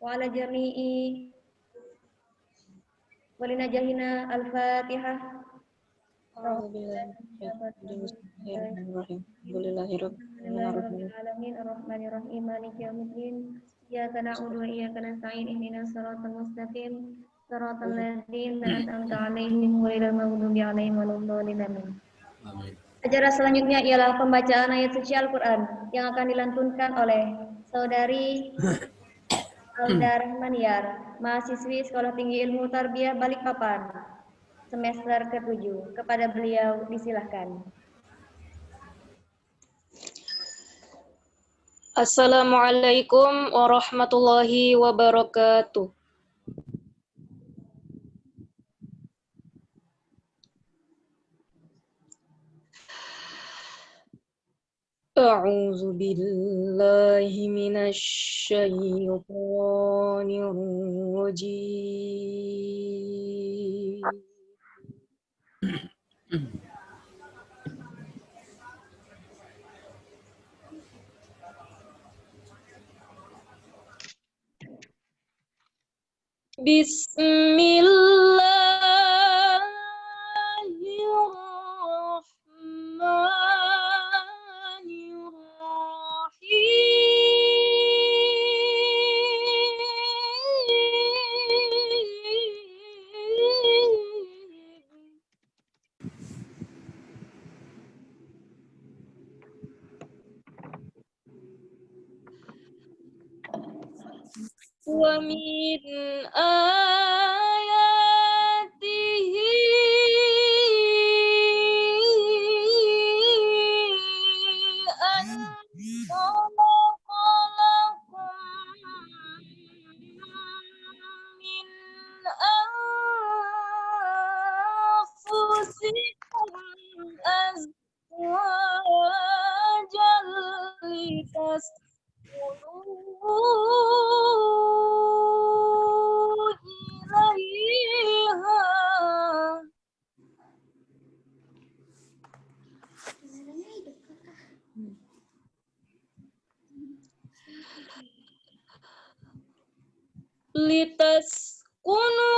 wa ala jami'i walinajahina al-Fatihah. Bismillahirrahmanirrahim. Ar-Rahmanirrahim. Maliki yaumiddin. Iyyaka na'budu wa iyyaka nasta'in. Ihdinas siratal mustaqim. Siratal ladzina an'amta 'alaihim ghairil maghdubi 'alaihim waladdallin. Amin. Acara selanjutnya ialah pembacaan ayat suci Al-Qur'an yang akan dilantunkan oleh Saudari Alda Rahmaniar, mahasiswi Sekolah Tinggi Ilmu Tarbiyah Balikpapan, semester ke-7. Kepada beliau disilahkan. Assalamualaikum warahmatullahi wabarakatuh. A'udzu billahi minasy syaithanir rajim. Wa min ayatihi an khalaqalakum min anfusikum azwajan litaskunu ilaiha litaskunu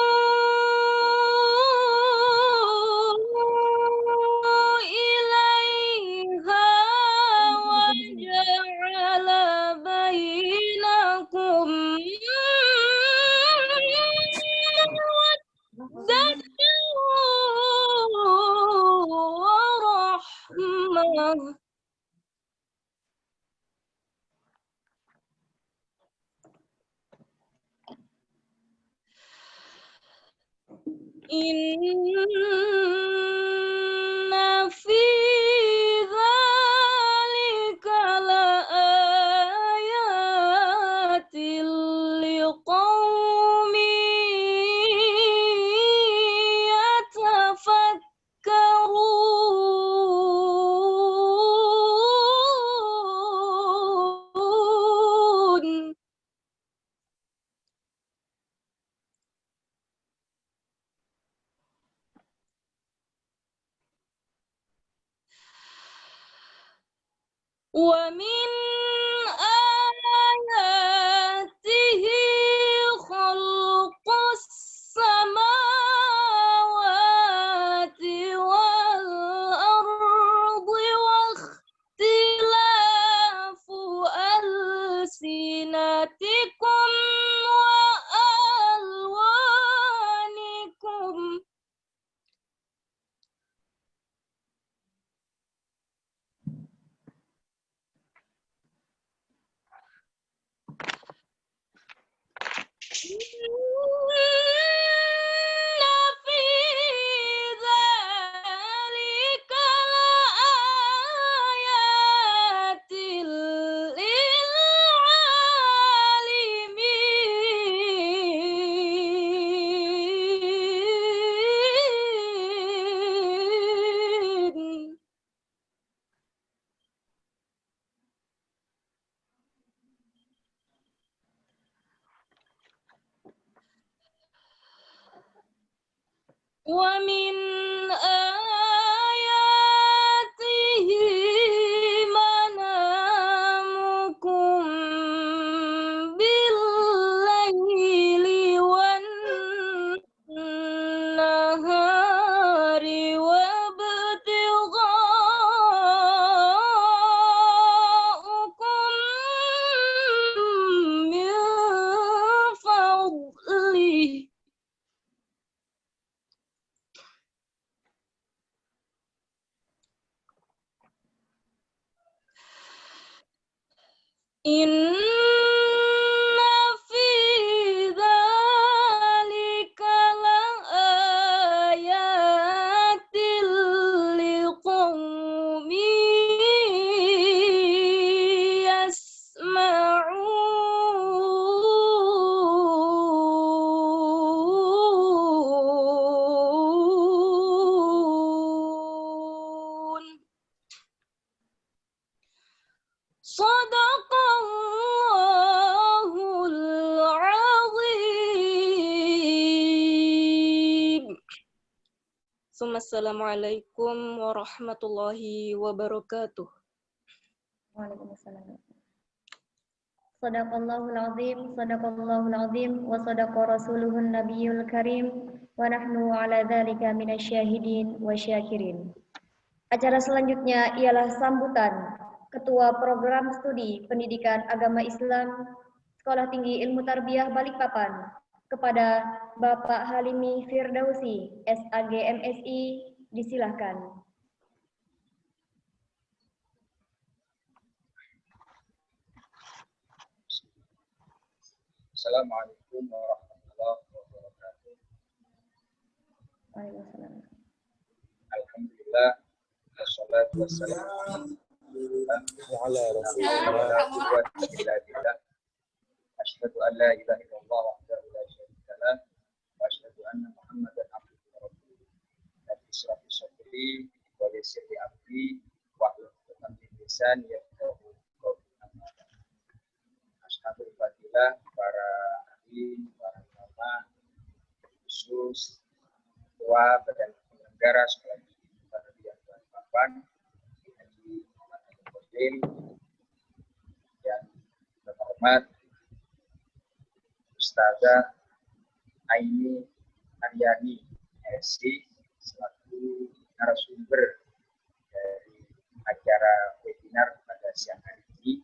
ilaiha wa ja'ala bainakum mawaddatan wa rahmah. Inna fi dzalika laayatil liqaumin yatafakkarun. Wa min ayatihi khalqus samawati wal ardi wa ikhtilafu alsinatikum wa alwanikum. Inna fi dzalika laayatil lil alimin. Wa min ayatihi manamukum bil-laili Assalamualaikum warahmatullahi wabarakatuh. Waalaikumsalam. Sadaqallahul azim, wa sadaqa rasuluhun nabiyul karim, wa nahnu ala dzalika minasyahidin wa syakirin. Acara selanjutnya ialah sambutan Ketua Program Studi Pendidikan Agama Islam Sekolah Tinggi Ilmu Tarbiyah Balikpapan kepada Bapak Halimi Firdausi, SAG MSI, disilahkan. Assalamualaikum warahmatullahi wabarakatuh. Waalaikumsalam. Alhamdulillah, wassalatu wassalamu ala rasulillah. Asyhadu an la ilaha illallah wahdahu la syarika lah wa asyhadu anna Muhammadan abduhu wa rasuluh. Rabbi shrah li sadri wa yassir li amri wahlul 'uqdatam min lisani yafqahu qawli. Ashabul fadilah, para ahli, para ulama, khusus ketua badan penyelenggara sekolah tinggi tarbiyah Balikpapan, Haji Muhammad Abdul Qadir, yang terhormat Ustazah Aini Aryani SC selaku narasumber dari acara webinar pada siang hari ini,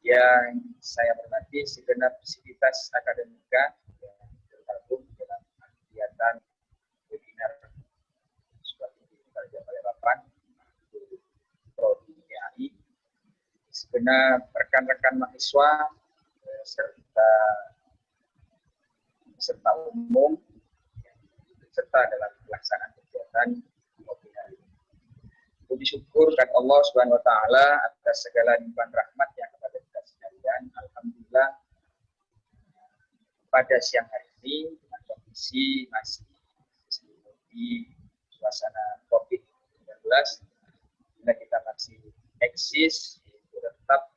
yang saya hormati segenap sivitas akademika yang tergabung dalam kegiatan webinar Sekolah Tinggi Ilmu Tarbiyah Balikpapan Prodi PAI, segenap rekan-rekan mahasiswa serta umum yang serta dalam pelaksanaan kegiatan webinar ini. Puji syukur kepada Allah Subhanahu wa taala atas segala limpahan rahmat-Nya kepada kita sekalian. Alhamdulillah, pada siang hari ini dengan kondisi masih diselimuti suasana COVID-19, bila kita masih eksis, tetap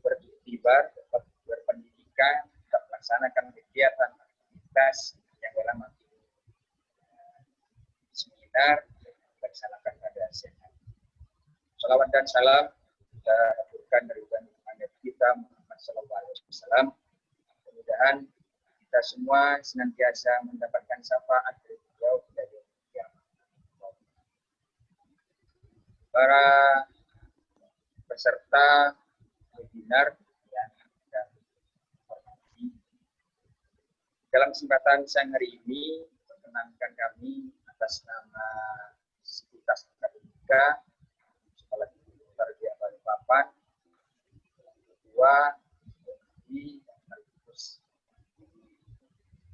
beriktibar, tetap berpendidikan, tetap melaksanakan kegiatan aktivitas yang dalam arti seminar dilaksanakan pada siang hari. Salawat dan salam kita haturkan dari Nabi kita Muhammad SAW. Mudah-mudahan kita semua senantiasa mendapatkan syafaat dari beliau pada hari kiamat. Para peserta webinar yang kita hormati, dalam kesempatan siang hari ini perkenankan kami atas nama Sivitas Akademika Sekolah Tinggi Ilmu Tarbiyah Balikpapan, Ketua di sekaligus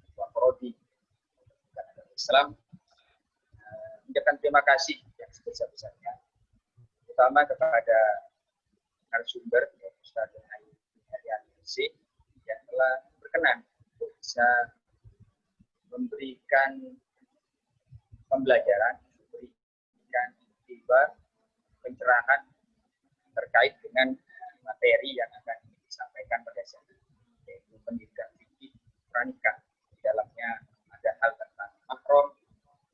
Ketua Prodi Agama Islam, mengucapkan terima kasih yang sebesar-besarnya, terutama kepada narasumber Ustaz Aini Aryani yang telah berkenan untuk bisa memberikan pembelajaran, memberikan tiba pencerahan terkait dengan materi yang akan disampaikan pada saat ini, yaitu pendidikan fikih pranikah. Di dalamnya ada hal tentang mahram,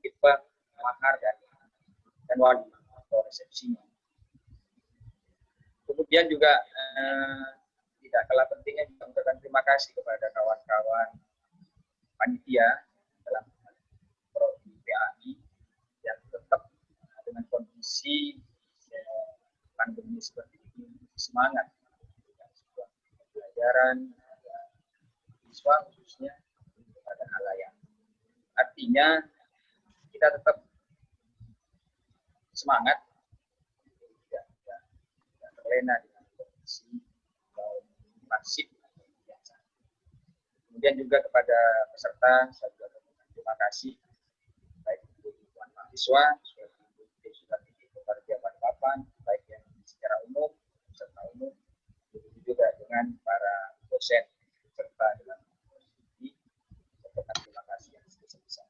khitbah, mahar, dan wali atau resepsinya. Kemudian juga tidak kalah pentingnya juga mengucapkan terima kasih kepada kawan-kawan panitia dalam Prodi PAI yang tetap dengan kondisi pandemi seperti ini semangat dengan sebuah pembelajaran siswa khususnya pada halayak. Artinya kita tetap semangat, tidak terlena dengan kondisi masif. Kemudian juga kepada peserta saya juga terima kasih baik untuk teman mahasiswa sudah tinggi Tarbiyah Balikpapan, baik yang secara umum serta umum, begitu juga dengan para dosen serta dalam ini. Terima kasih yang sebesar-besar.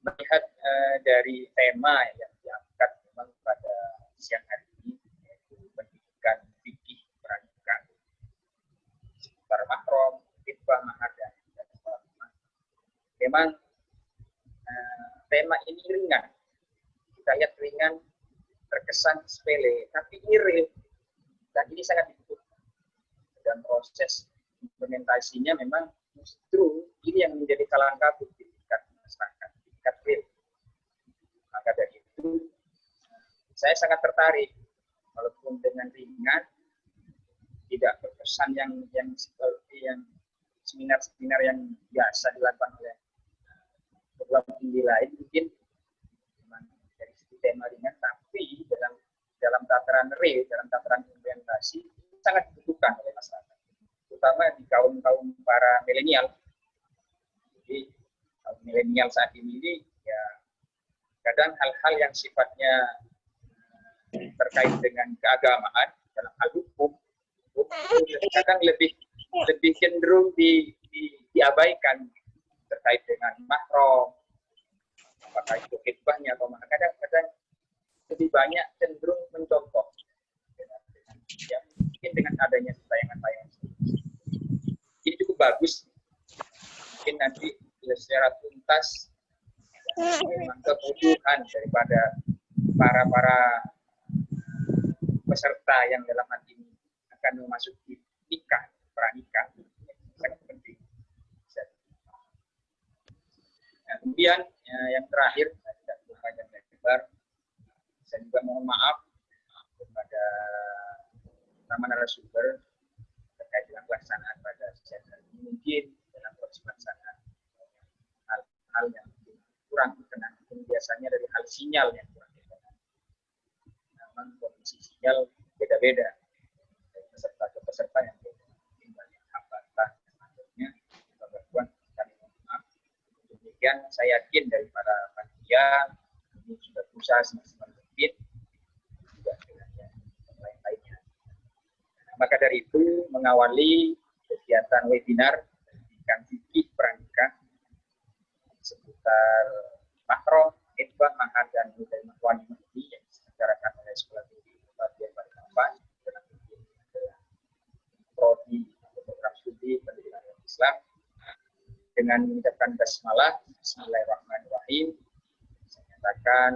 Melihat dari tema yang diangkat memang pada siang hari ini, yaitu pendidikan fikih pranikah seputar mahram, khitbah, mahar, dan memang tema ini ringan. Kita lihat ringan, terkesan sepele, tapi ini real. Dan ini sangat dibutuhkan. Dan proses implementasinya memang justru ini yang menjadi kalang kabut di tingkat masyarakat, di tingkat real. Maka dari itu, saya sangat tertarik, walaupun dengan ringan, tidak berkesan yang seperti yang seminar-seminar yang biasa dilakukan oleh program tinggi lain, mungkin memang dari segi tema ringan, tapi dalam tataran real, dalam tataran implementasi sangat dibutuhkan oleh masyarakat, terutama di kaum para milenial. Jadi kaum milenial saat ini ya kadang hal-hal yang sifatnya terkait dengan keagamaan dalam hal hukum kadang lebih cenderung diabaikan, terkait dengan mahram, apakah itu khidbahnya atau kadang-kadang lebih banyak cenderung mencontoh ya, mungkin dengan adanya tayangan-tayangan ini cukup bagus. Mungkin nanti secara tuntas memang kebutuhan daripada para peserta yang dalam hal ini akan memasuki nikah, pranikah, sangat penting. Nah, kemudian yang terakhir, saya tidak panjang lebar, saya juga mohon maaf kepada nama narasumber terkait dengan pelaksanaan pada sesi ini. Mungkin dalam proses pelaksanaan hal-hal yang kurang berkenan, biasanya dari hal sinyal yang kurang berkenan. Memang kondisi sinyal beda-beda dari peserta ke peserta yang beda. Mungkin banyak hambatan akhirnya gangguan, kami mohon maaf. Demikian saya yakin dari para panitia ini sudah berusaha semaksimal mungkin juga dengan yang lain-lainnya. Maka dari itu mengawali kegiatan webinar pendidikan fikih pranikah seputar mahram, khidbah, mahar dan nilai walimah ini yang diselenggarakan oleh Sekolah Tinggi Muhammadiyah Balikpapan dalam prodi atau program studi pendidikan Islam dengan mengucapkan basmalah. Bismillahirrahmanirrahim. Saya nyatakan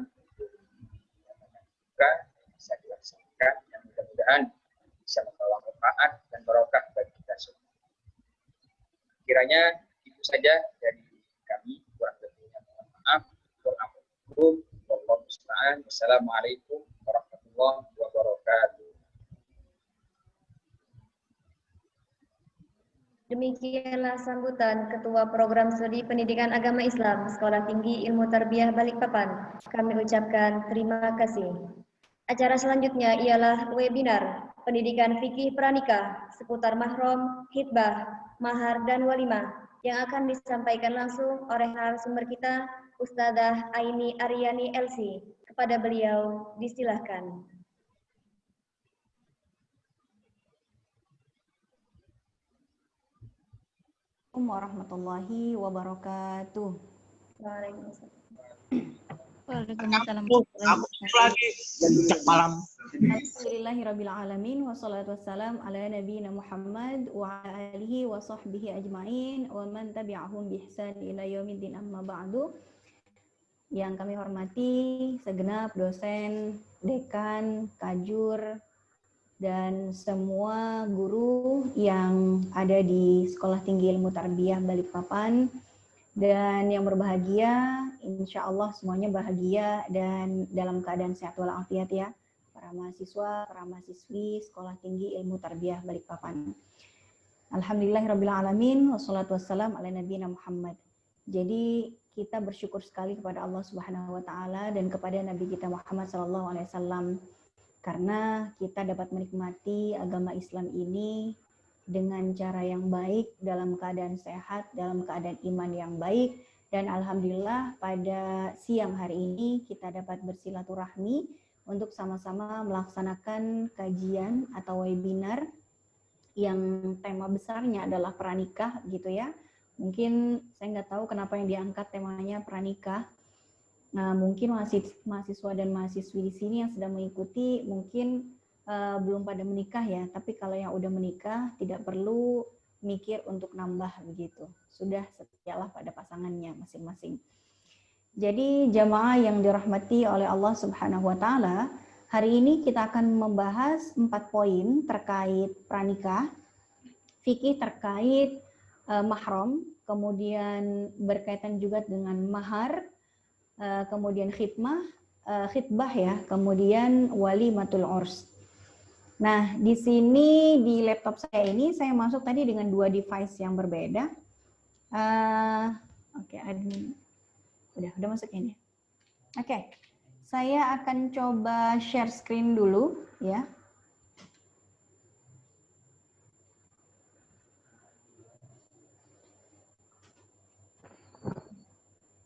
juga bisa dilaksanakan yang mudah-mudahan bisa membawa manfaat dan barokah bagi kita semua. Kiranya itu saja dari kami, kurang lebihnya mohon maaf. Wassalamualaikum warahmatullahi wabarakatuh. Demikianlah sambutan Ketua Program Studi Pendidikan Agama Islam Sekolah Tinggi Ilmu Tarbiyah Balikpapan. Kami ucapkan terima kasih. Acara selanjutnya ialah webinar Pendidikan Fikih Pranikah seputar mahram, khidbah, mahar, dan walimah yang akan disampaikan langsung oleh narasumber kita, Ustadzah Aini Aryani LC. Kepada beliau, disilahkan. Assalamualaikum warahmatullahi wabarakatuh. Waalaikumsalam. Alhamdulillahirrabbilalamin. Wassalatu wassalam ala nabiyina Muhammad wa ala alihi wa sahbihi ajma'in wa man tabi'ahum bihsan ila yaumiddin, amma ba'du. Yang kami hormati segenap dosen, dekan, kajur, dan semua guru yang ada di Sekolah Tinggi Ilmu Tarbiyah Balikpapan. Dan yang berbahagia, insya Allah semuanya bahagia dan dalam keadaan sehat walafiat ya, para mahasiswa, para mahasiswi Sekolah Tinggi Ilmu Tarbiyah Balikpapan. Alhamdulillahirrabbilalamin, wassalatu wassalam ala nabiyina Muhammad. Jadi kita bersyukur sekali kepada Allah Subhanahu wa Ta'ala dan kepada Nabi kita Muhammad SAW, karena kita dapat menikmati agama Islam ini dengan cara yang baik, dalam keadaan sehat, dalam keadaan iman yang baik. Dan alhamdulillah pada siang hari ini kita dapat bersilaturahmi untuk sama-sama melaksanakan kajian atau webinar yang tema besarnya adalah pranikah gitu ya. Mungkin saya nggak tahu kenapa yang diangkat temanya pranikah. Nah, mungkin mahasiswa dan mahasiswi di sini yang sedang mengikuti mungkin belum pada menikah ya, tapi kalau yang udah menikah tidak perlu mikir untuk nambah begitu. Sudah setialah pada pasangannya masing-masing. Jadi jamaah yang dirahmati oleh Allah Subhanahu wa taala, hari ini kita akan membahas 4 poin terkait pranikah, fikih terkait mahram, kemudian berkaitan juga dengan mahar, kemudian khitbah ya, kemudian walimatul urs. Nah, di sini di laptop saya ini saya masuk tadi dengan 2 device yang berbeda. Oke, admin. Udah masuk ini. Oke, saya akan coba share screen dulu ya.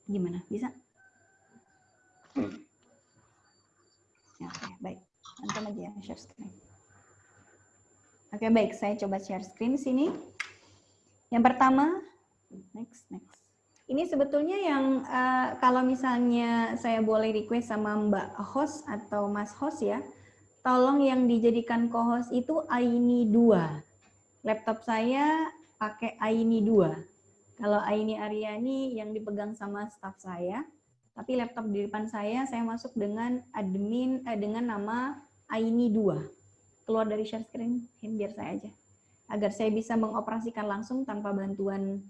Gimana? Bisa? Ya, oke, baik. Antum aja yang share screen. Oke, baik. Saya coba share screen sini. Yang pertama, next. Ini sebetulnya yang kalau misalnya saya boleh request sama Mbak host atau Mas host ya, tolong yang dijadikan co-host itu Aini 2. Laptop saya pakai Aini 2. Kalau Aini Aryani yang dipegang sama staff saya, tapi laptop di depan saya masuk dengan admin dengan nama Aini 2. Keluar dari share screen, biar saya aja. Agar saya bisa mengoperasikan langsung tanpa bantuan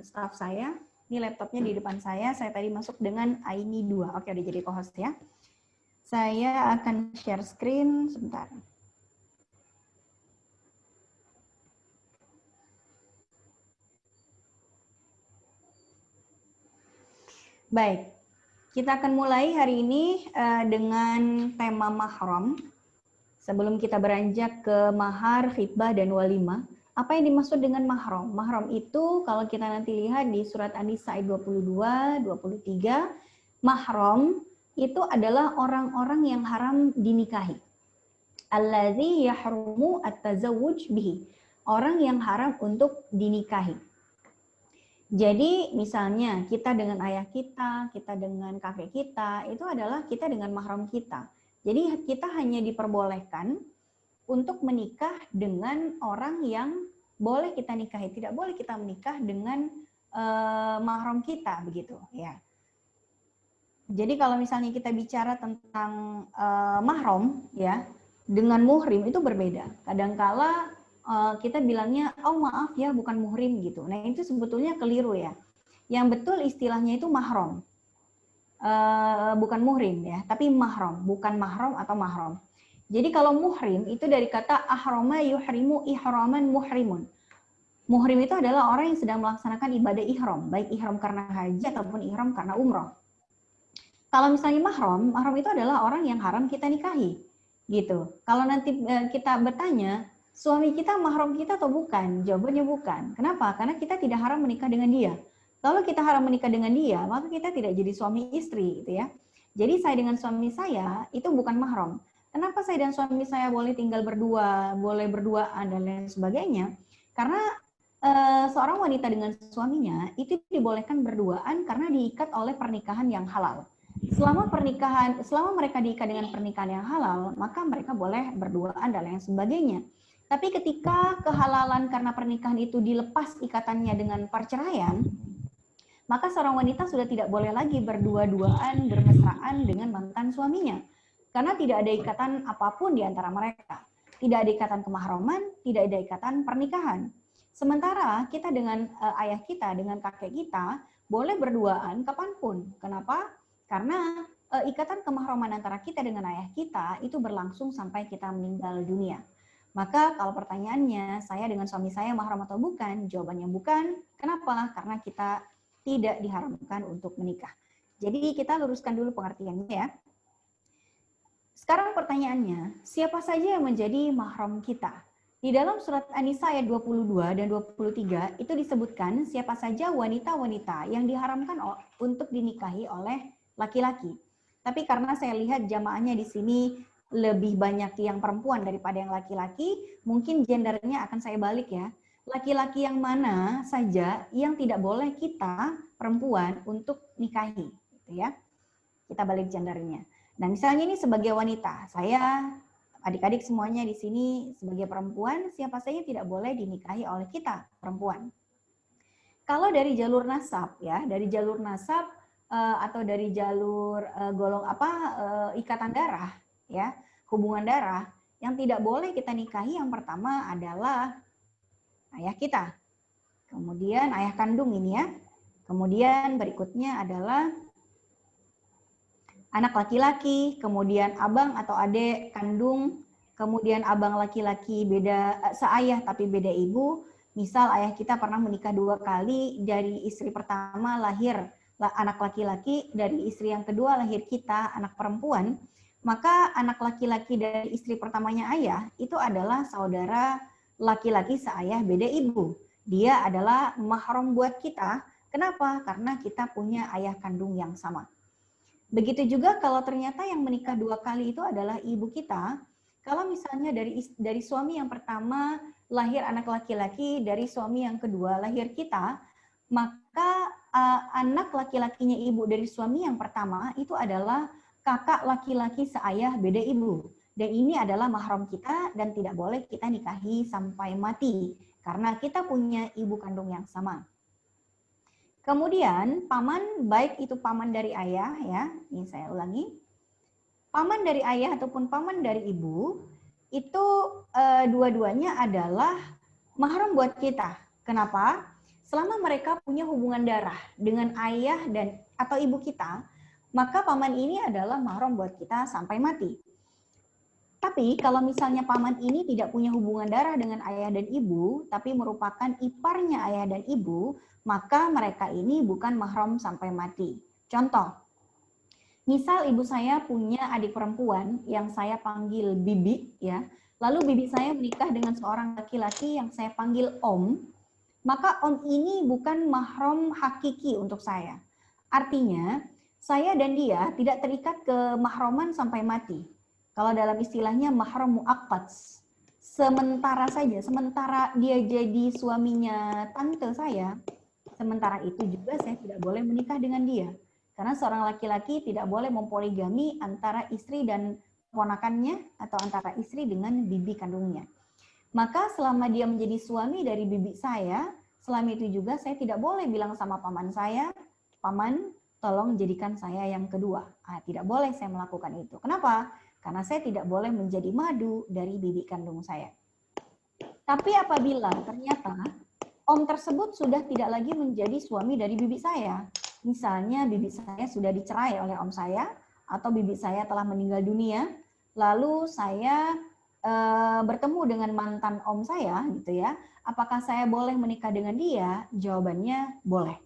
staff saya. Ini laptopnya di depan saya tadi masuk dengan Aini 2. Oke, udah jadi co-host ya. Saya akan share screen sebentar. Baik, kita akan mulai hari ini dengan tema mahram. Sebelum kita beranjak ke mahar, khitbah, dan walimah, apa yang dimaksud dengan mahram? Mahram itu kalau kita nanti lihat di surat An-Nisa ayat 22, 23, mahram itu adalah orang-orang yang haram dinikahi. Alladzi yahrumu at-tazawwuj bihi. Orang yang haram untuk dinikahi. Jadi misalnya kita dengan ayah kita dengan kakek kita, itu adalah kita dengan mahram kita. Jadi kita hanya diperbolehkan untuk menikah dengan orang yang boleh kita nikahi. Tidak boleh kita menikah dengan mahram kita, begitu ya. Jadi kalau misalnya kita bicara tentang mahram ya, dengan muhrim itu berbeda. Kadangkala kita bilangnya, oh maaf ya bukan muhrim gitu. Nah itu sebetulnya keliru ya. Yang betul istilahnya itu mahram. Bukan muhrim ya, tapi mahram, bukan mahram atau mahram. Jadi kalau muhrim itu dari kata ahrama yuhrimu ihraman muhrimun. Muhrim itu adalah orang yang sedang melaksanakan ibadah ihram, baik ihram karena haji ataupun ihram karena umroh. Kalau misalnya mahram itu adalah orang yang haram kita nikahi, gitu. Kalau nanti kita bertanya, suami kita mahram kita atau bukan? Jawabannya bukan. Kenapa? Karena kita tidak haram menikah dengan dia. Kalau kita haram menikah dengan dia, maka kita tidak jadi suami istri, gitu ya. Jadi saya dengan suami saya itu bukan mahram. Kenapa saya dan suami saya boleh tinggal berdua, boleh berduaan dan lain sebagainya? Karena seorang wanita dengan suaminya itu dibolehkan berduaan karena diikat oleh pernikahan yang halal. Selama mereka diikat dengan pernikahan yang halal, maka mereka boleh berduaan dan lain sebagainya. Tapi ketika kehalalan karena pernikahan itu dilepas ikatannya dengan perceraian, maka seorang wanita sudah tidak boleh lagi berdua-duaan, bermesraan dengan mantan suaminya. Karena tidak ada ikatan apapun di antara mereka. Tidak ada ikatan kemahraman, tidak ada ikatan pernikahan. Sementara kita dengan ayah kita, dengan kakek kita, boleh berduaan kapanpun. Kenapa? Karena ikatan kemahraman antara kita dengan ayah kita itu berlangsung sampai kita meninggal dunia. Maka kalau pertanyaannya, saya dengan suami saya mahram atau bukan? Jawabannya bukan. Kenapa? Karena kita tidak diharamkan untuk menikah. Jadi kita luruskan dulu pengertiannya ya. Sekarang pertanyaannya, siapa saja yang menjadi mahram kita? Di dalam surat An-Nisa ayat 22 dan 23 itu disebutkan siapa saja wanita-wanita yang diharamkan untuk dinikahi oleh laki-laki. Tapi karena saya lihat jamaahnya di sini lebih banyak yang perempuan daripada yang laki-laki, mungkin gendernya akan saya balik ya. Laki-laki yang mana saja yang tidak boleh kita perempuan untuk nikahi, gitu ya. Kita balik gendernya. Nah, misalnya ini sebagai wanita, saya adik-adik semuanya di sini sebagai perempuan, siapa saja tidak boleh dinikahi oleh kita perempuan. Kalau dari jalur nasab ya, dari jalur nasab atau dari jalur ikatan darah, ya, hubungan darah, yang tidak boleh kita nikahi yang pertama adalah ayah kita. Kemudian ayah kandung ini ya. Kemudian berikutnya adalah anak laki-laki, kemudian abang atau adik kandung, kemudian abang laki-laki beda seayah tapi beda ibu. Misal ayah kita pernah menikah 2 kali, dari istri pertama lahir anak laki-laki, dari istri yang kedua lahir kita anak perempuan. Maka anak laki-laki dari istri pertamanya ayah itu adalah saudara laki-laki seayah beda ibu. Dia adalah mahram buat kita. Kenapa? Karena kita punya ayah kandung yang sama. Begitu juga kalau ternyata yang menikah 2 kali itu adalah ibu kita. Kalau misalnya dari suami yang pertama lahir anak laki-laki, dari suami yang kedua lahir kita, maka anak laki-lakinya ibu dari suami yang pertama itu adalah kakak laki-laki seayah beda ibu. Dan ini adalah mahram kita dan tidak boleh kita nikahi sampai mati karena kita punya ibu kandung yang sama. Kemudian paman, baik itu paman dari ayah ya, ini saya ulangi. Paman dari ayah ataupun paman dari ibu itu dua-duanya adalah mahram buat kita. Kenapa? Selama mereka punya hubungan darah dengan ayah dan atau ibu kita, maka paman ini adalah mahram buat kita sampai mati. Tapi kalau misalnya paman ini tidak punya hubungan darah dengan ayah dan ibu, tapi merupakan iparnya ayah dan ibu, maka mereka ini bukan mahram sampai mati. Contoh, misal ibu saya punya adik perempuan yang saya panggil bibi, ya. Lalu bibi saya menikah dengan seorang laki-laki yang saya panggil om, maka om ini bukan mahram hakiki untuk saya. Artinya, saya dan dia tidak terikat ke mahraman sampai mati. Kalau dalam istilahnya mahram muaqqat. Sementara saja, sementara dia jadi suaminya tante saya, sementara itu juga saya tidak boleh menikah dengan dia. Karena seorang laki-laki tidak boleh mempoligami antara istri dan ponakannya atau antara istri dengan bibi kandungnya. Maka selama dia menjadi suami dari bibi saya, selama itu juga saya tidak boleh bilang sama paman saya, paman tolong jadikan saya yang kedua. Tidak boleh saya melakukan itu. Kenapa? Karena saya tidak boleh menjadi madu dari bibi kandung saya. Tapi apabila ternyata om tersebut sudah tidak lagi menjadi suami dari bibi saya, misalnya bibi saya sudah dicerai oleh om saya, atau bibi saya telah meninggal dunia, lalu saya bertemu dengan mantan om saya, gitu ya, apakah saya boleh menikah dengan dia? Jawabannya boleh.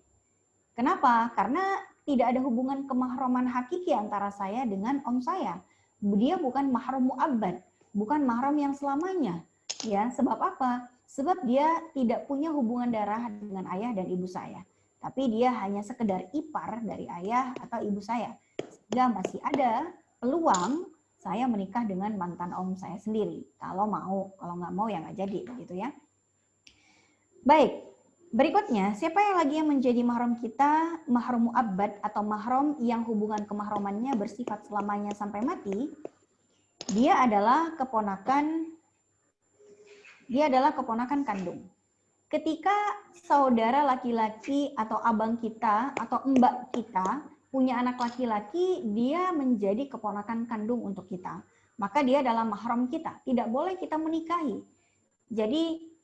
Kenapa? Karena tidak ada hubungan kemahraman hakiki antara saya dengan om saya. Dia bukan mahram mu'abbad, bukan mahram yang selamanya. Ya, sebab apa? Sebab dia tidak punya hubungan darah dengan ayah dan ibu saya. Tapi dia hanya sekedar ipar dari ayah atau ibu saya. Sehingga masih ada peluang saya menikah dengan mantan om saya sendiri. Kalau mau, kalau nggak mau ya nggak jadi, begitu ya. Baik, berikutnya siapa yang lagi yang menjadi mahram kita, mahram mu'abbad atau mahram yang hubungan kemahramannya bersifat selamanya sampai mati? Dia adalah keponakan kandung. Ketika saudara laki-laki atau abang kita atau mbak kita punya anak laki-laki, dia menjadi keponakan kandung untuk kita. Maka dia adalah mahram kita. Tidak boleh kita menikahi. Jadi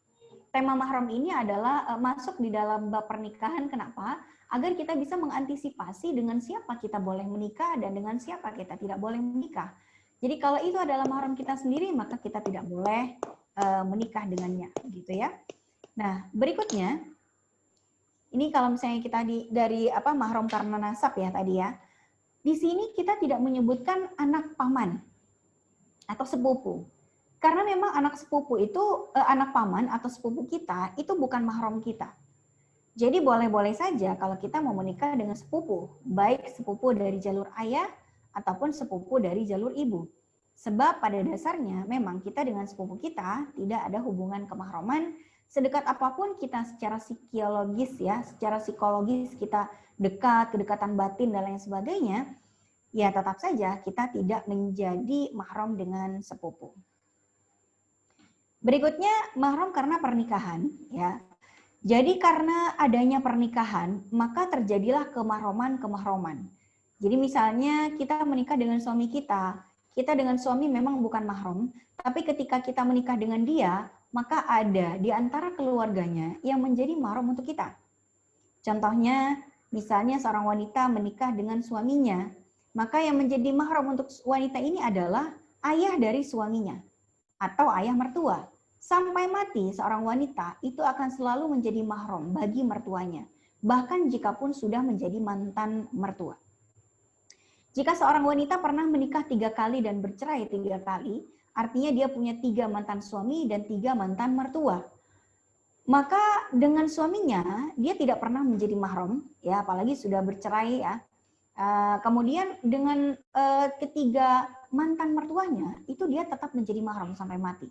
tema mahram ini adalah masuk di dalam bab pernikahan. Kenapa? Agar kita bisa mengantisipasi dengan siapa kita boleh menikah dan dengan siapa kita tidak boleh menikah. Jadi kalau itu adalah mahram kita sendiri, maka kita tidak boleh menikah dengannya, gitu ya. Nah, berikutnya, ini kalau misalnya kita dari mahram karena nasab ya tadi ya. Di sini kita tidak menyebutkan anak paman atau sepupu. Karena memang anak sepupu itu, anak paman atau sepupu kita, itu bukan mahram kita. Jadi boleh-boleh saja kalau kita mau menikah dengan sepupu, baik sepupu dari jalur ayah ataupun sepupu dari jalur ibu. Sebab pada dasarnya memang kita dengan sepupu kita tidak ada hubungan kemahraman. Sedekat apapun kita secara psikologis ya, secara psikologis kita dekat, kedekatan batin dan lain sebagainya, ya tetap saja kita tidak menjadi mahram dengan sepupu. Berikutnya mahram karena pernikahan ya. Jadi karena adanya pernikahan, maka terjadilah kemahroman. Jadi misalnya kita menikah dengan suami kita dengan suami memang bukan mahram, tapi ketika kita menikah dengan dia, maka ada di antara keluarganya yang menjadi mahram untuk kita. Contohnya, misalnya seorang wanita menikah dengan suaminya, maka yang menjadi mahram untuk wanita ini adalah ayah dari suaminya atau ayah mertua. Sampai mati seorang wanita itu akan selalu menjadi mahram bagi mertuanya, bahkan jikapun sudah menjadi mantan mertua. Jika seorang wanita pernah menikah 3 kali dan bercerai 3 kali, artinya dia punya 3 mantan suami dan 3 mantan mertua. Maka dengan suaminya dia tidak pernah menjadi mahram, ya apalagi sudah bercerai ya. Kemudian dengan ketiga mantan mertuanya itu dia tetap menjadi mahram sampai mati.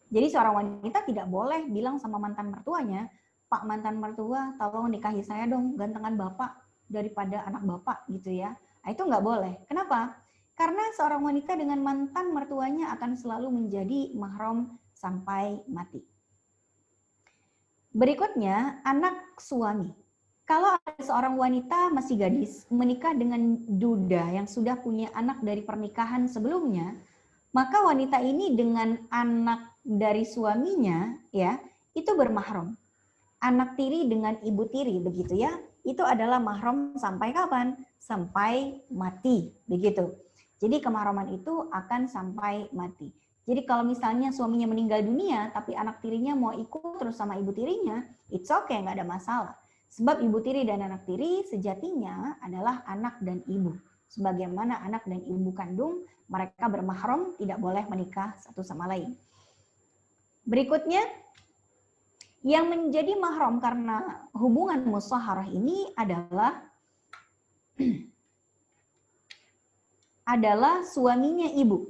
Jadi seorang wanita tidak boleh bilang sama mantan mertuanya, Pak mantan mertua, tolong nikahi saya dong, gantengan bapak daripada anak bapak gitu ya. Nah, itu nggak boleh. Kenapa? Karena seorang wanita dengan mantan mertuanya akan selalu menjadi mahram sampai mati. Berikutnya, anak suami. Kalau ada seorang wanita masih gadis menikah dengan duda yang sudah punya anak dari pernikahan sebelumnya, maka wanita ini dengan anak dari suaminya ya itu bermahram. Anak tiri dengan ibu tiri begitu ya, itu adalah mahram sampai kapan? Sampai mati begitu. Jadi kemahraman itu akan sampai mati. Jadi kalau misalnya suaminya meninggal dunia tapi anak tirinya mau ikut terus sama ibu tirinya, it's okay, nggak ada masalah. Sebab ibu tiri dan anak tiri sejatinya adalah anak dan ibu. Sebagaimana anak dan ibu kandung, mereka bermahram, tidak boleh menikah satu sama lain. Berikutnya, yang menjadi mahram karena hubungan musyaharah ini adalah suaminya ibu.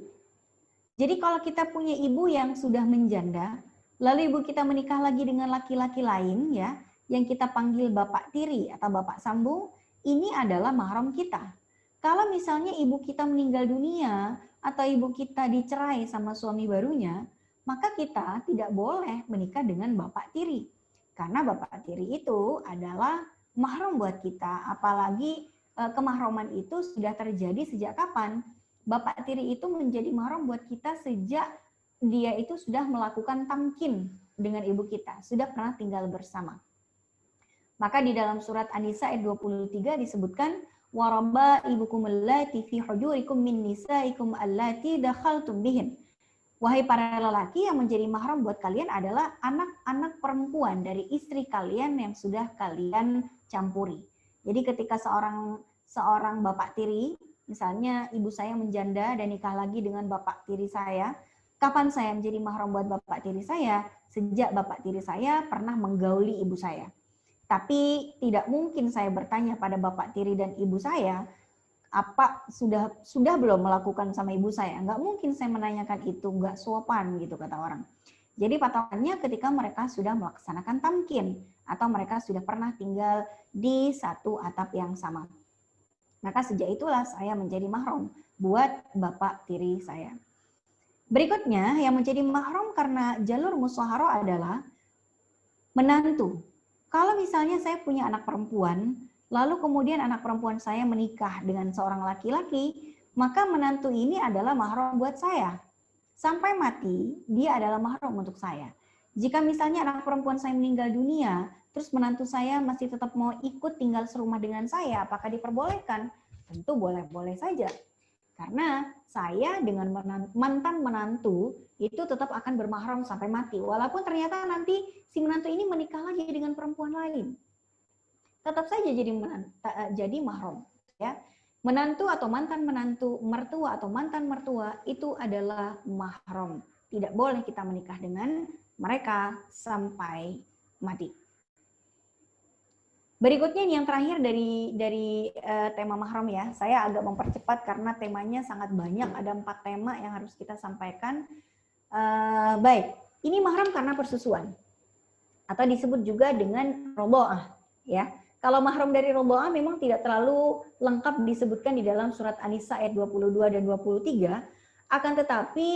Jadi kalau kita punya ibu yang sudah menjanda, lalu ibu kita menikah lagi dengan laki-laki lain ya, yang kita panggil bapak tiri atau bapak sambung, ini adalah mahram kita. Kalau misalnya ibu kita meninggal dunia atau ibu kita dicerai sama suami barunya, maka kita tidak boleh menikah dengan bapak tiri. Karena bapak tiri itu adalah mahram buat kita, apalagi kemahraman itu sudah terjadi sejak kapan? Bapak tiri itu menjadi mahram buat kita sejak dia itu sudah melakukan tamkin dengan ibu kita, sudah pernah tinggal bersama. Maka di dalam surat An-Nisa ayat 23 disebutkan warabba ibukum allati fi hujurikum min nisaikum allati dakhaltum bihin. Wahai para lelaki, yang menjadi mahram buat kalian adalah anak-anak perempuan dari istri kalian yang sudah kalian campuri. Jadi ketika seorang bapak tiri, misalnya ibu saya menjanda dan nikah lagi dengan bapak tiri saya, kapan saya menjadi mahram buat bapak tiri saya? Sejak bapak tiri saya pernah menggauli ibu saya. Tapi tidak mungkin saya bertanya pada bapak tiri dan ibu saya, apa sudah belum melakukan sama ibu saya? Nggak mungkin saya menanyakan itu, nggak sopan gitu kata orang. Jadi patokannya ketika mereka sudah melaksanakan tamkin atau mereka sudah pernah tinggal di satu atap yang sama. Maka sejak itulah saya menjadi mahram buat bapak tiri saya. Berikutnya yang menjadi mahram karena jalur musyaharah adalah menantu. Kalau misalnya saya punya anak perempuan, lalu kemudian anak perempuan saya menikah dengan seorang laki-laki, maka menantu ini adalah mahram buat saya. Sampai mati, dia adalah mahram untuk saya. Jika misalnya anak perempuan saya meninggal dunia, terus menantu saya masih tetap mau ikut tinggal serumah dengan saya, apakah diperbolehkan? Tentu boleh-boleh saja. Karena saya dengan mantan menantu itu tetap akan bermahram sampai mati. Walaupun ternyata nanti si menantu ini menikah lagi dengan perempuan lain. Tetap saja jadi mahram. Ya. Menantu atau mantan menantu, mertua atau mantan mertua itu adalah mahram. Tidak boleh kita menikah dengan mereka sampai mati. Berikutnya yang terakhir dari tema mahram ya, saya agak mempercepat karena temanya sangat banyak, ada 4 tema yang harus kita sampaikan. Baik, ini mahram karena persusuan atau disebut juga dengan roboah ya. Kalau mahram dari roboah memang tidak terlalu lengkap disebutkan di dalam surat An-Nisa ayat 22 dan 23, akan tetapi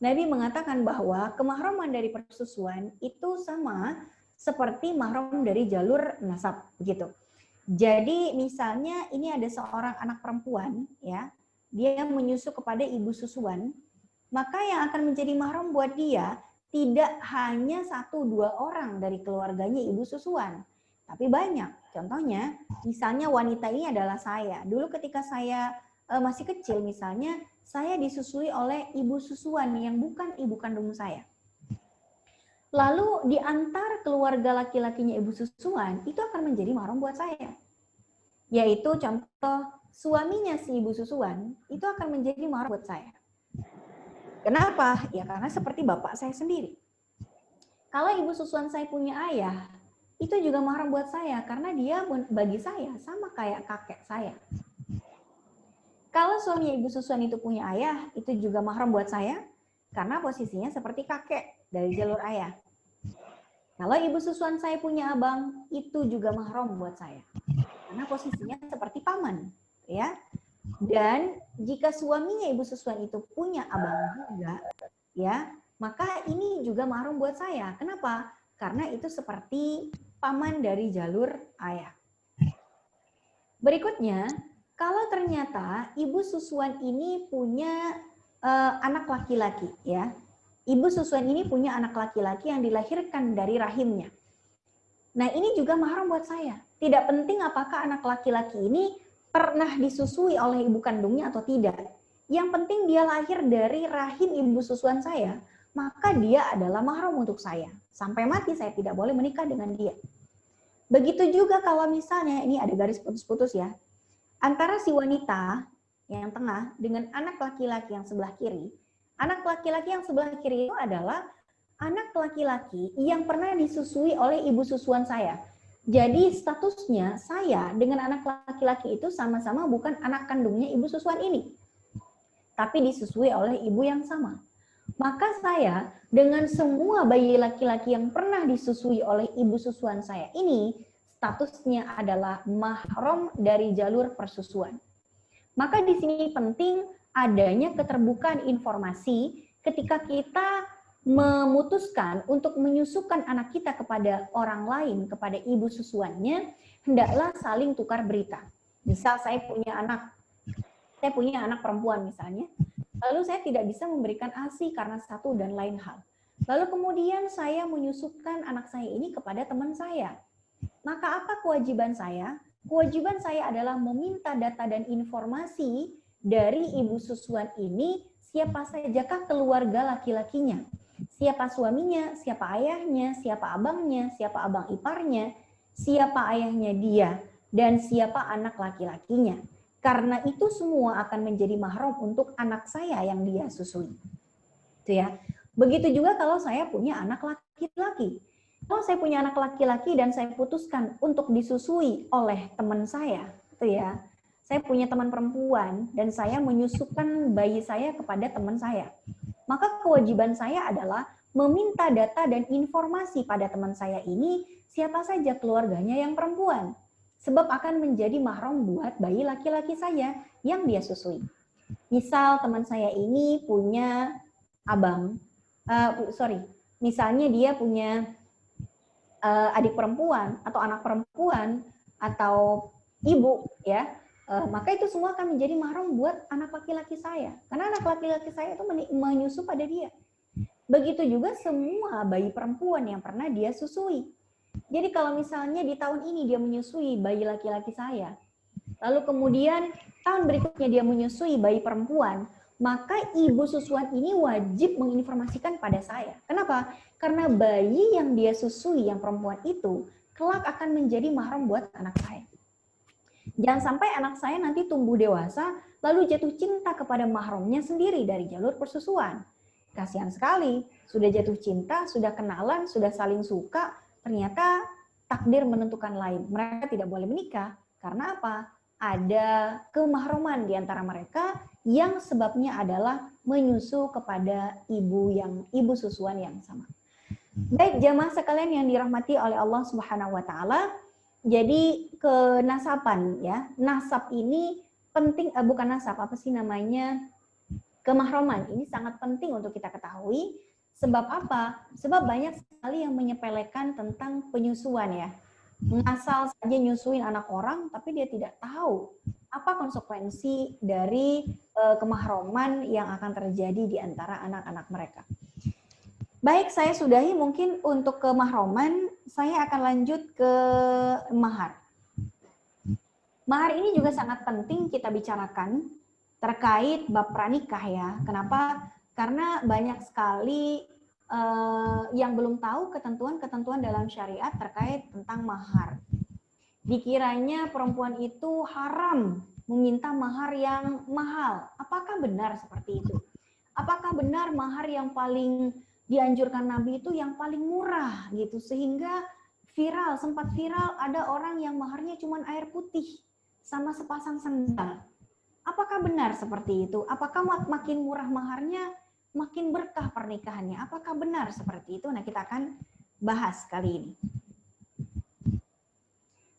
Nabi mengatakan bahwa kemahraman dari persusuan itu sama seperti mahram dari jalur nasab begitu. Jadi misalnya ini ada seorang anak perempuan ya, dia menyusu kepada ibu susuan, maka yang akan menjadi mahram buat dia tidak hanya 1-2 orang dari keluarganya ibu susuan, tapi banyak. Contohnya, misalnya wanita ini adalah saya. Dulu ketika saya masih kecil misalnya, saya disusui oleh ibu susuan yang bukan ibu kandung saya. Lalu di antara keluarga laki-lakinya ibu susuan, itu akan menjadi mahram buat saya. Yaitu contoh, suaminya si ibu susuan, itu akan menjadi mahram buat saya. Kenapa? Ya karena seperti bapak saya sendiri. Kalau ibu susuan saya punya ayah, itu juga mahram buat saya, karena dia bagi saya sama kayak kakek saya. Kalau suami ibu susuan itu punya ayah, itu juga mahram buat saya, karena posisinya seperti kakek dari jalur ayah. Kalau ibu susuan saya punya abang, itu juga mahram buat saya, karena posisinya seperti paman, ya. Dan jika suaminya ibu susuan itu punya abang juga, ya, maka ini juga mahram buat saya. Kenapa? Karena itu seperti paman dari jalur ayah. Berikutnya, kalau ternyata ibu susuan ini punya anak laki-laki, ya, ibu susuan ini punya anak laki-laki yang dilahirkan dari rahimnya. Nah, ini juga mahram buat saya. Tidak penting apakah anak laki-laki ini pernah disusui oleh ibu kandungnya atau tidak. Yang penting dia lahir dari rahim ibu susuan saya, maka dia adalah mahram untuk saya. Sampai mati saya tidak boleh menikah dengan dia. Begitu juga kalau misalnya, ini ada garis putus-putus ya, antara si wanita yang tengah dengan anak laki-laki yang sebelah kiri. Anak laki-laki yang sebelah kiri itu adalah anak laki-laki yang pernah disusui oleh ibu susuan saya. Jadi statusnya saya dengan anak laki-laki itu sama-sama bukan anak kandungnya ibu susuan ini, tapi disusui oleh ibu yang sama. Maka saya dengan semua bayi laki-laki yang pernah disusui oleh ibu susuan saya ini, statusnya adalah mahram dari jalur persusuan. Maka di sini penting adanya keterbukaan informasi ketika kita memutuskan untuk menyusukan anak kita kepada orang lain, kepada ibu susuannya, hendaklah saling tukar berita. Misal saya punya anak perempuan misalnya, lalu saya tidak bisa memberikan ASI karena satu dan lain hal. Lalu kemudian saya menyusukan anak saya ini kepada teman saya. Maka apa kewajiban saya? Kewajiban saya adalah meminta data dan informasi dari ibu susuan ini, siapa sajakah keluarga laki-lakinya, siapa suaminya, siapa ayahnya, siapa abangnya, siapa abang iparnya, siapa ayahnya dia, dan siapa anak laki-lakinya. Karena itu semua akan menjadi mahram untuk anak saya yang dia susui. Itu ya. Begitu juga kalau saya punya anak laki-laki. Kalau saya punya anak laki-laki dan saya putuskan untuk disusui oleh teman saya, itu ya. Saya punya teman perempuan dan saya menyusukan bayi saya kepada teman saya. Maka kewajiban saya adalah meminta data dan informasi pada teman saya ini siapa saja keluarganya yang perempuan. Sebab akan menjadi mahram buat bayi laki-laki saya yang dia susui. Misal teman saya ini punya misalnya dia punya adik perempuan atau anak perempuan atau ibu ya, maka itu semua akan menjadi mahram buat anak laki-laki saya karena anak laki-laki saya itu menyusu pada dia. Begitu juga semua bayi perempuan yang pernah dia susui. Jadi kalau misalnya di tahun ini dia menyusui bayi laki-laki saya, lalu kemudian tahun berikutnya dia menyusui bayi perempuan, maka ibu susuan ini wajib menginformasikan pada saya. Kenapa? Karena bayi yang dia susui yang perempuan itu kelak akan menjadi mahram buat anak saya. Jangan sampai anak saya nanti tumbuh dewasa lalu jatuh cinta kepada mahramnya sendiri dari jalur persusuan. Kasihan sekali, sudah jatuh cinta, sudah kenalan, sudah saling suka, ternyata takdir menentukan lain. Mereka tidak boleh menikah. Karena apa? Ada kemahroman di antara mereka yang sebabnya adalah menyusu kepada ibu susuan yang sama. Baik jamaah sekalian yang dirahmati oleh Allah Subhanahu wa taala. Jadi kenasaban ya. Nasab ini penting bukan nasab, apa sih namanya? Kemahroman ini sangat penting untuk kita ketahui Sebab apa? Sebab banyak sekali yang menyepelekan tentang penyusuan ya. Ngasal saja nyusuin anak orang, tapi dia tidak tahu apa konsekuensi dari kemahroman yang akan terjadi di antara anak-anak mereka. Baik, saya sudahi mungkin untuk kemahroman, saya akan lanjut ke mahar. Mahar ini juga sangat penting kita bicarakan terkait bab pranikah ya. Kenapa? Karena banyak sekali yang belum tahu ketentuan-ketentuan dalam syariat terkait tentang mahar. Dikiranya perempuan itu haram meminta mahar yang mahal. Apakah benar seperti itu? Apakah benar mahar yang paling dianjurkan Nabi itu yang paling murah gitu, sehingga viral, sempat viral ada orang yang maharnya cuma air putih sama sepasang sendal. Apakah benar seperti itu? Apakah makin murah maharnya makin berkah pernikahannya? Apakah benar seperti itu? Nah, kita akan bahas kali ini.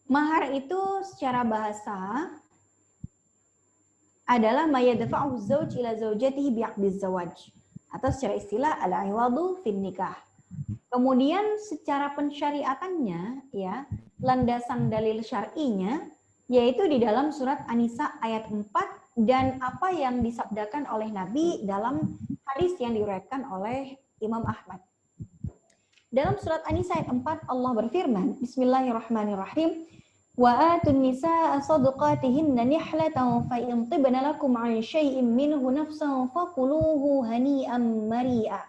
Mahar itu secara bahasa adalah ma yadfa'u zauj ila zaujatihi bi'aqdiz zawaj, atau secara istilah al-iwadu fin nikah. Kemudian secara pensyariatannya ya, landasan dalil syar'inya yaitu di dalam surat An-Nisa ayat 4 dan apa yang disabdakan oleh Nabi dalam hadis yang diriwayatkan oleh Imam Ahmad. Dalam surat An-Nisa ayat 4 Allah berfirman, Bismillahirrahmanirrahim, wa atun nisaa sadaqatihinna nihlatan fa in tibna lakum 'an syai'in minhu nafsan faquluhu hani'an mari'a.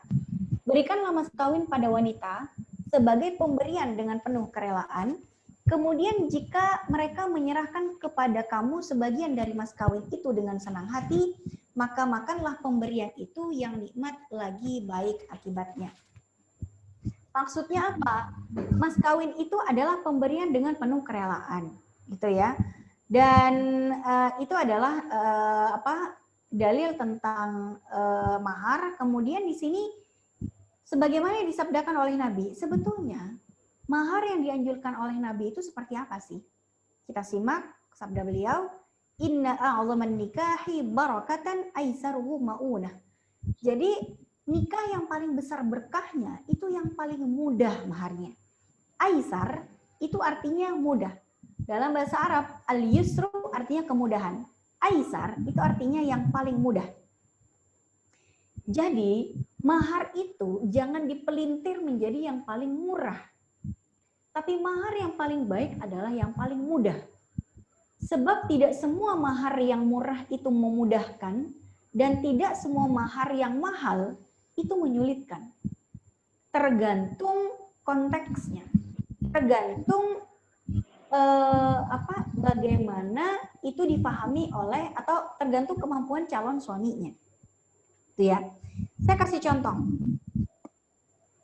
Berikanlah mas kawin pada wanita sebagai pemberian dengan penuh kerelaan. Kemudian jika mereka menyerahkan kepada kamu sebagian dari mas kawin itu dengan senang hati, maka makanlah pemberian itu yang nikmat lagi baik akibatnya. Maksudnya apa? Mas kawin itu adalah pemberian dengan penuh kerelaan, gitu ya. Dan itu adalah dalil tentang mahar. Kemudian di sini sebagaimana yang disabdakan oleh Nabi, sebetulnya mahar yang dianjurkan oleh Nabi itu seperti apa sih? Kita simak sabda beliau, inna a'zaman nikahi barakatan aisaruhu ma'unah. Jadi nikah yang paling besar berkahnya itu yang paling mudah maharnya. Aisar itu artinya mudah. Dalam bahasa Arab, al-yusru artinya kemudahan. Aisar itu artinya yang paling mudah. Jadi mahar itu jangan dipelintir menjadi yang paling murah. Tapi mahar yang paling baik adalah yang paling mudah. Sebab tidak semua mahar yang murah itu memudahkan dan tidak semua mahar yang mahal itu menyulitkan. Tergantung konteksnya. Tergantung bagaimana itu dipahami oleh atau tergantung kemampuan calon suaminya. Itu ya. Saya kasih contoh.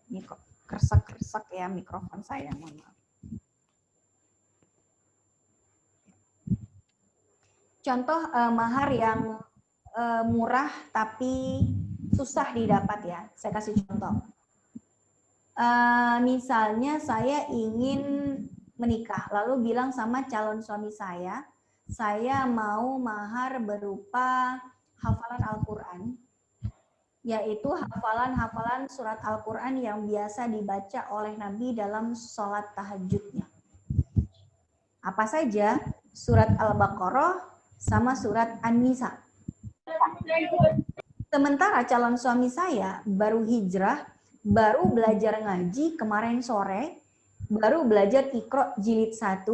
Ini kok kresek-kresek ya mikrofon saya, mohon maaf. Contoh mahar yang murah tapi susah didapat ya. Saya kasih contoh. Misalnya saya ingin menikah, lalu bilang sama calon suami saya mau mahar berupa hafalan Al-Quran, yaitu hafalan-hafalan surat Al-Quran yang biasa dibaca oleh Nabi dalam sholat tahajudnya. Apa saja? Surat Al-Baqarah sama surat An-Nisa. Sementara calon suami saya baru hijrah, baru belajar ngaji kemarin sore, baru belajar Iqra jilid 1,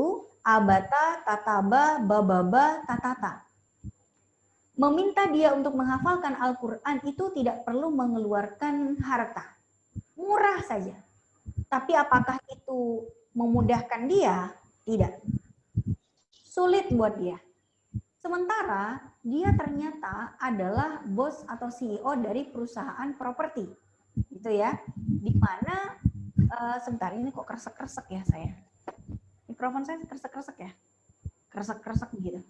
Abata, Tataba, Bababa, Tatata. Meminta dia untuk menghafalkan Al-Quran itu tidak perlu mengeluarkan harta. Murah saja. Tapi apakah itu memudahkan dia? Tidak. Sulit buat dia. Sementara dia ternyata adalah bos atau CEO dari perusahaan properti. Gitu ya. Di mana, sebentar ini kok kresek-kresek ya saya. Mikrofon saya kresek-kresek ya. Kresek-kresek begitu.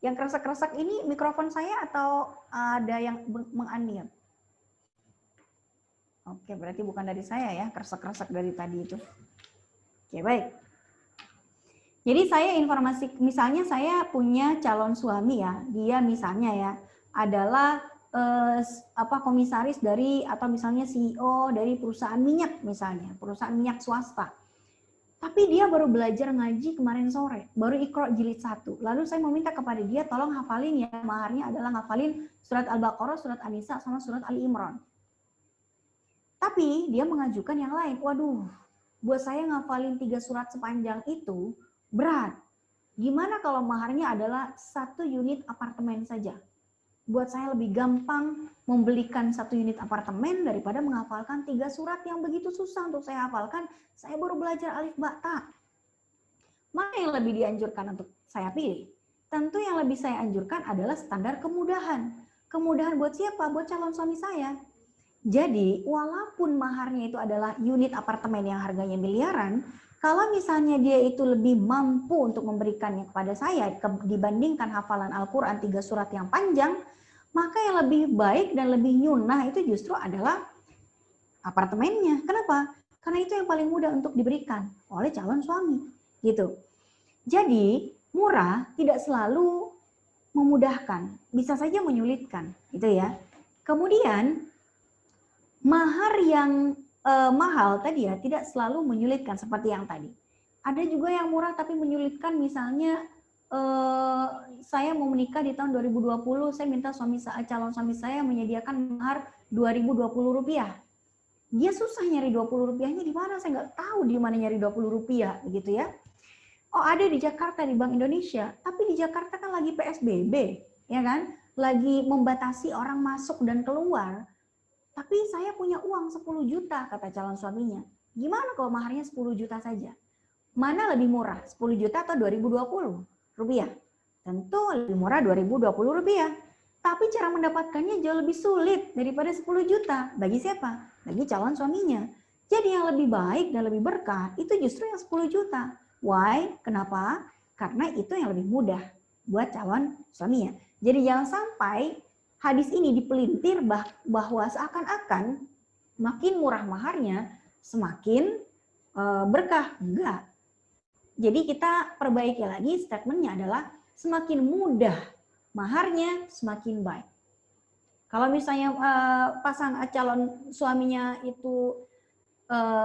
Yang kresek-kresek ini mikrofon saya atau ada yang menganiam? Oke, berarti bukan dari saya ya, kresek-kresek dari tadi itu. Oke, baik. Jadi saya informasi, misalnya saya punya calon suami ya, dia misalnya ya, adalah komisaris dari atau misalnya CEO dari perusahaan minyak misalnya, perusahaan minyak swasta. Tapi dia baru belajar ngaji kemarin sore, baru Iqra jilid 1. Lalu saya meminta kepada dia tolong hafalin ya, maharnya adalah hafalin surat Al-Baqarah, surat An-Nisa sama surat Ali Imran. Tapi dia mengajukan yang lain. Waduh, buat saya ngafalin 3 surat sepanjang itu berat. Gimana kalau maharnya adalah 1 unit apartemen saja? Buat saya lebih gampang membelikan 1 unit apartemen daripada menghafalkan 3 surat yang begitu susah untuk saya hafalkan. Saya baru belajar alif ba ta. Mana yang lebih dianjurkan untuk saya pilih? Tentu yang lebih saya anjurkan adalah standar kemudahan. Kemudahan buat siapa? Buat calon suami saya. Jadi walaupun maharnya itu adalah unit apartemen yang harganya miliaran, kalau misalnya dia itu lebih mampu untuk memberikannya kepada saya dibandingkan hafalan Al-Quran 3 surat yang panjang, maka yang lebih baik dan lebih nyunah itu justru adalah apartemennya. Kenapa? Karena itu yang paling mudah untuk diberikan oleh calon suami. Gitu. Jadi murah tidak selalu memudahkan, bisa saja menyulitkan, gitu ya. Kemudian mahar yang mahal tadi ya tidak selalu menyulitkan seperti yang tadi. Ada juga yang murah tapi menyulitkan, misalnya saya mau menikah di tahun 2020, saya minta calon suami saya menyediakan mahar Rp2.020. Dia susah nyari Rp20-nya di mana, saya nggak tahu di mana nyari Rp20 begitu ya. Oh, ada di Jakarta di Bank Indonesia, tapi di Jakarta kan lagi PSBB, ya kan? Lagi membatasi orang masuk dan keluar. Tapi saya punya uang 10 juta, kata calon suaminya. Gimana kalau maharnya 10 juta saja? Mana lebih murah, 10 juta atau Rp2.020? Tentu lebih murah Rp2.020. Tapi cara mendapatkannya jauh lebih sulit daripada 10 juta. Bagi siapa? Bagi calon suaminya. Jadi yang lebih baik dan lebih berkah itu justru yang 10 juta. Why? Kenapa? Karena itu yang lebih mudah buat calon suaminya. Jadi jangan sampai hadis ini dipelintir bahwa seakan-akan makin murah maharnya semakin berkah. Enggak. Jadi kita perbaiki lagi, statementnya adalah semakin mudah maharnya semakin baik. Kalau misalnya calon suaminya itu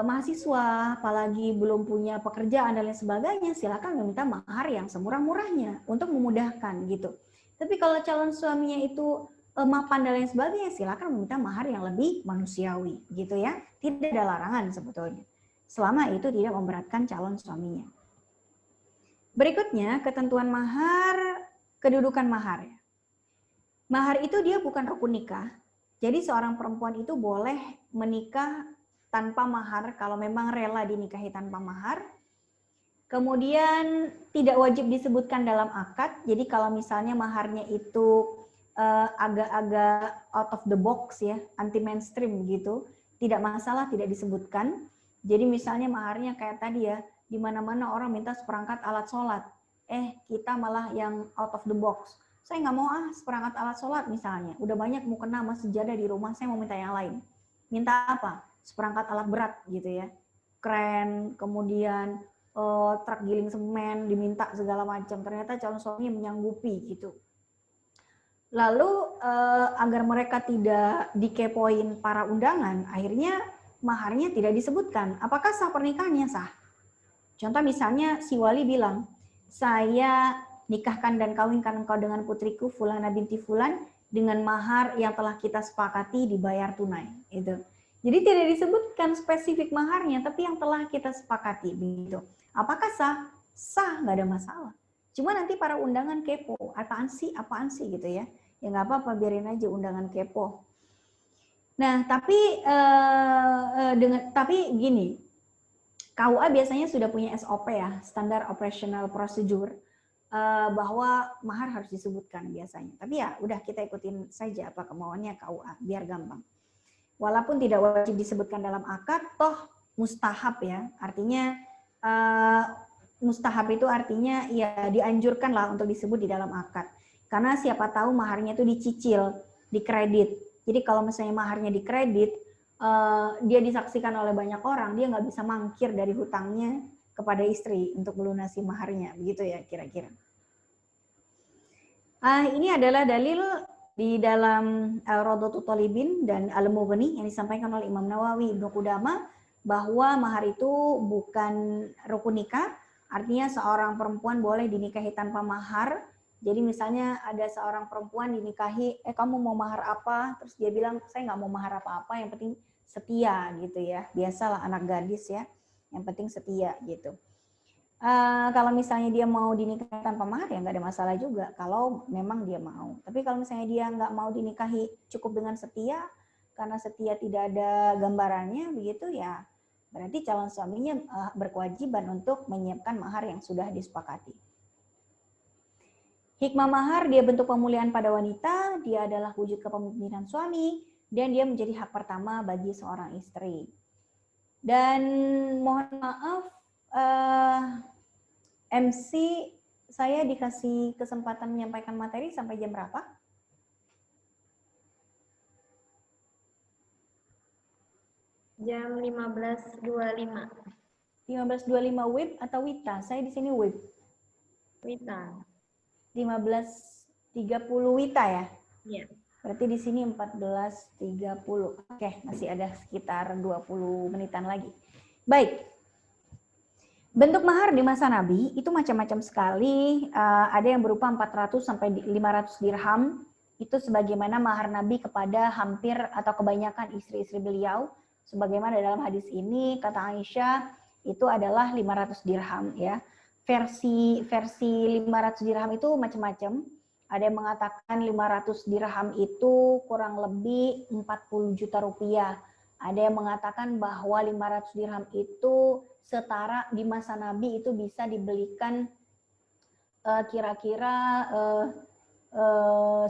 mahasiswa, apalagi belum punya pekerjaan dan lain sebagainya, silakan meminta mahar yang semurah-murahnya untuk memudahkan gitu. Tapi kalau calon suaminya itu mapan dan lain sebagainya, silakan meminta mahar yang lebih manusiawi gitu ya. Tidak ada larangan sebetulnya. Selama itu tidak memberatkan calon suaminya. Berikutnya, ketentuan mahar, kedudukan mahar. Mahar itu dia bukan rukun nikah. Jadi seorang perempuan itu boleh menikah tanpa mahar kalau memang rela dinikahi tanpa mahar. Kemudian tidak wajib disebutkan dalam akad. Jadi kalau misalnya maharnya itu agak-agak out of the box ya, anti mainstream gitu, tidak masalah tidak disebutkan. Jadi misalnya maharnya kayak tadi ya, di mana-mana orang minta seperangkat alat sholat. Kita malah yang out of the box. Saya nggak mau seperangkat alat sholat misalnya. Udah banyak mukena sama sejadah di rumah, saya mau minta yang lain. Minta apa? Seperangkat alat berat gitu ya. Kren, kemudian truk giling semen, diminta segala macam. Ternyata calon suami menyanggupi gitu. Lalu agar mereka tidak dikepoin para undangan, akhirnya maharnya tidak disebutkan. Apakah sah pernikahannya? Sah. Contoh misalnya si wali bilang, saya nikahkan dan kawinkan engkau dengan putriku Fulana binti Fulan dengan mahar yang telah kita sepakati dibayar tunai. Itu. Jadi tidak disebutkan spesifik maharnya, tapi yang telah kita sepakati. Begitu. Apakah sah? Sah, nggak ada masalah. Cuma nanti para undangan kepo, apaan sih gitu ya. Ya nggak apa-apa, biarin aja undangan kepo. Nah, tapi gini, KUA biasanya sudah punya SOP ya, Standard Operational Procedure, bahwa mahar harus disebutkan biasanya. Tapi ya udah kita ikutin saja apa kemauannya KUA, biar gampang. Walaupun tidak wajib disebutkan dalam akad, toh mustahab ya, artinya mustahab itu artinya ya dianjurkan lah untuk disebut di dalam akad. Karena siapa tahu maharnya itu dicicil, dikredit. Jadi kalau misalnya maharnya dikredit, dia disaksikan oleh banyak orang, dia nggak bisa mangkir dari hutangnya kepada istri untuk melunasi maharnya, begitu ya kira-kira. Ini adalah dalil di dalam Rawdatul Thalibin dan Al-Mughni yang disampaikan oleh Imam Nawawi, Ibnu Qudamah, bahwa mahar itu bukan rukun nikah, artinya seorang perempuan boleh dinikahi tanpa mahar. Jadi misalnya ada seorang perempuan dinikahi, kamu mau mahar apa? Terus dia bilang, saya nggak mau mahar apa-apa, yang penting setia gitu ya. Biasalah anak gadis ya, yang penting setia gitu. Kalau misalnya dia mau dinikahi tanpa mahar ya nggak ada masalah juga kalau memang dia mau. Tapi kalau misalnya dia nggak mau dinikahi cukup dengan setia, karena setia tidak ada gambarannya begitu ya, berarti calon suaminya berkewajiban untuk menyiapkan mahar yang sudah disepakati. Hikmah mahar, dia bentuk pemuliaan pada wanita, dia adalah wujud kepemimpinan suami, dan dia menjadi hak pertama bagi seorang istri. Dan mohon maaf, MC, saya dikasih kesempatan menyampaikan materi sampai jam berapa? Jam 15.25. 15.25 WIB atau WITA? Saya di sini WIB. Wita. 15.30 WITA ya? Iya. Berarti di sini 14.30. Oke, masih ada sekitar 20 menitan lagi. Baik. Bentuk mahar di masa Nabi itu macam-macam sekali. Ada yang berupa 400 sampai 500 dirham. Itu sebagaimana mahar Nabi kepada hampir atau kebanyakan istri-istri beliau. Sebagaimana dalam hadis ini kata Aisyah itu adalah 500 dirham ya. Versi 500 dirham itu macam-macam. Ada yang mengatakan 500 dirham itu kurang lebih 40 juta rupiah. Ada yang mengatakan bahwa 500 dirham itu setara di masa Nabi itu bisa dibelikan kira-kira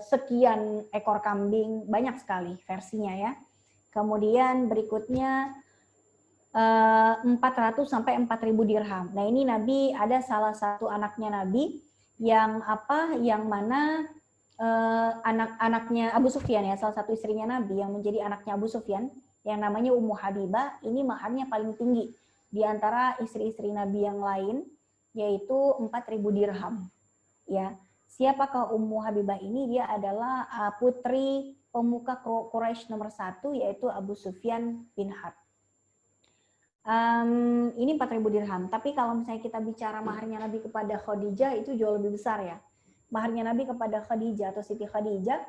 sekian ekor kambing, banyak sekali versinya ya. Kemudian berikutnya 400 sampai 4.000 dirham. Nah ini Nabi ada salah satu anaknya Nabi yang mana anak-anaknya Abu Sufyan ya, salah satu istrinya Nabi yang menjadi anaknya Abu Sufyan yang namanya Ummu Habibah, ini maharnya paling tinggi di antara istri-istri Nabi yang lain, yaitu 4.000 dirham. Ya, siapakah Ummu Habibah ini? Dia adalah putri pemuka Quraisy nomor 1, yaitu Abu Sufyan bin Harb. Ini 4.000 dirham. Tapi kalau misalnya kita bicara maharnya Nabi kepada Khadijah itu jauh lebih besar ya. Maharnya Nabi kepada Khadijah atau Siti Khadijah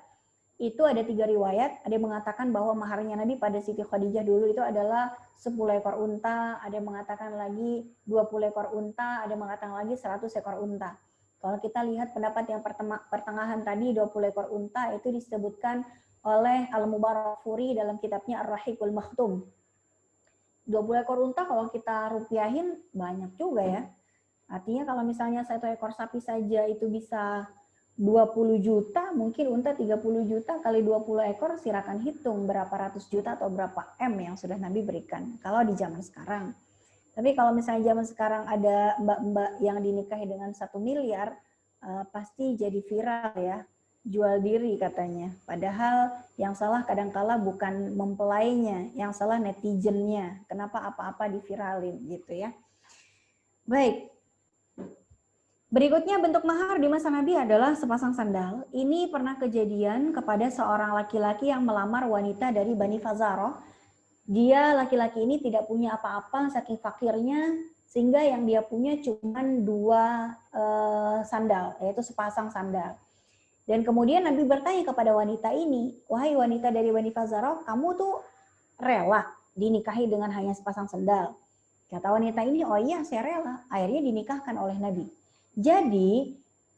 itu ada 3 riwayat. Ada yang mengatakan bahwa maharnya Nabi pada Siti Khadijah dulu itu adalah 10 ekor unta. Ada yang mengatakan lagi 20 ekor unta. Ada yang mengatakan lagi 100 ekor unta. Kalau kita lihat pendapat yang pertengahan tadi 20 ekor unta itu disebutkan oleh Al-Mubarakfuri dalam kitabnya Ar-Rahiqul Makhtum. 20 ekor unta kalau kita rupiahin banyak juga ya. Artinya kalau misalnya 1 ekor sapi saja itu bisa 20 juta, mungkin unta 30 juta kali 20 ekor, silakan hitung berapa ratus juta atau berapa M yang sudah Nabi berikan. Kalau di zaman sekarang. Tapi kalau misalnya zaman sekarang ada mbak-mbak yang dinikahi dengan 1 miliar, pasti jadi viral ya. Jual diri katanya. Padahal yang salah kadangkala bukan mempelainya, yang salah netizennya. Kenapa apa-apa diviralin gitu ya. Baik. Berikutnya bentuk mahar di masa Nabi adalah sepasang sandal. Ini pernah kejadian kepada seorang laki-laki yang melamar wanita dari Bani Fazarah. Dia laki-laki ini tidak punya apa-apa saking fakirnya, sehingga yang dia punya cuma 2 sandal, yaitu sepasang sandal. Dan kemudian Nabi bertanya kepada wanita ini, wahai wanita dari Bani Fazarah, kamu tuh rela dinikahi dengan hanya sepasang sandal? Kata wanita ini, oh iya saya rela. Akhirnya dinikahkan oleh Nabi. Jadi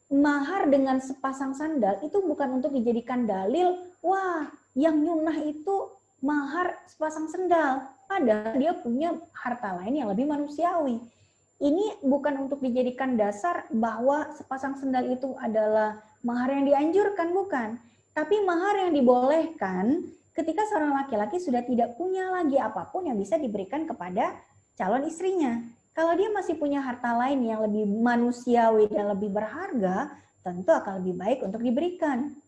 mahar dengan sepasang sandal itu bukan untuk dijadikan dalil, wah yang nyunah itu mahar sepasang sandal. Padahal dia punya harta lain yang lebih manusiawi. Ini bukan untuk dijadikan dasar bahwa sepasang sandal itu adalah mahar yang dianjurkan, bukan. Tapi mahar yang dibolehkan ketika seorang laki-laki sudah tidak punya lagi apapun yang bisa diberikan kepada calon istrinya. Kalau dia masih punya harta lain yang lebih manusiawi dan lebih berharga, tentu akan lebih baik untuk diberikan.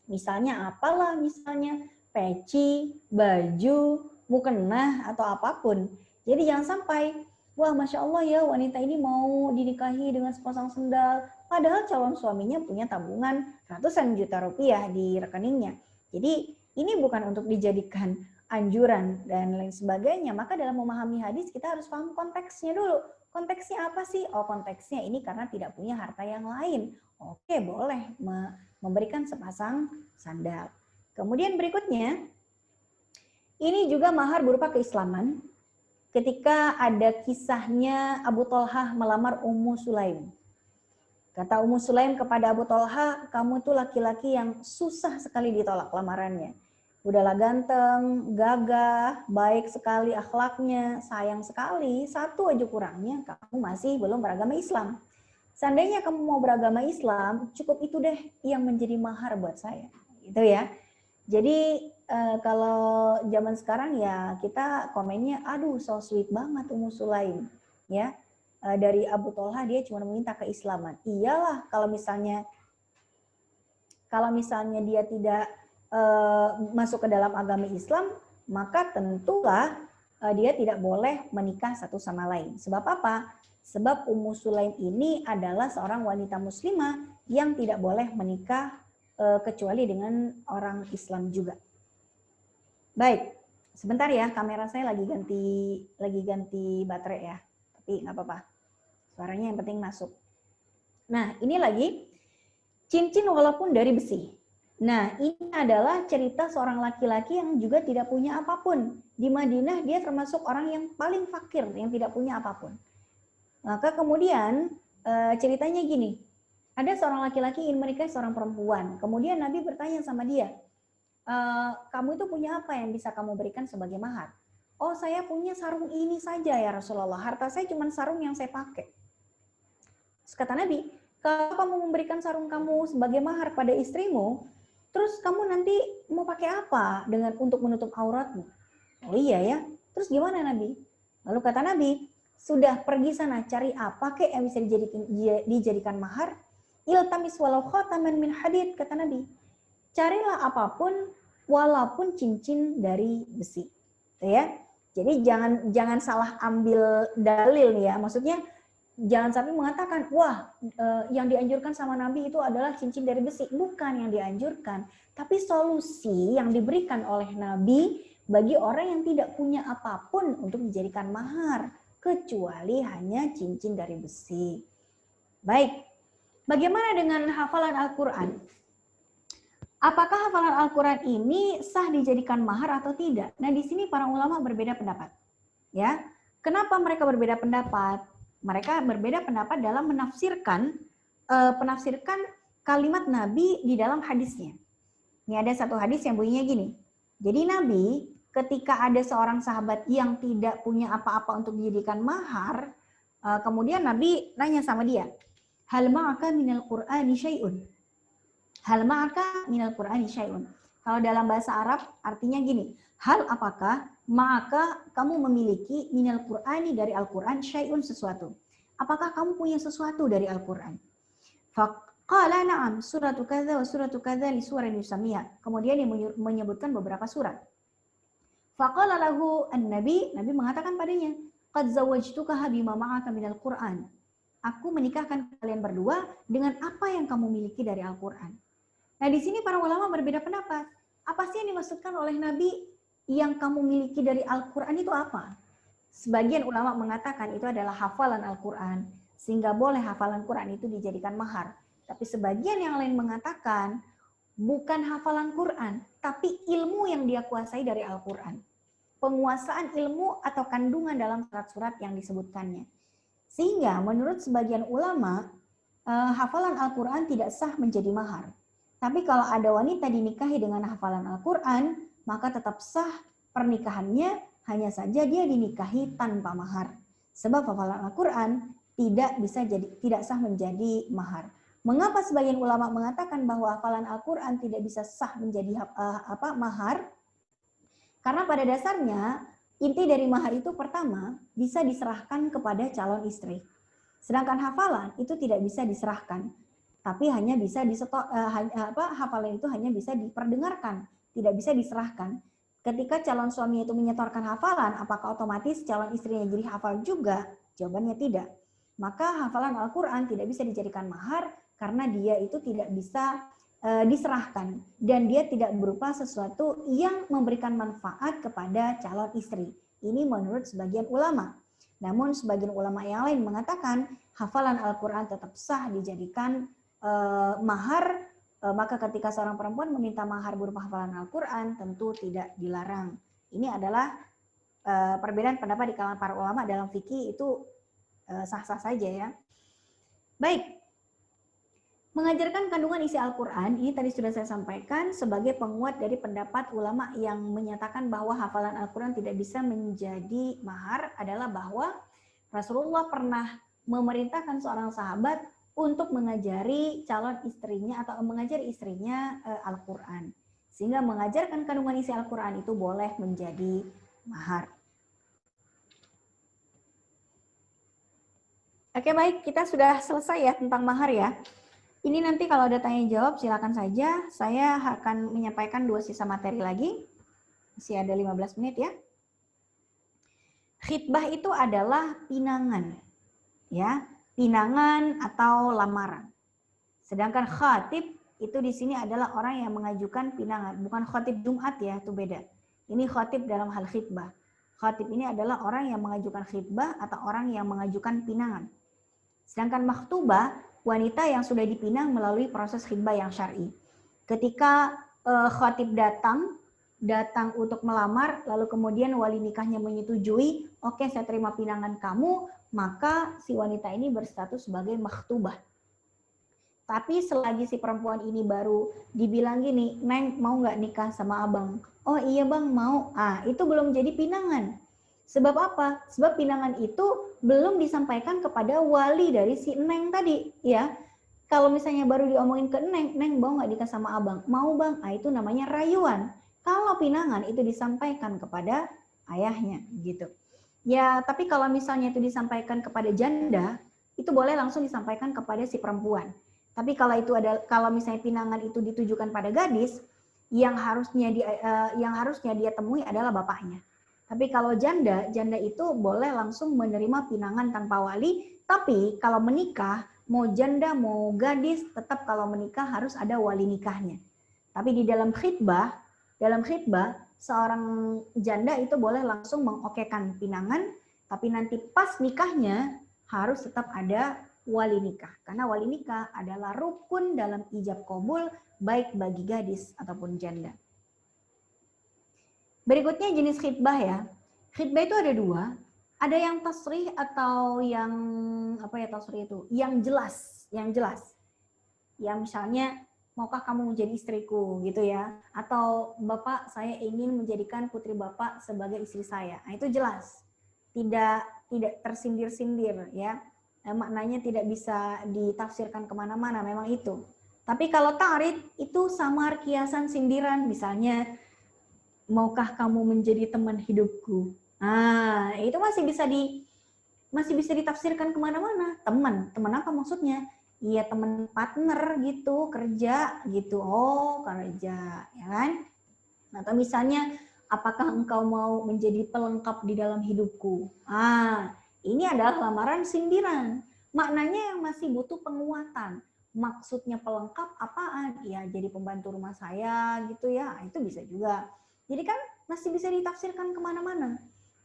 Misalnya apalah, misalnya peci, baju, mukena, atau apapun. Jadi jangan sampai, wah Masya Allah ya wanita ini mau dinikahi dengan sepasang sandal, padahal calon suaminya punya tabungan ratusan juta rupiah di rekeningnya. Jadi ini bukan untuk dijadikan anjuran dan lain sebagainya. Maka dalam memahami hadis kita harus paham konteksnya dulu. Konteksnya apa sih? Oh, konteksnya ini karena tidak punya harta yang lain. Oke, boleh memberikan sepasang sandal. Kemudian berikutnya, ini juga mahar berupa keislaman. Ketika ada kisahnya Abu Thalhah melamar Ummu Sulaim. Kata Ummu Sulaim kepada Abu Thalhah, kamu itu laki-laki yang susah sekali ditolak lamarannya. Udahlah ganteng, gagah, baik sekali akhlaknya, sayang sekali. Satu aja kurangnya, kamu masih belum beragama Islam. Seandainya kamu mau beragama Islam, cukup itu deh yang menjadi mahar buat saya. Gitu ya. Jadi kalau zaman sekarang ya kita komennya, aduh so sweet banget Ummu Sulaim. Ya, dari Abu Thalhah dia cuma meminta keislaman. Iyalah kalau misalnya dia tidak masuk ke dalam agama Islam, maka tentulah dia tidak boleh menikah satu sama lain. Sebab apa? Sebab Ummu Sulaim ini adalah seorang wanita muslimah yang tidak boleh menikah kecuali dengan orang Islam juga. Baik, sebentar ya, kamera saya lagi ganti baterai ya, tapi nggak apa-apa. Suaranya yang penting masuk. Nah, ini lagi cincin walaupun dari besi. Nah, ini adalah cerita seorang laki-laki yang juga tidak punya apapun. Di Madinah dia termasuk orang yang paling fakir, yang tidak punya apapun. Maka kemudian ceritanya gini, ada seorang laki-laki ingin menikahi seorang perempuan. Kemudian Nabi bertanya sama dia, kamu itu punya apa yang bisa kamu berikan sebagai mahar? Oh, saya punya sarung ini saja ya Rasulullah, harta saya cuma sarung yang saya pakai. Terus kata Nabi, kalau kamu memberikan sarung kamu sebagai mahar pada istrimu, terus kamu nanti mau pakai apa untuk menutup auratmu? Oh iya ya. Terus gimana Nabi? Lalu kata Nabi, sudah pergi sana cari apa kek yang bisa dijadikan mahar? Iltamis walau khataman min hadid, kata Nabi. Carilah apapun walaupun cincin dari besi. Ya. Jadi jangan salah ambil dalil nih ya. Maksudnya jangan sampai mengatakan, wah yang dianjurkan sama Nabi itu adalah cincin dari besi. Bukan yang dianjurkan, tapi solusi yang diberikan oleh Nabi bagi orang yang tidak punya apapun untuk dijadikan mahar, kecuali hanya cincin dari besi. Baik, bagaimana dengan hafalan Al-Quran? Apakah hafalan Al-Quran ini sah dijadikan mahar atau tidak? Nah, di sini para ulama berbeda pendapat. Ya, kenapa mereka berbeda pendapat? Mereka berbeda pendapat dalam menafsirkan kalimat Nabi di dalam hadisnya. Ini ada satu hadis yang bunyinya gini. Jadi Nabi ketika ada seorang sahabat yang tidak punya apa-apa untuk dijadikan mahar, kemudian Nabi nanya sama dia, hal ma'aka minal Qur'ani syai'un? Hal ma'aka minal Qur'ani syai'un? Kalau dalam bahasa Arab artinya gini, hal apakah maka kamu memiliki minal Qur'ani dari Al-Quran syai'un sesuatu. Apakah kamu punya sesuatu dari Al-Quran? Faqala na'am suratu kadza wa suratu kadza li suran yusamiha. Kemudian dia menyebutkan beberapa surat. Faqala lahu an-nabi, Nabi mengatakan padanya, qad zawwajtukaha bima ma'aka minal Qur'an. Aku menikahkan kalian berdua dengan apa yang kamu miliki dari Al-Quran. Nah, di sini para ulama berbeda pendapat. Apa sih yang dimaksudkan oleh Nabi yang kamu miliki dari Al-Quran itu apa? Sebagian ulama mengatakan itu adalah hafalan Al-Quran, sehingga boleh hafalan Quran itu dijadikan mahar. Tapi sebagian yang lain mengatakan bukan hafalan Quran, tapi ilmu yang dia kuasai dari Al-Quran. Penguasaan ilmu atau kandungan dalam surat-surat yang disebutkannya. Sehingga menurut sebagian ulama, hafalan Al-Quran tidak sah menjadi mahar. Tapi kalau ada wanita dinikahi dengan hafalan Al-Quran, maka tetap sah pernikahannya, hanya saja dia dinikahi tanpa mahar. Sebab hafalan Al-Quran tidak sah menjadi mahar. Mengapa sebagian ulama mengatakan bahwa hafalan Al-Quran tidak bisa sah menjadi mahar? Karena pada dasarnya inti dari mahar itu pertama bisa diserahkan kepada calon istri. Sedangkan hafalan itu tidak bisa diserahkan. Tapi hanya bisa hafalan itu hanya bisa diperdengarkan, tidak bisa diserahkan. Ketika calon suami itu menyetorkan hafalan, apakah otomatis calon istrinya jadi hafal juga? Jawabannya tidak. Maka hafalan Al-Quran tidak bisa dijadikan mahar karena dia itu tidak bisa diserahkan dan dia tidak berupa sesuatu yang memberikan manfaat kepada calon istri. Ini menurut sebagian ulama. Namun sebagian ulama yang lain mengatakan hafalan Al-Quran tetap sah dijadikan mahar, maka ketika seorang perempuan meminta mahar berupa hafalan Al-Quran tentu tidak dilarang. Ini adalah perbedaan pendapat di kalangan para ulama dalam fikih itu sah-sah saja ya. Baik. Mengajarkan kandungan isi Al-Quran, ini tadi sudah saya sampaikan sebagai penguat dari pendapat ulama yang menyatakan bahwa hafalan Al-Quran tidak bisa menjadi mahar adalah bahwa Rasulullah pernah memerintahkan seorang sahabat untuk mengajari calon istrinya atau mengajari istrinya Al-Quran. Sehingga mengajarkan kandungan isi Al-Quran itu boleh menjadi mahar. Oke baik, kita sudah selesai ya tentang mahar ya. Ini nanti kalau ada tanya jawab silakan saja. Saya akan menyampaikan 2 sisa materi lagi. Masih ada 15 menit ya. Khitbah itu adalah pinangan. Ya, pinangan atau lamaran. Sedangkan khatib itu di sini adalah orang yang mengajukan pinangan, bukan khatib Jumat ya, itu beda. Ini khatib dalam hal khitbah. Khatib ini adalah orang yang mengajukan khitbah atau orang yang mengajukan pinangan. Sedangkan makhtubah, wanita yang sudah dipinang melalui proses khitbah yang syar'i. Ketika khatib datang untuk melamar, lalu kemudian wali nikahnya menyetujui, oke saya terima pinangan kamu, maka si wanita ini berstatus sebagai makhtubah. Tapi selagi si perempuan ini baru dibilang gini, Neng mau nggak nikah sama abang? Oh iya bang mau. Itu belum jadi pinangan. Sebab apa? Sebab pinangan itu belum disampaikan kepada wali dari si Neng tadi, ya. Kalau misalnya baru diomongin ke Neng, Neng mau nggak nikah sama abang? Mau bang. Itu namanya rayuan. Kalau pinangan itu disampaikan kepada ayahnya, gitu. Ya, tapi kalau misalnya itu disampaikan kepada janda, itu boleh langsung disampaikan kepada si perempuan. Tapi kalau misalnya pinangan itu ditujukan pada gadis, yang harusnya dia temui adalah bapaknya. Tapi kalau janda itu boleh langsung menerima pinangan tanpa wali. Tapi kalau menikah, mau janda mau gadis, tetap kalau menikah harus ada wali nikahnya. Tapi di dalam khitbah seorang janda itu boleh langsung mengokekan pinangan, tapi nanti pas nikahnya harus tetap ada wali nikah. Karena wali nikah adalah rukun dalam ijab qabul baik bagi gadis ataupun janda. Berikutnya jenis khitbah ya. Khitbah itu ada 2. Ada yang tasrih atau yang tasrih itu? Yang jelas. Yang misalnya maukah kamu menjadi istriku gitu ya, atau bapak saya ingin menjadikan putri bapak sebagai istri saya. Nah, itu jelas. Tidak tersindir-sindir ya. Maknanya tidak bisa ditafsirkan kemana-mana, memang itu. Tapi kalau ta'rid itu samar, kiasan, sindiran, misalnya maukah kamu menjadi teman hidupku? Nah, itu masih bisa ditafsirkan kemana-mana. Teman apa maksudnya? Iya teman partner gitu, kerja gitu. Oh kerja, ya kan? Atau misalnya, apakah engkau mau menjadi pelengkap di dalam hidupku? Ini adalah lamaran sindiran. Maknanya yang masih butuh penguatan. Maksudnya pelengkap apaan? Ya jadi pembantu rumah saya gitu ya, itu bisa juga. Jadi kan masih bisa ditafsirkan kemana-mana.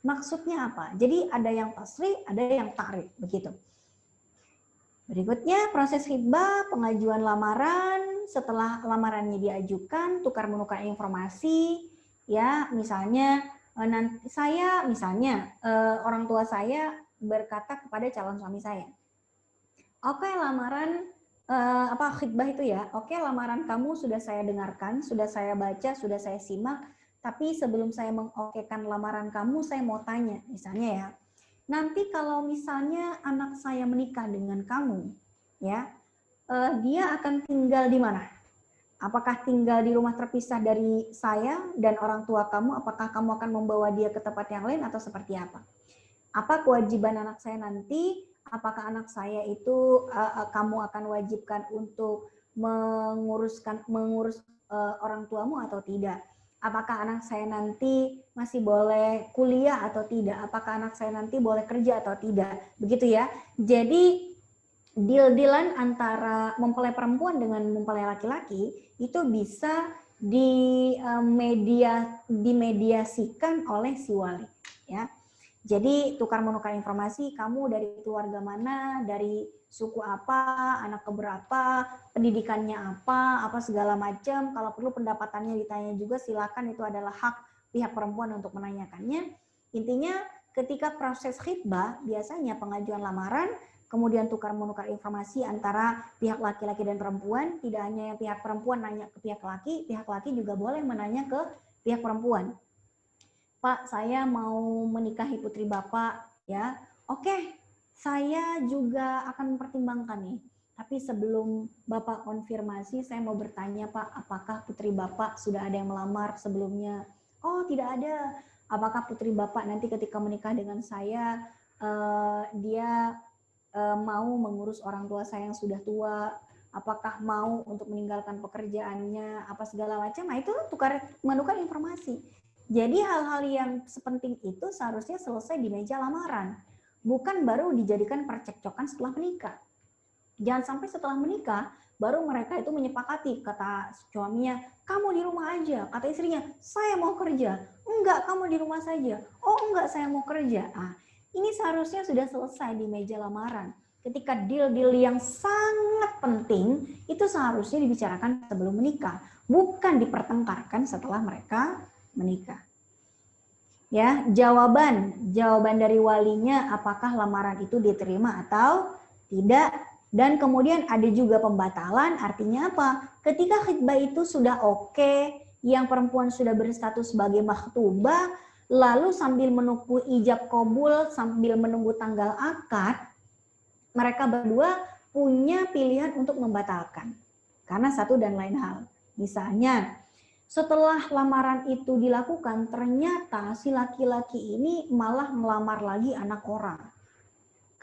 Maksudnya apa? Jadi ada yang tasrih, ada yang ta'rid, begitu. Berikutnya proses khitbah, pengajuan lamaran. Setelah lamarannya diajukan, tukar-menukar informasi. Ya, misalnya orang tua saya berkata kepada calon suami saya, oke lamaran khitbah itu ya, oke lamaran kamu sudah saya dengarkan, sudah saya baca, sudah saya simak. Tapi sebelum saya mengokekan lamaran kamu, saya mau tanya, misalnya ya, nanti kalau misalnya anak saya menikah dengan kamu, ya, dia akan tinggal di mana? Apakah tinggal di rumah terpisah dari saya dan orang tua kamu? Apakah kamu akan membawa dia ke tempat yang lain atau seperti apa? Apa kewajiban anak saya nanti? Apakah anak saya itu kamu akan wajibkan untuk mengurus orang tuamu atau tidak? Apakah anak saya nanti masih boleh kuliah atau tidak? Apakah anak saya nanti boleh kerja atau tidak? Begitu ya. Jadi deal-dealan antara mempelai perempuan dengan mempelai laki-laki itu bisa dimediasikan oleh si wali, ya. Jadi tukar menukar informasi, kamu dari keluarga mana, dari suku apa, anak keberapa, pendidikannya apa segala macam. Kalau perlu pendapatannya ditanya juga, silakan, itu adalah hak pihak perempuan untuk menanyakannya. Intinya ketika proses khitbah, biasanya pengajuan lamaran, kemudian tukar menukar informasi antara pihak laki-laki dan perempuan, tidak hanya yang pihak perempuan nanya ke pihak laki juga boleh menanya ke pihak perempuan. Pak, saya mau menikahi putri Bapak, ya. Oke, saya juga akan mempertimbangkan nih. Tapi sebelum Bapak konfirmasi, saya mau bertanya, Pak, apakah putri Bapak sudah ada yang melamar sebelumnya? Oh, tidak ada. Apakah putri Bapak nanti ketika menikah dengan saya, dia mau mengurus orang tua saya yang sudah tua? Apakah mau untuk meninggalkan pekerjaannya, apa segala macam? Nah, itu tukar menukar informasi. Jadi hal-hal yang sepenting itu seharusnya selesai di meja lamaran, bukan baru dijadikan percekcokan setelah menikah. Jangan sampai setelah menikah baru mereka itu menyepakati, kata suaminya, kamu di rumah aja, kata istrinya, saya mau kerja, enggak, kamu di rumah saja, oh enggak, saya mau kerja. Nah, ini seharusnya sudah selesai di meja lamaran. Ketika deal-deal yang sangat penting itu seharusnya dibicarakan sebelum menikah, bukan dipertengkarkan setelah mereka menikah. Ya, jawaban dari walinya apakah lamaran itu diterima atau tidak, dan kemudian ada juga pembatalan. Artinya apa? Ketika khitbah itu sudah oke, yang perempuan sudah berstatus sebagai makhtubah, lalu sambil menunggu ijab qabul, sambil menunggu tanggal akad, mereka berdua punya pilihan untuk membatalkan karena satu dan lain hal. Misalnya, setelah lamaran itu dilakukan, ternyata si laki-laki ini malah melamar lagi anak orang.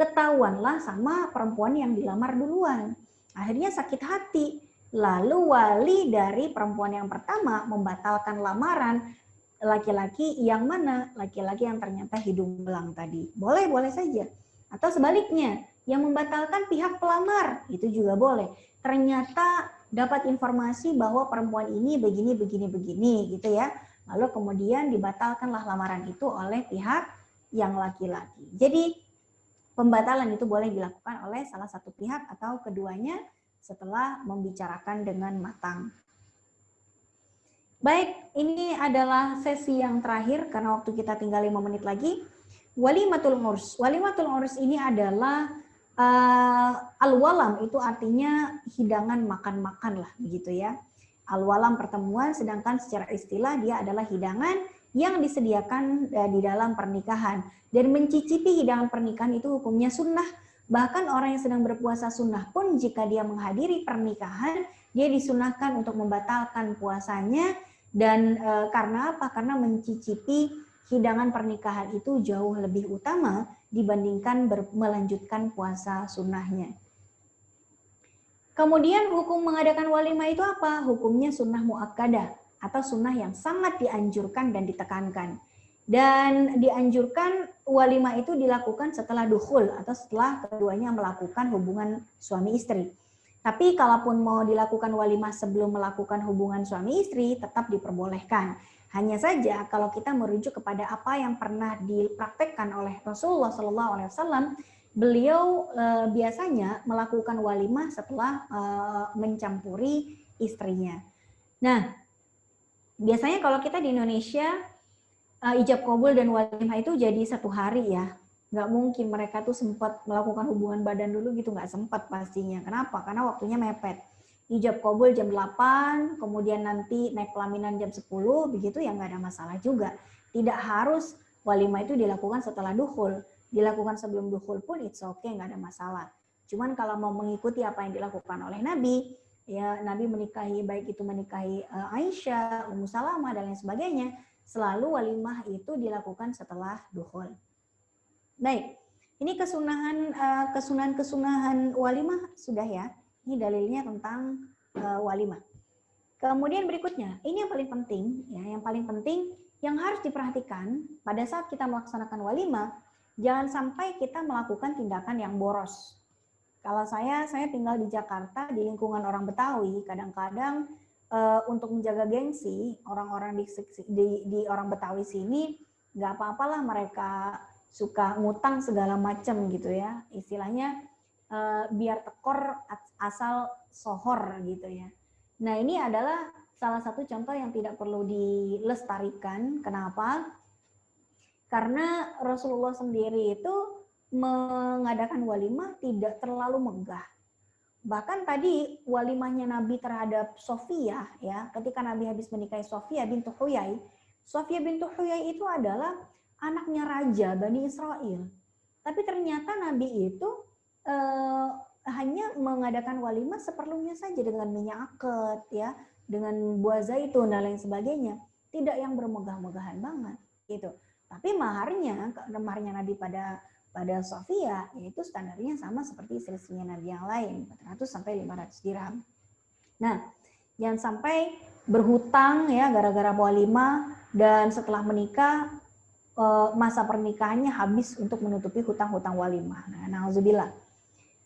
Ketahuanlah sama perempuan yang dilamar duluan. Akhirnya sakit hati. Lalu wali dari perempuan yang pertama membatalkan lamaran laki-laki yang mana? Laki-laki yang ternyata hidung belang tadi. Boleh saja. Atau sebaliknya, yang membatalkan pihak pelamar, itu juga boleh. Ternyata dapat informasi bahwa perempuan ini begini gitu ya. Lalu kemudian dibatalkanlah lamaran itu oleh pihak yang laki-laki. Jadi pembatalan itu boleh dilakukan oleh salah satu pihak atau keduanya setelah membicarakan dengan matang. Baik, ini adalah sesi yang terakhir karena waktu kita tinggal 5 menit lagi. Walimatul urs. Walimatul urs ini adalah al-walam, itu artinya hidangan makan-makan lah begitu ya. Al-walam pertemuan, sedangkan secara istilah dia adalah hidangan yang disediakan di dalam pernikahan. Dan mencicipi hidangan pernikahan itu hukumnya sunnah. Bahkan orang yang sedang berpuasa sunnah pun jika dia menghadiri pernikahan, dia disunahkan untuk membatalkan puasanya. Dan karena apa? Karena mencicipi hidangan pernikahan itu jauh lebih utama dibandingkan melanjutkan puasa sunnahnya. Kemudian hukum mengadakan walimah itu apa? Hukumnya sunnah muakkadah atau sunnah yang sangat dianjurkan dan ditekankan. Dan dianjurkan walimah itu dilakukan setelah dukhul atau setelah keduanya melakukan hubungan suami istri. Tapi kalaupun mau dilakukan walimah sebelum melakukan hubungan suami istri tetap diperbolehkan. Hanya saja kalau kita merujuk kepada apa yang pernah dipraktekkan oleh Rasulullah SAW, beliau biasanya melakukan walimah setelah mencampuri istrinya. Nah, biasanya kalau kita di Indonesia ijab qabul dan walimah itu jadi satu hari ya. Nggak mungkin mereka tuh sempat melakukan hubungan badan dulu gitu, nggak sempat pastinya. Kenapa? Karena waktunya mepet. Ijab qabul jam 8, kemudian nanti naik pelaminan jam 10, begitu ya nggak ada masalah juga. Tidak harus walimah itu dilakukan setelah dukhul. Dilakukan sebelum dukhul pun it's okay, nggak ada masalah. Cuman kalau mau mengikuti apa yang dilakukan oleh Nabi, ya Nabi menikahi, baik itu menikahi Aisyah, Ummu Salamah, dan lain sebagainya, selalu walimah itu dilakukan setelah dukhul. Baik, ini kesunahan walimah sudah ya. Ini dalilnya tentang walimah. Kemudian berikutnya, ini yang paling penting, ya, yang harus diperhatikan pada saat kita melaksanakan walimah, jangan sampai kita melakukan tindakan yang boros. Kalau saya tinggal di Jakarta di lingkungan orang Betawi, kadang-kadang untuk menjaga gengsi orang-orang di orang Betawi sini nggak apa-apalah mereka suka ngutang segala macam gitu ya, istilahnya biar tekor asal sohor gitu ya. Nah ini adalah salah satu contoh yang tidak perlu dilestarikan. Kenapa? Karena Rasulullah sendiri itu mengadakan walimah tidak terlalu megah. Bahkan tadi walimahnya Nabi terhadap Sofia, ya, ketika Nabi habis menikahi Sofia bintu Huyai. Sofia bintu Huyai itu adalah anaknya raja Bani Israel. Tapi ternyata Nabi itu hanya mengadakan walimah seperlunya saja dengan minyak akad, ya, dengan buah zaitun dan lain sebagainya. Tidak yang bermegah-megahan banget, gitu. Tapi maharnya Nabi pada Sofia, yaitu standarnya sama seperti istri-istrinya Nabi yang lain, 400 sampai 500 dirham. Nah, jangan sampai berhutang ya gara-gara walimah dan setelah menikah masa pernikahannya habis untuk menutupi hutang-hutang walimah. Nah, na'udzubillah.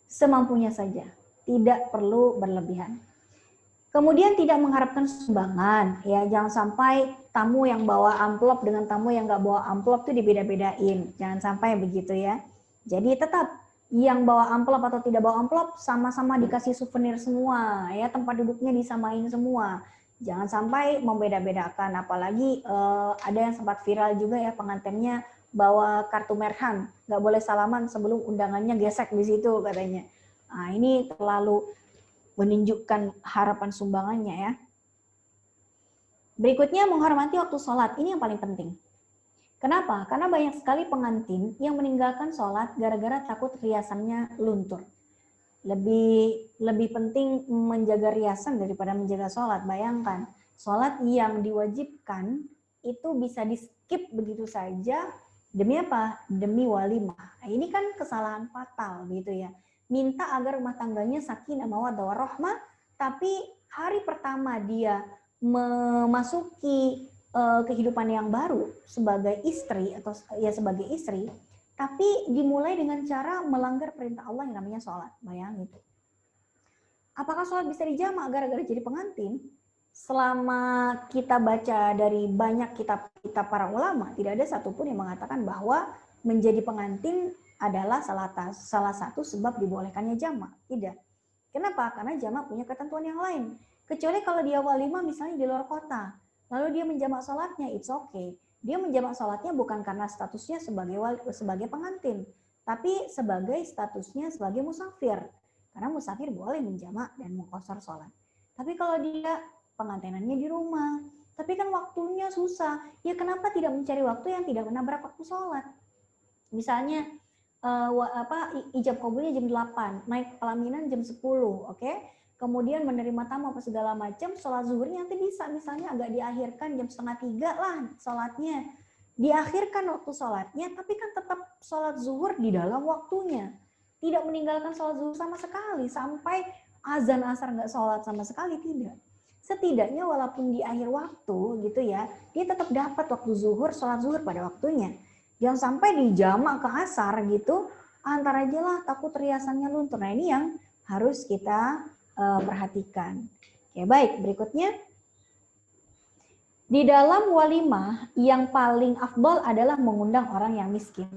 Semampunya saja, tidak perlu berlebihan. Kemudian tidak mengharapkan sumbangan, ya, jangan sampai tamu yang bawa amplop dengan tamu yang nggak bawa amplop itu dibeda-bedain, jangan sampai begitu ya. Jadi tetap yang bawa amplop atau tidak bawa amplop sama-sama dikasih souvenir semua, ya, tempat duduknya disamain semua. Jangan sampai membeda-bedakan, apalagi ada yang sempat viral juga ya, pengantinnya bawa kartu merhan, nggak boleh salaman sebelum undangannya gesek di situ katanya. Nah, ini terlalu menunjukkan harapan sumbangannya ya. Berikutnya menghormati waktu sholat, ini yang paling penting. Kenapa? Karena banyak sekali pengantin yang meninggalkan sholat gara-gara takut riasannya luntur. Lebih penting menjaga riasan daripada menjaga sholat. Bayangkan, sholat yang diwajibkan itu bisa di skip begitu saja. Demi apa? Demi walimah. Nah, ini kan kesalahan fatal gitu ya. Minta agar rumah tangganya sakinah mawaddah warahmah, tapi hari pertama dia memasuki kehidupan yang baru sebagai istri atau ya sebagai istri, tapi dimulai dengan cara melanggar perintah Allah yang namanya sholat. Bayangin. Apakah sholat bisa dijamak gara-gara jadi pengantin? Selama kita baca dari banyak kitab-kitab para ulama, tidak ada satupun yang mengatakan bahwa menjadi pengantin adalah salah satu sebab dibolehkannya jamak. Tidak. Kenapa? Karena jamak punya ketentuan yang lain. Kecuali kalau dia walimah misalnya di luar kota, lalu dia menjamak sholatnya, it's okay. Dia menjamak sholatnya bukan karena statusnya sebagai pengantin, tapi sebagai statusnya sebagai musafir. Karena musafir boleh menjamak dan mengqashar sholat. Tapi kalau dia pengantinannya di rumah, tapi kan waktunya susah, ya kenapa tidak mencari waktu yang tidak menabrak waktu sholat? Misalnya ijab kabulnya jam 8, naik pelaminan jam 10, oke? Kemudian menerima tamu apa segala macam, sholat zuhurnya nanti bisa misalnya agak diakhirkan jam 2:30 lah sholatnya. Diakhirkan waktu sholatnya, tapi kan tetap sholat zuhur di dalam waktunya. Tidak meninggalkan sholat zuhur sama sekali, sampai azan asar nggak sholat sama sekali, tidak. Setidaknya walaupun di akhir waktu gitu ya, dia tetap dapat waktu zuhur, sholat zuhur pada waktunya. Jangan sampai dijamak ke asar gitu, antara aja lah takut riasannya luntur. Nah ini yang harus kita perhatikan. Oke, baik, berikutnya. Di dalam walimah yang paling afdol adalah mengundang orang yang miskin.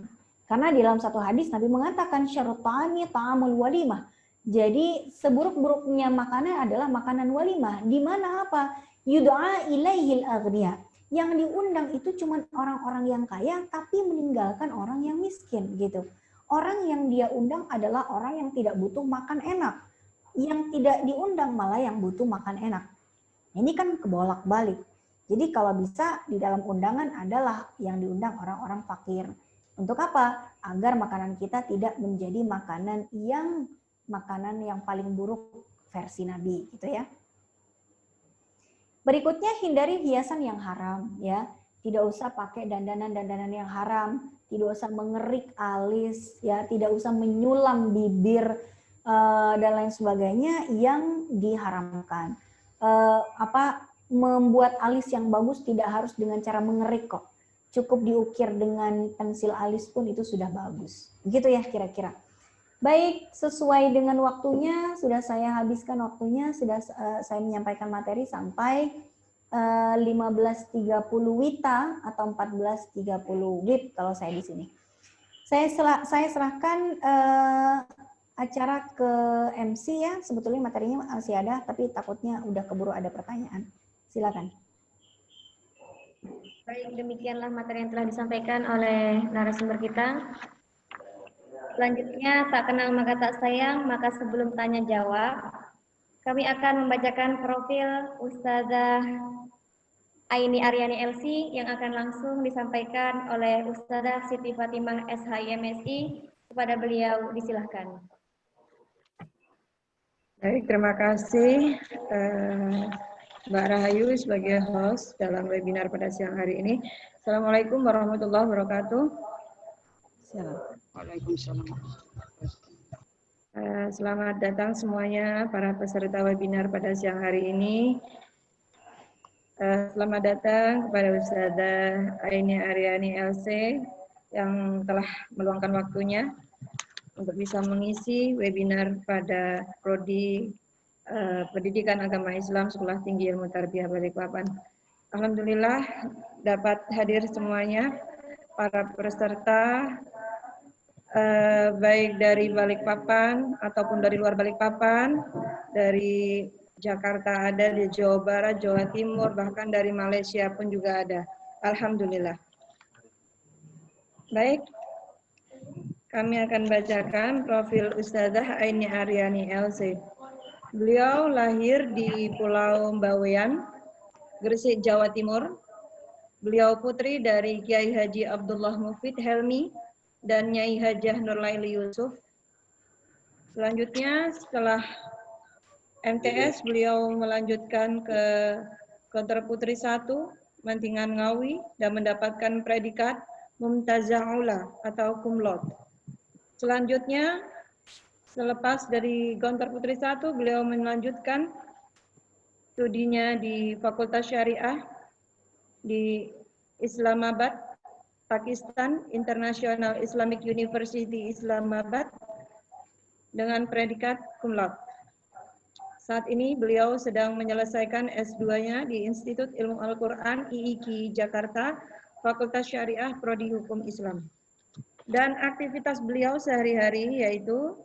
Karena di dalam satu hadis Nabi mengatakan syarutani ta'amul walimah. Jadi seburuk-buruknya makanan adalah makanan walimah. Di mana apa? Yud'a ilaihil aghniya. Yang diundang itu cuma orang-orang yang kaya tapi meninggalkan orang yang miskin gitu. Orang yang dia undang adalah orang yang tidak butuh makan enak. Yang tidak diundang malah yang butuh makan enak. Ini kan kebolak-balik. Jadi kalau bisa di dalam undangan adalah yang diundang orang-orang fakir. Untuk apa? Agar makanan kita tidak menjadi makanan yang paling buruk versi Nabi gitu ya. Berikutnya hindari hiasan yang haram ya. Tidak usah pakai dandanan-dandanan yang haram, tidak usah mengerik alis ya, tidak usah menyulam bibir dan lain sebagainya yang diharamkan. Membuat alis yang bagus tidak harus dengan cara mengerik kok. Cukup diukir dengan pensil alis pun itu sudah bagus. Begitu ya kira-kira. Baik, sesuai dengan waktunya, sudah saya habiskan waktunya, sudah saya menyampaikan materi sampai 15.30 WITA atau 14.30 WIB kalau saya di sini. Saya serahkan acara ke MC ya, sebetulnya materinya masih ada, tapi takutnya udah keburu ada pertanyaan. Silakan. Baik, demikianlah materi yang telah disampaikan oleh narasumber kita. Selanjutnya, tak kenal maka tak sayang, maka sebelum tanya jawab, kami akan membacakan profil Ustazah Aini Aryani LC yang akan langsung disampaikan oleh Ustazah Siti Fatimah SHIMSI. Kepada beliau, disilahkan. Baik, terima kasih Mbak Rahayu sebagai host dalam webinar pada siang hari ini. Assalamualaikum warahmatullahi wabarakatuh. Waalaikumsalam. Selamat datang semuanya para peserta webinar pada siang hari ini. Selamat datang kepada Ustazah Aini Aryani LC yang telah meluangkan waktunya untuk bisa mengisi webinar pada Prodi Pendidikan Agama Islam Sekolah Tinggi Ilmu Tarbiyah Balikpapan. Alhamdulillah dapat hadir semuanya para peserta baik dari Balikpapan ataupun dari luar Balikpapan, dari Jakarta ada, di Jawa Barat, Jawa Timur, bahkan dari Malaysia pun juga ada. Alhamdulillah. Baik, kami akan bacakan profil Ustazah Aini Aryani LC. Beliau lahir di Pulau Bawean, Gresik, Jawa Timur. Beliau putri dari Kiai Haji Abdullah Mufid Helmi dan Nyai Hajah Nurlaili Yusuf. Selanjutnya setelah MTS beliau melanjutkan ke Gontor Putri 1 Mantingan Ngawi dan mendapatkan predikat Mumtazah Ula atau Cum Laude. Selanjutnya selepas dari Gontor Putri 1 beliau melanjutkan studinya di Fakultas Syariah di Islamabad, Pakistan, International Islamic University Islamabad dengan predikat cum laude. Saat ini beliau sedang menyelesaikan S2-nya di Institut Ilmu Al-Quran IIKI Jakarta, Fakultas Syariah Prodi Hukum Islam. Dan aktivitas beliau sehari-hari yaitu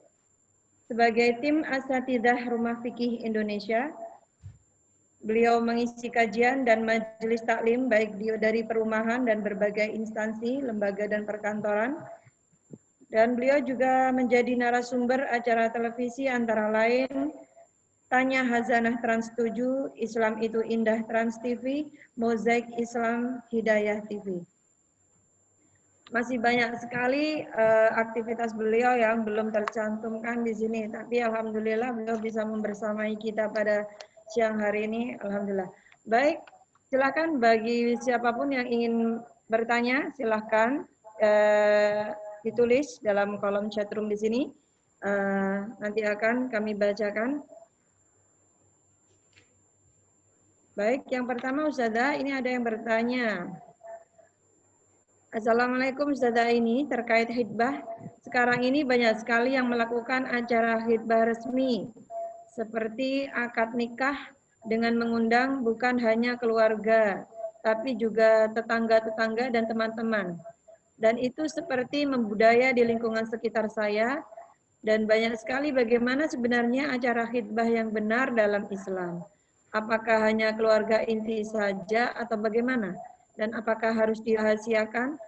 sebagai tim asatidzah Rumah Fikih Indonesia. Beliau mengisi kajian dan majelis taklim baik dari perumahan dan berbagai instansi, lembaga dan perkantoran. Dan beliau juga menjadi narasumber acara televisi antara lain Tanya Hazanah Trans 7, Islam Itu Indah Trans TV, Mozaik Islam Hidayah TV. Masih banyak sekali aktivitas beliau yang belum tercantumkan di sini, tapi alhamdulillah beliau bisa membersamai kita pada siang hari ini, alhamdulillah. Baik, silakan bagi siapapun yang ingin bertanya, silakan ditulis dalam kolom chatroom di sini. Nanti akan kami bacakan. Baik, yang pertama Ustazah, ini ada yang bertanya. Assalamualaikum Ustazah, ini terkait khidbah. Sekarang ini banyak sekali yang melakukan acara khidbah resmi seperti akad nikah dengan mengundang bukan hanya keluarga, tapi juga tetangga-tetangga dan teman-teman. Dan itu seperti membudaya di lingkungan sekitar saya, dan banyak sekali bagaimana sebenarnya acara khidbah yang benar dalam Islam. Apakah hanya keluarga inti saja atau bagaimana? Dan apakah harus dirahasiakan?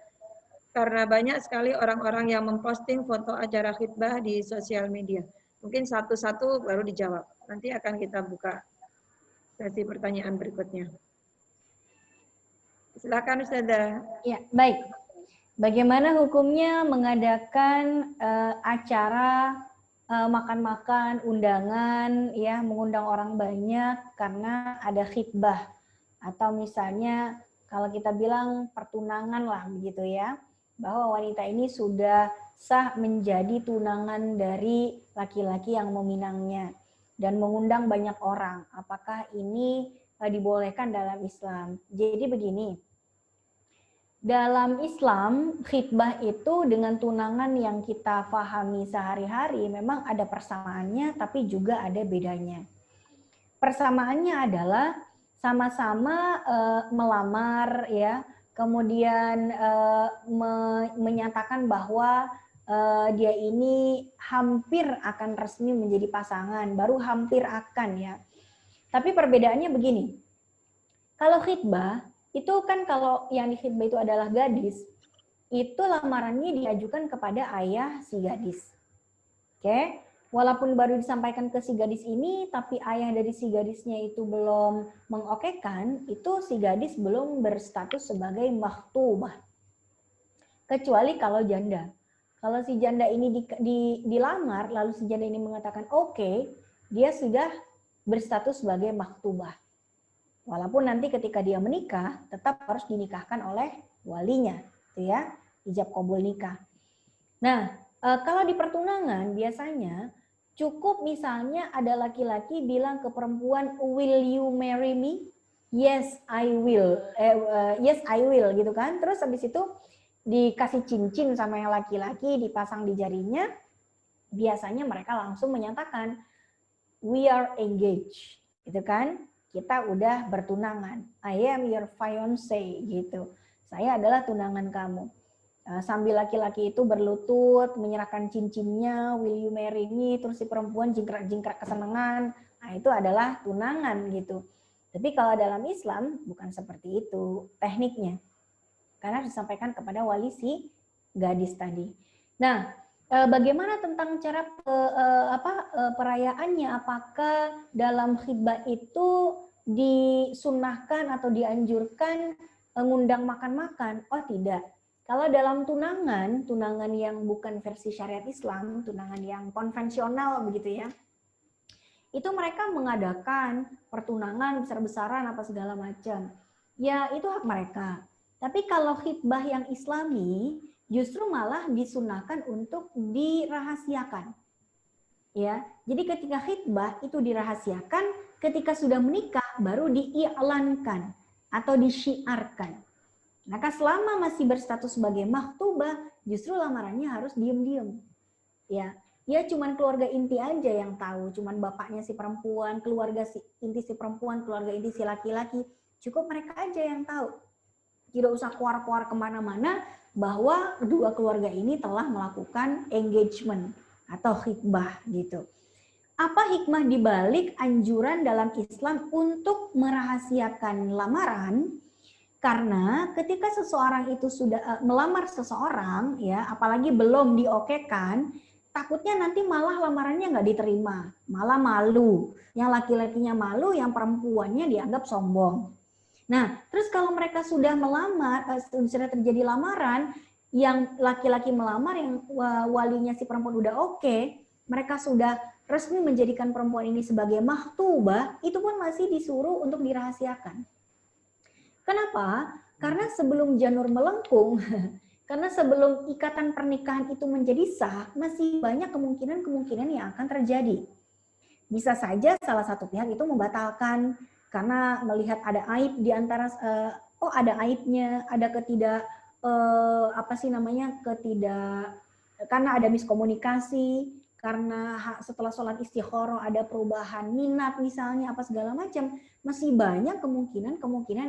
Karena banyak sekali orang-orang yang memposting foto acara khidbah di sosial media. Mungkin satu-satu baru dijawab. Nanti akan kita buka sesi pertanyaan berikutnya. Silakan Ustazah. Ya, baik. Bagaimana hukumnya mengadakan acara makan-makan, undangan, ya, mengundang orang banyak karena ada khidbah atau misalnya kalau kita bilang pertunangan lah begitu ya, bahwa wanita ini sudah sah menjadi tunangan dari laki-laki yang meminangnya dan mengundang banyak orang. Apakah ini dibolehkan dalam Islam? Jadi begini, Dalam Islam, khitbah itu dengan tunangan yang kita pahami sehari-hari memang ada persamaannya, tapi juga ada bedanya. Persamaannya adalah sama-sama melamar, ya, kemudian menyatakan bahwa dia ini hampir akan resmi menjadi pasangan, baru hampir akan, ya. Tapi perbedaannya begini, kalau khitbah itu kan kalau yang dikhitbah itu adalah gadis, itu lamarannya diajukan kepada ayah si gadis. Oke, walaupun baru disampaikan ke si gadis ini, tapi ayah dari si gadisnya itu belum mengokekan, itu si gadis belum berstatus sebagai makhtubah. Kecuali kalau janda. Kalau si janda ini dilamar, lalu si janda ini mengatakan oke, dia sudah berstatus sebagai makhtubah. Walaupun nanti ketika dia menikah, tetap harus dinikahkan oleh walinya, gitu ya, ijab qabul nikah. Nah, kalau di pertunangan biasanya cukup misalnya ada laki-laki bilang ke perempuan, will you marry me? Yes, I will. Yes, I will, gitu kan. Terus habis itu dikasih cincin sama yang laki-laki, dipasang di jarinya. Biasanya mereka langsung menyatakan, we are engaged, gitu kan. Kita udah bertunangan. I am your fiancé, gitu. Saya adalah tunangan kamu. Sambil laki-laki itu berlutut, menyerahkan cincinnya, will you marry me, terus si perempuan jingkrak-jingkrak kesenangan. Nah, itu adalah tunangan, gitu. Tapi kalau dalam Islam, bukan seperti itu tekniknya. Karena disampaikan kepada wali si gadis tadi. Nah, bagaimana tentang cara perayaannya? Apakah dalam khitbah itu disunnahkan atau dianjurkan ngundang makan-makan? Oh tidak. Kalau dalam tunangan yang bukan versi syariat Islam, tunangan yang konvensional begitu ya, itu mereka mengadakan pertunangan besar-besaran apa segala macam. Ya itu hak mereka. Tapi kalau khitbah yang Islami, justru malah disunahkan untuk dirahasiakan. Ya, jadi ketika khitbah itu dirahasiakan, ketika sudah menikah baru diiklankan atau disyiarkan. Maka selama masih berstatus sebagai makhtubah, justru lamarannya harus diem-diem. Ya, cuman keluarga inti aja yang tahu, cuman bapaknya si perempuan, keluarga inti si perempuan, keluarga inti si laki-laki, cukup mereka aja yang tahu. Tidak usah keluar-keluar kemana-mana bahwa dua keluarga ini telah melakukan engagement atau khitbah gitu. Apa hikmah dibalik anjuran dalam Islam untuk merahasiakan lamaran? Karena ketika seseorang itu sudah melamar seseorang, ya, apalagi belum diokekan, takutnya nanti malah lamarannya nggak diterima, malah malu. Yang laki-lakinya malu, yang perempuannya dianggap sombong. Nah, terus kalau mereka sudah melamar, sudah terjadi lamaran, yang laki-laki melamar, yang walinya si perempuan udah oke, mereka sudah resmi menjadikan perempuan ini sebagai makhtubah, itu pun masih disuruh untuk dirahasiakan. Kenapa? Karena sebelum janur melengkung, karena sebelum ikatan pernikahan itu menjadi sah, masih banyak kemungkinan-kemungkinan yang akan terjadi. Bisa saja salah satu pihak itu membatalkan karena melihat ada aib di antara, ada aibnya, ada karena ada miskomunikasi, karena setelah sholat istikharah ada perubahan minat misalnya, apa segala macam. Masih banyak kemungkinan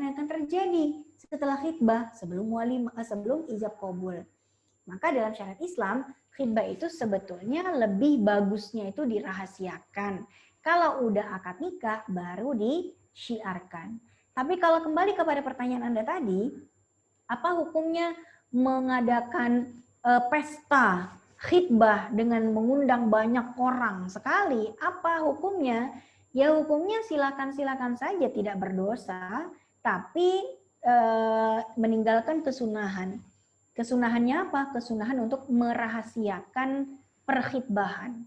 yang akan terjadi setelah khitbah sebelum ijab qabul. Maka dalam syariat Islam, khitbah itu sebetulnya lebih bagusnya itu dirahasiakan. Kalau udah akad nikah baru disyiarkan. Tapi kalau kembali kepada pertanyaan Anda tadi, apa hukumnya mengadakan pesta khitbah dengan mengundang banyak orang sekali? Apa hukumnya? Ya hukumnya silakan saja, tidak berdosa, tapi meninggalkan kesunahan. Kesunahannya apa? Kesunahan untuk merahasiakan perkhitbahan.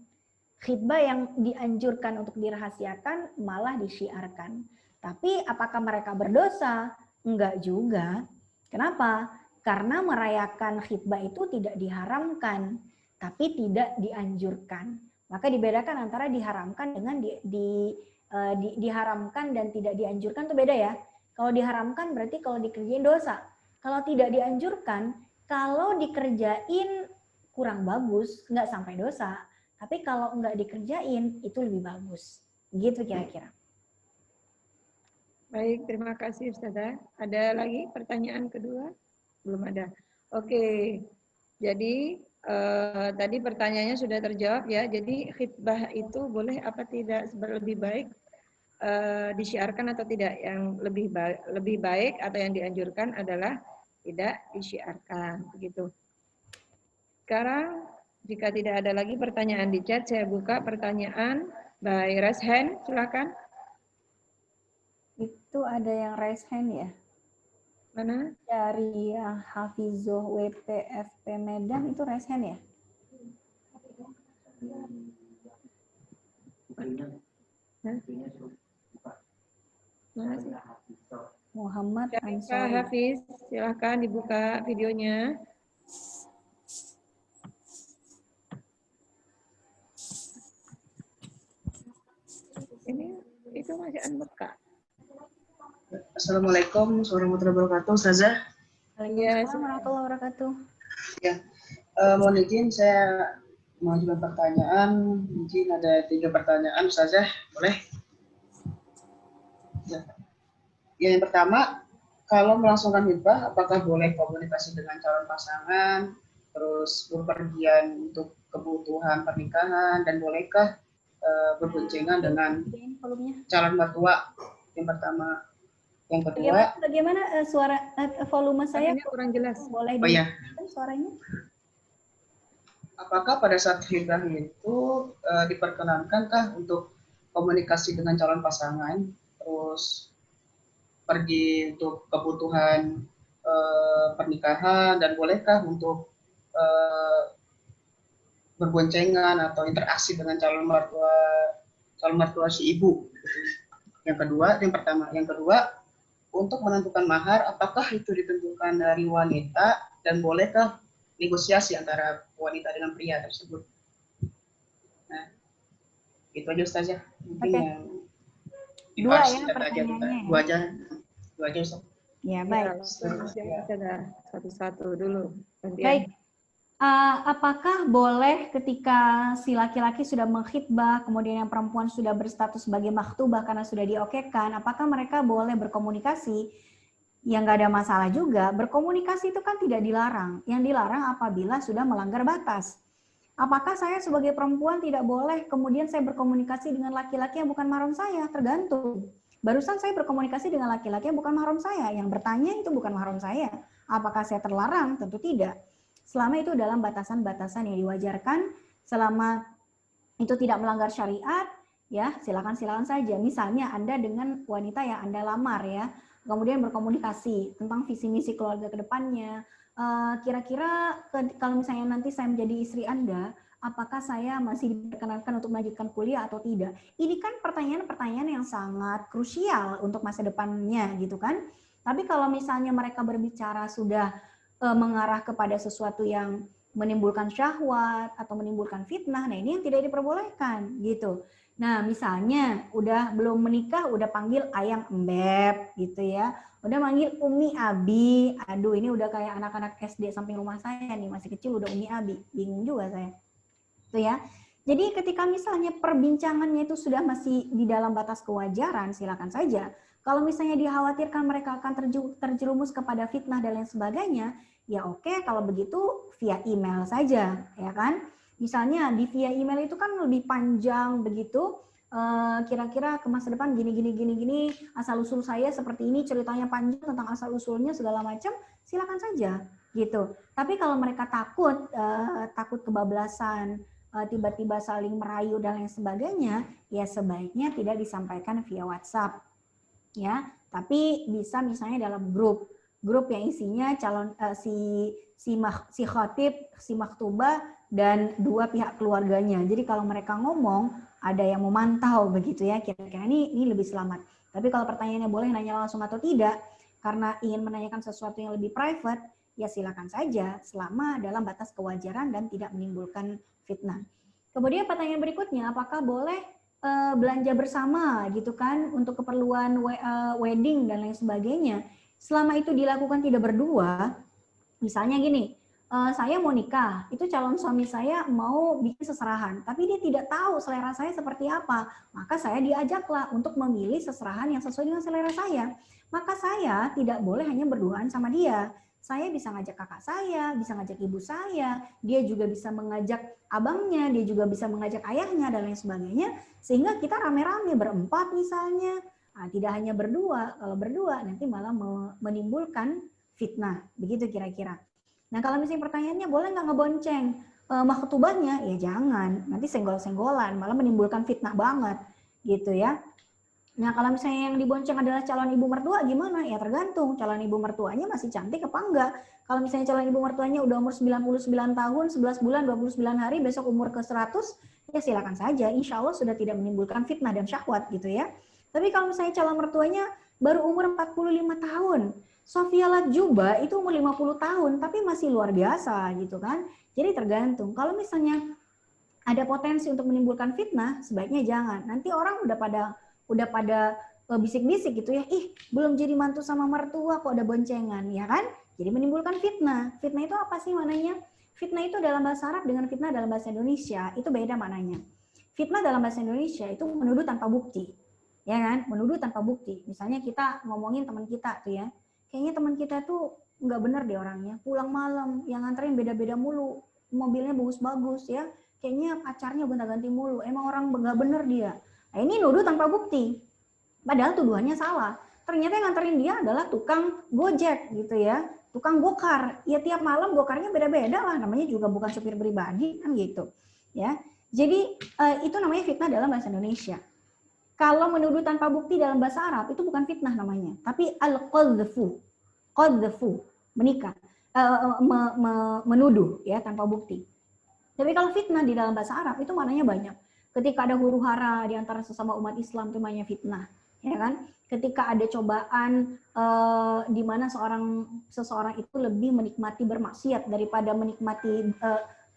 Khitbah yang dianjurkan untuk dirahasiakan malah disyiarkan. Tapi apakah mereka berdosa? Enggak juga. Kenapa? Karena merayakan khitbah itu tidak diharamkan, tapi tidak dianjurkan. Maka dibedakan antara diharamkan dengan diharamkan dan tidak dianjurkan itu beda ya. Kalau diharamkan berarti kalau dikerjain dosa. Kalau tidak dianjurkan, kalau dikerjain kurang bagus, nggak sampai dosa. Tapi kalau nggak dikerjain, itu lebih bagus. Gitu kira-kira. Baik, terima kasih Ustazah. Ada lagi pertanyaan kedua? Belum ada. Oke, jadi tadi pertanyaannya sudah terjawab ya. Jadi khitbah itu boleh apa tidak lebih baik disiarkan atau tidak? Yang lebih baik atau yang dianjurkan adalah tidak disiarkan. Begitu. Sekarang jika tidak ada lagi pertanyaan di chat, saya buka pertanyaan by raise hand. Silakan. Itu ada yang raise hand ya? Mana? Dari yang Hafizoh WPFP Medan itu raise hand ya? Mana sih? Muhammad Kak Ansori. Hafiz, silahkan dibuka videonya. Ini itu masih unbuka. Assalamualaikum warahmatullahi wabarakatuh, Ustazah. Waalaikumsalam warahmatullahi wabarakatuh. Ya, mohon izin saya mengajukan pertanyaan. Mungkin ada 3 pertanyaan, Ustazah. Boleh? Ya. Yang pertama, kalau melangsungkan khitbah, apakah boleh komunikasi dengan calon pasangan, terus berpergian untuk kebutuhan pernikahan, dan bolehkah berboncengan dengan calon mertua? Yang pertama. Yang kedua, bagaimana suara volume saya kurang jelas. Boleh oh ya, suaranya? Apakah pada saat khitbah itu diperkenankankah untuk komunikasi dengan calon pasangan, terus pergi untuk kebutuhan pernikahan, dan bolehkah untuk berboncengan atau interaksi dengan calon mertua si ibu? Yang kedua, yang pertama, yang kedua, untuk menentukan mahar, apakah itu ditentukan dari wanita dan bolehkah negosiasi antara wanita dengan pria tersebut? Nah, itu aja Ustazah. Mungkin yang dua ya pertanyaannya. Dua aja Ustaz. Ya, baik. Satu-satu dulu. Baik. Apakah boleh ketika si laki-laki sudah mengkhitbah, kemudian yang perempuan sudah berstatus sebagai makhtubah karena sudah diokekan, apakah mereka boleh berkomunikasi? Ya nggak ada masalah juga, berkomunikasi itu kan tidak dilarang. Yang dilarang apabila sudah melanggar batas. Apakah saya sebagai perempuan tidak boleh kemudian saya berkomunikasi dengan laki-laki yang bukan mahram saya? Tergantung. Barusan saya berkomunikasi dengan laki-laki yang bukan mahram saya, yang bertanya itu bukan mahram saya. Apakah saya terlarang? Tentu tidak. Selama itu dalam batasan-batasan yang diwajarkan, selama itu tidak melanggar syariat, ya silakan saja. Misalnya Anda dengan wanita yang Anda lamar ya, kemudian berkomunikasi tentang visi misi keluarga ke depannya. Kira-kira kalau misalnya nanti saya menjadi istri Anda, apakah saya masih diperkenankan untuk melanjutkan kuliah atau tidak? Ini kan pertanyaan-pertanyaan yang sangat krusial untuk masa depannya gitu kan. Tapi kalau misalnya mereka berbicara sudah mengarah kepada sesuatu yang menimbulkan syahwat atau menimbulkan fitnah, nah ini yang tidak diperbolehkan gitu. Nah misalnya udah belum menikah udah panggil ayang embeb gitu ya, udah manggil umi abi, aduh ini udah kayak anak-anak SD samping rumah saya nih, masih kecil udah umi abi, bingung juga saya itu ya. Jadi ketika misalnya perbincangannya itu sudah masih di dalam batas kewajaran, silakan saja. Kalau misalnya dikhawatirkan mereka akan terjerumus kepada fitnah dan lain sebagainya, ya oke, kalau begitu via email saja, ya kan? Misalnya di via email itu kan lebih panjang begitu, kira-kira ke masa depan gini, asal usul saya seperti ini, ceritanya panjang tentang asal usulnya segala macam, silakan saja gitu. Tapi kalau mereka takut kebablasan, tiba-tiba saling merayu dan lain sebagainya, ya sebaiknya tidak disampaikan via WhatsApp. Ya, tapi bisa misalnya dalam grup yang isinya calon si khatib, si maktubah dan 2 pihak keluarganya. Jadi kalau mereka ngomong ada yang memantau begitu ya, kira-kira ini lebih selamat. Tapi kalau pertanyaannya boleh nanya langsung atau tidak karena ingin menanyakan sesuatu yang lebih private, ya silakan saja selama dalam batas kewajaran dan tidak menimbulkan fitnah. Kemudian pertanyaan berikutnya, apakah boleh belanja bersama gitu kan untuk keperluan wedding dan lain sebagainya? Selama itu dilakukan tidak berdua, misalnya gini, saya mau nikah, itu calon suami saya mau bikin seserahan, tapi dia tidak tahu selera saya seperti apa, maka saya diajaklah untuk memilih seserahan yang sesuai dengan selera saya. Maka saya tidak boleh hanya berduaan sama dia. Saya bisa ngajak kakak saya, bisa ngajak ibu saya, dia juga bisa mengajak abangnya, dia juga bisa mengajak ayahnya, dan lain sebagainya. Sehingga kita rame-rame berempat misalnya. Nah, tidak hanya berdua, kalau berdua nanti malah menimbulkan fitnah. Begitu kira-kira. Nah, kalau misalnya pertanyaannya boleh nggak ngebonceng makhutubahnya? Ya jangan, nanti senggol-senggolan, malah menimbulkan fitnah banget, gitu ya. Nah, kalau misalnya yang dibonceng adalah calon ibu mertua gimana? Ya tergantung, calon ibu mertuanya masih cantik apa enggak. Kalau misalnya calon ibu mertuanya udah umur 99 tahun, 11 bulan, 29 hari, besok umur ke 100, ya silakan saja. Insya Allah sudah tidak menimbulkan fitnah dan syahwat gitu ya. Tapi kalau misalnya calon mertuanya baru umur 45 tahun, Sofia Latjuba itu umur 50 tahun, tapi masih luar biasa gitu kan. Jadi tergantung. Kalau misalnya ada potensi untuk menimbulkan fitnah, sebaiknya jangan. Nanti orang udah pada bisik-bisik gitu ya, ih belum jadi mantu sama mertua kok ada boncengan, ya kan? Jadi menimbulkan fitnah. Fitnah itu apa sih maknanya? Fitnah itu dalam bahasa Arab dengan fitnah dalam bahasa Indonesia itu beda maknanya. Fitnah dalam bahasa Indonesia itu menuduh tanpa bukti, ya kan? Menuduh tanpa bukti. Misalnya kita ngomongin teman kita tuh ya, kayaknya teman kita tuh nggak bener deh orangnya, pulang malam, yang nganterin beda-beda mulu, mobilnya bagus-bagus ya, kayaknya pacarnya gonta-ganti mulu, emang orang nggak bener dia. Nah, ini nuduh tanpa bukti. Padahal tuduhannya salah. Ternyata yang nganterin dia adalah tukang Gojek gitu ya. Tukang gokar. Ya tiap malam gokarnya beda-beda lah. Namanya juga bukan supir pribadi kan gitu. Ya. Jadi itu namanya fitnah dalam bahasa Indonesia. Kalau menuduh tanpa bukti dalam bahasa Arab itu bukan fitnah namanya, tapi al-qadhfu. Qadhfu, menikah. Menuduh ya tanpa bukti. Tapi kalau fitnah di dalam bahasa Arab itu maknanya banyak. Ketika ada huru-hara di antara sesama umat Islam itu namanya fitnah, ya kan? Ketika ada cobaan di mana seseorang itu lebih menikmati bermaksiat daripada menikmati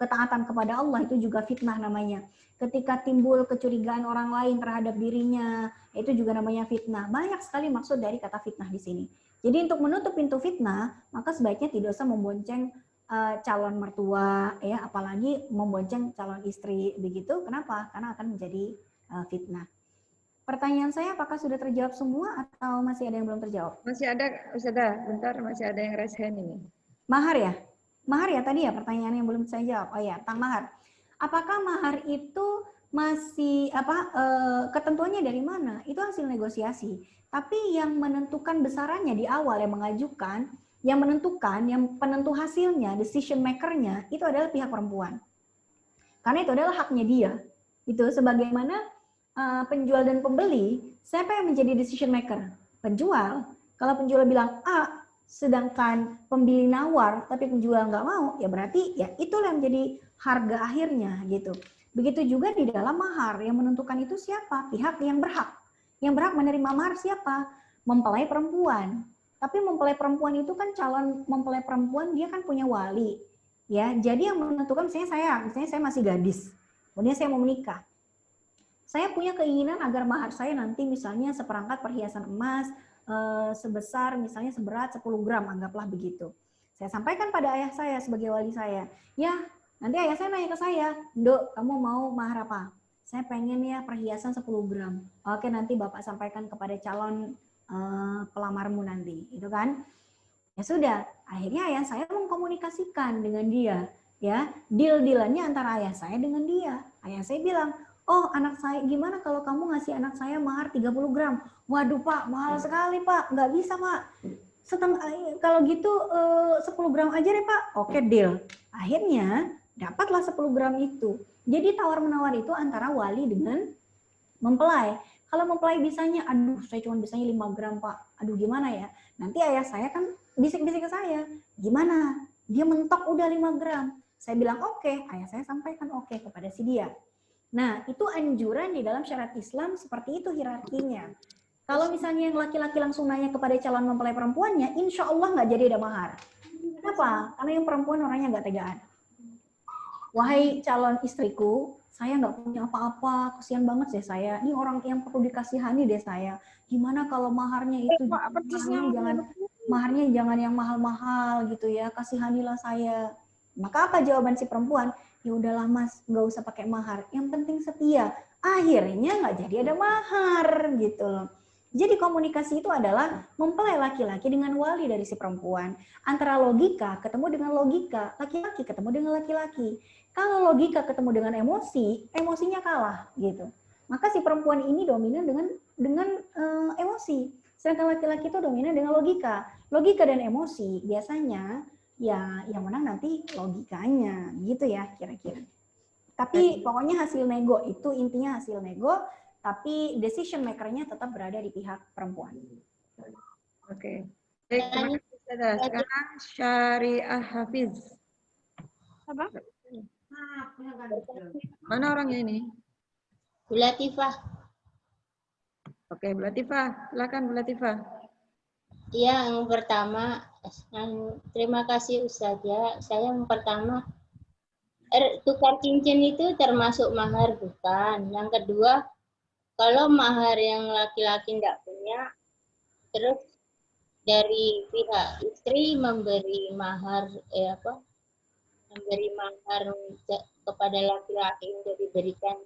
ketaatan kepada Allah, itu juga fitnah namanya. Ketika timbul kecurigaan orang lain terhadap dirinya, itu juga namanya fitnah. Banyak sekali maksud dari kata fitnah di sini. Jadi untuk menutup pintu fitnah, maka sebaiknya tidak usah membonceng calon mertua, ya, apalagi membonceng calon istri begitu. Kenapa? Karena akan menjadi fitnah. Pertanyaan saya apakah sudah terjawab semua atau masih ada yang belum terjawab? Masih ada, Ustazah, bentar masih ada yang raise hand ini. Mahar ya? Mahar ya tadi ya pertanyaan yang belum saya jawab. Oh ya, tentang mahar. Apakah mahar itu masih ketentuannya dari mana? Itu hasil negosiasi. Tapi yang menentukan besarannya di awal yang mengajukan, yang menentukan, yang penentu hasilnya, decision maker-nya, itu adalah pihak perempuan. Karena itu adalah haknya dia. Itu sebagaimana penjual dan pembeli, siapa yang menjadi decision maker? Penjual. Kalau penjual bilang A, sedangkan pembeli nawar, tapi penjual nggak mau, ya berarti ya itulah yang menjadi harga akhirnya gitu. Begitu juga di dalam mahar, yang menentukan itu siapa? Pihak yang berhak. Yang berhak menerima mahar siapa? Mempelai perempuan. Tapi mempelai perempuan itu kan calon mempelai perempuan dia kan punya wali, ya. Jadi yang menentukan misalnya saya masih gadis, kemudian saya mau menikah. Saya punya keinginan agar mahar saya nanti misalnya seperangkat perhiasan emas sebesar misalnya seberat 10 gram, anggaplah begitu. Saya sampaikan pada ayah saya sebagai wali saya, ya nanti ayah saya nanya ke saya, Dok, kamu mau mahar apa? Saya pengen ya perhiasan 10 gram. Oke, nanti Bapak sampaikan kepada calon pelamarmu nanti, itu kan? Ya sudah, akhirnya ayah saya mengkomunikasikan dengan dia, ya, deal-dealannya antara ayah saya dengan dia. Ayah saya bilang, oh anak saya, gimana kalau kamu ngasih anak saya mahar 30 gram? Waduh Pak, mahal sekali Pak, nggak bisa Pak. Kalau gitu 10 gram aja deh Pak. Oke, deal. Akhirnya dapatlah 10 gram itu. Jadi tawar-menawar itu antara wali dengan mempelai. Kalau mempelai bisanya, aduh saya cuma bisanya 5 gram Pak, aduh gimana ya? Nanti ayah saya kan bisik-bisik ke saya, gimana? Dia mentok udah 5 gram. Saya bilang oke, ayah saya sampaikan oke kepada si dia. Nah itu anjuran di dalam syariat Islam seperti itu hierarkinya. Kalau misalnya yang laki-laki langsung nanya kepada calon mempelai perempuannya, insya Allah nggak jadi ada mahar. Kenapa? Karena yang perempuan orangnya nggak tegaan. Wahai calon istriku, saya nggak punya apa-apa, kasihan banget deh saya. Ini orang yang perlu dikasihani deh saya. Gimana kalau maharnya itu maharnya jangan yang mahal-mahal gitu ya, kasihanilah saya. Maka apa jawaban si perempuan? Ya udahlah mas, nggak usah pakai mahar, yang penting setia. Akhirnya nggak jadi ada mahar gitu loh. Jadi komunikasi itu adalah mempelai laki-laki dengan wali dari si perempuan. Antara logika ketemu dengan logika, laki-laki ketemu dengan laki-laki. Kalau logika ketemu dengan emosi, emosinya kalah gitu. Maka si perempuan ini dominan dengan emosi. Sedangkan laki-laki itu dominan dengan logika. Logika dan emosi biasanya ya yang menang nanti logikanya gitu ya kira-kira. Tapi pokoknya hasil nego itu intinya hasil nego, tapi decision maker-nya tetap berada di pihak perempuan. Oke. Baik, terima kasih Ustazah. Sekarang Syariah Hafiz. Apa? Mana orangnya ini? Bu Latifah. Oke, Bu Latifah. Silakan Bu Latifah. Iya, yang pertama, terima kasih Ustazah. Saya yang pertama, tukar cincin itu termasuk mahar bukan? Yang kedua, kalau mahar yang laki-laki tidak punya, terus dari pihak istri memberi mahar, memberi mahar kepada laki-laki untuk diberikan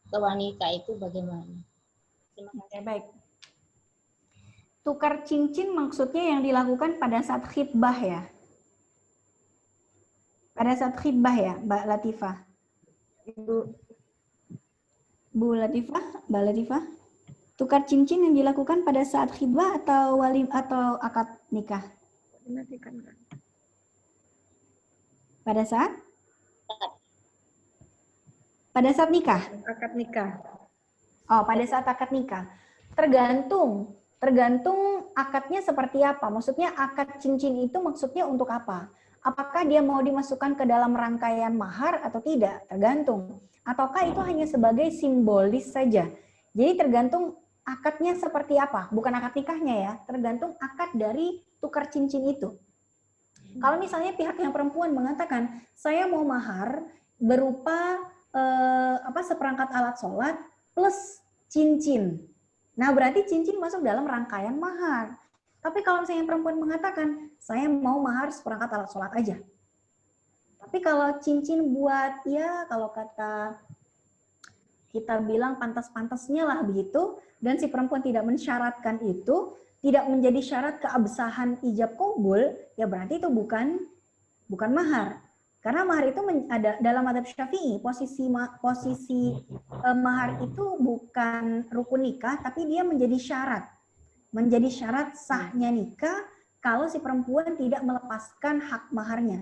ke wanita itu bagaimana? Terima kasih. Oke, baik. Tukar cincin maksudnya yang dilakukan pada saat khitbah ya? Pada saat khitbah ya, Mbak Latifah? Bu Latifah, Mbak Latifah? Tukar cincin yang dilakukan pada saat khitbah atau wali atau akad nikah? Dimatikan kan? Pada saat? Pada saat nikah? Akad nikah. Oh, pada saat akad nikah. Tergantung akadnya seperti apa. Maksudnya akad cincin itu maksudnya untuk apa? Apakah dia mau dimasukkan ke dalam rangkaian mahar atau tidak? Tergantung. Ataukah itu hanya sebagai simbolis saja? Jadi tergantung akadnya seperti apa. Bukan akad nikahnya ya. Tergantung akad dari tukar cincin itu. Kalau misalnya pihak yang perempuan mengatakan, saya mau mahar berupa seperangkat alat sholat plus cincin. Nah, berarti cincin masuk dalam rangkaian mahar. Tapi kalau misalnya perempuan mengatakan, saya mau mahar seperangkat alat sholat aja. Tapi kalau cincin buat, ya kalau kata kita bilang pantas-pantasnya lah begitu, dan si perempuan tidak mensyaratkan itu, tidak menjadi syarat keabsahan ijab qabul, ya berarti itu bukan mahar. Karena mahar itu ada dalam madzhab Syafi'i, posisi mahar itu bukan rukun nikah, tapi dia menjadi syarat. Menjadi syarat sahnya nikah kalau si perempuan tidak melepaskan hak maharnya.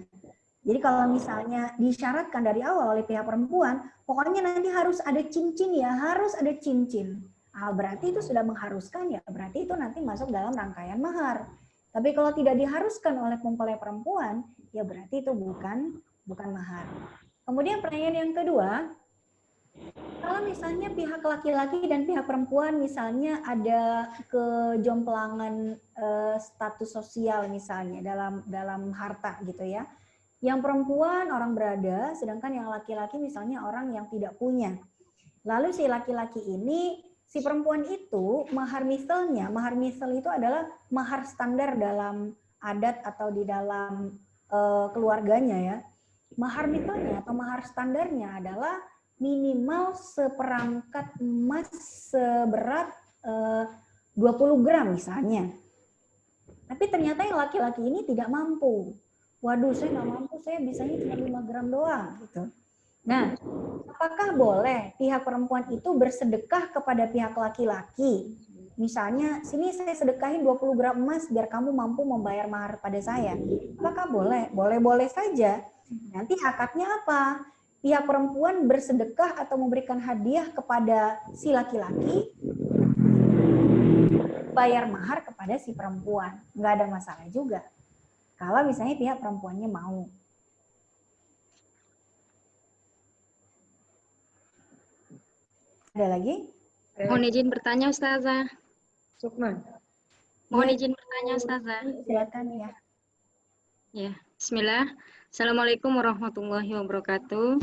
Jadi kalau misalnya disyaratkan dari awal oleh pihak perempuan, pokoknya nanti harus ada cincin ya, harus ada cincin. Berarti itu sudah mengharuskan ya, berarti itu nanti masuk dalam rangkaian mahar. Tapi kalau tidak diharuskan oleh mempelai perempuan, ya berarti itu bukan mahar. Kemudian pertanyaan yang kedua, kalau misalnya pihak laki-laki dan pihak perempuan misalnya ada kejomplangan status sosial misalnya dalam harta gitu ya. Yang perempuan orang berada, sedangkan yang laki-laki misalnya orang yang tidak punya. Lalu si laki-laki ini, si perempuan itu mahar misal itu adalah mahar standar dalam adat atau di dalam keluarganya ya. Mahar misalnya atau mahar standarnya adalah minimal seperangkat emas seberat 20 gram misalnya. Tapi ternyata yang laki-laki ini tidak mampu. Waduh, saya nggak mampu, saya bisanya cuma 5 gram doang gitu. Nah, apakah boleh pihak perempuan itu bersedekah kepada pihak laki-laki? Misalnya, sini saya sedekahin 20 gram emas biar kamu mampu membayar mahar pada saya. Apakah boleh? Boleh-boleh saja. Nanti akadnya apa? Pihak perempuan bersedekah atau memberikan hadiah kepada si laki-laki, bayar mahar kepada si perempuan. Nggak ada masalah juga. Kalau misalnya pihak perempuannya mau. Ada lagi? Mohon izin bertanya, Ustazah. Sukman. Mohon izin bertanya, Ustazah. Silakan ya. Ya, bismillah. Assalamualaikum warahmatullahi wabarakatuh.